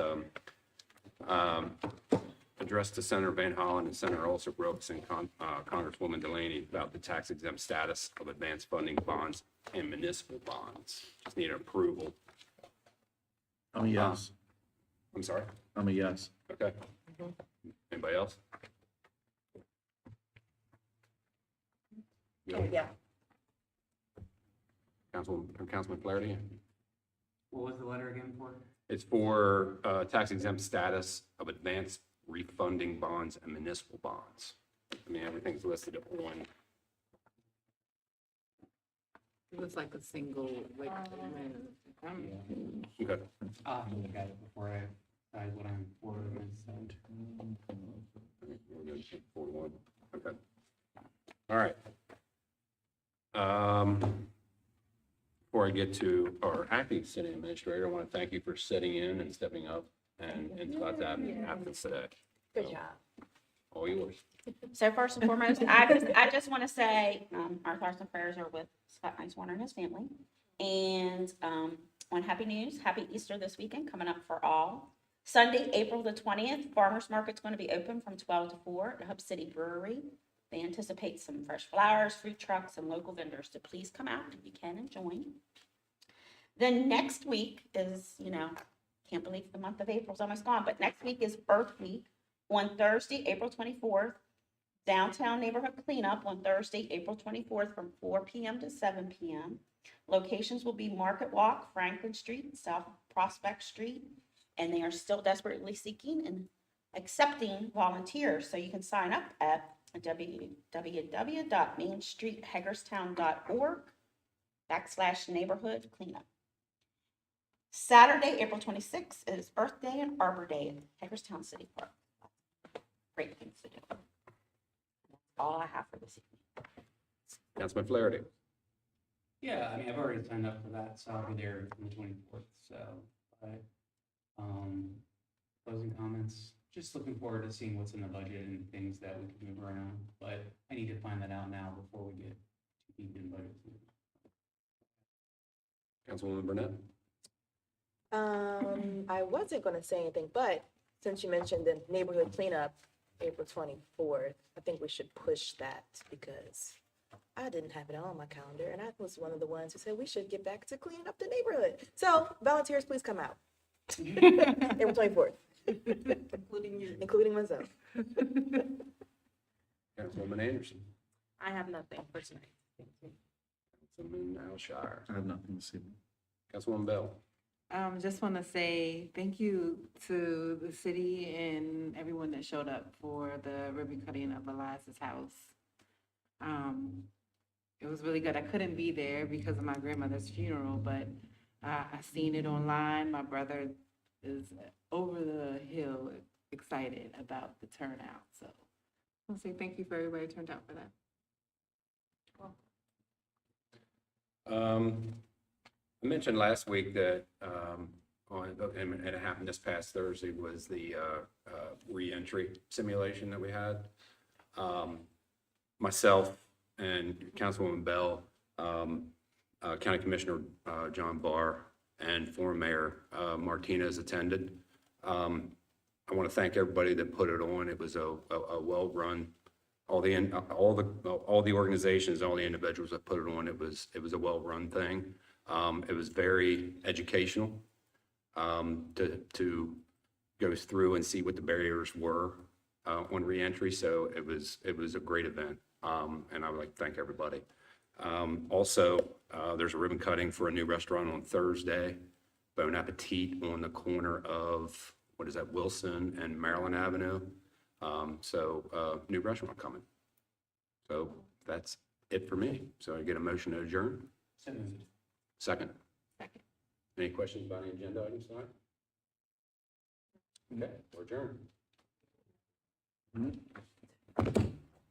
addressed to Senator Van Hollen and Senator Ulster Brooks and Congresswoman Delaney about the tax exempt status of advanced funding bonds and municipal bonds. Just need approval. I'm a yes. I'm sorry? I'm a yes. Okay. Anybody else? Yeah. Councilman Flaherty? What was the letter again for? It's for tax exempt status of advanced refunding bonds and municipal bonds. I mean, everything's listed on. It looks like a single, like, Okay. I'll have to look at it before I decide what I'm for or against. We're good. 41. Okay. All right. Before I get to our acting city administrator, I want to thank you for sitting in and stepping up and Scott's absence today. Good job. All yours. So first and foremost, I just want to say, our thoughts and prayers are with Scott Nicewarner and his family. And, on happy news, happy Easter this weekend coming up for all. Sunday, April the 20th, Farmers Market's going to be open from 12 to 4 at Hub City Brewery. They anticipate some fresh flowers, food trucks, and local vendors, so please come out if you can and join. Then next week is, can't believe the month of April's almost gone, but next week is Earth Week on Thursday, April 24th. Downtown Neighborhood Cleanup on Thursday, April 24th from 4 p.m. to 7 p.m. Locations will be Market Walk, Franklin Street, South Prospect Street, and they are still desperately seeking and accepting volunteers. So you can sign up at www.mainstreethagerstown.org/neighborhood cleanup. Saturday, April 26th is Earth Day and Arbor Day at Hagerstown City Park. Great things to do. That's all I have for this evening. Councilman Flaherty. Yeah, I mean, I've already signed up for that, so I'll be there on the 24th, so, but, closing comments, just looking forward to seeing what's in the budget and things that we can move around, but I need to find that out now before we get too deep in budget. Councilwoman Burnett. I wasn't gonna say anything, but since you mentioned the neighborhood cleanup, April 24th, I think we should push that because I didn't have it on my calendar and I was one of the ones who said we should get back to cleaning up the neighborhood. So volunteers, please come out. April 24th. Including you. Including myself. Councilwoman Anderson. I have nothing for tonight. Councilman Alshire. I have nothing this evening. Councilwoman Bell. Just want to say thank you to the city and everyone that showed up for the ribbon cutting of Elias's house. It was really good. I couldn't be there because of my grandmother's funeral, but I seen it online. My brother is over the hill excited about the turnout. So I want to say thank you for everybody who turned out for that. I mentioned last week that, and it happened this past Thursday, was the reentry simulation that we had. Myself and Councilwoman Bell, County Commissioner John Barr, and former Mayor Martinez attended. I want to thank everybody that put it on. It was a well-run. All the organizations, all the individuals that put it on, it was a well-run thing. It was very educational to go through and see what the barriers were on reentry. So it was a great event, and I would like to thank everybody. Also, there's a ribbon cutting for a new restaurant on Thursday, Bon Appetit, on the corner of Wilson and Maryland Avenue. New restaurant coming. So that's it for me. So I get a motion to adjourn. So moved. Second. Any questions about any agenda items tonight? Okay, we're adjourned. I'm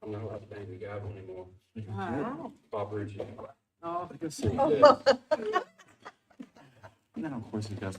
not allowed to bang the gavel anymore. Bob Ritchie. Oh, No, of course he does.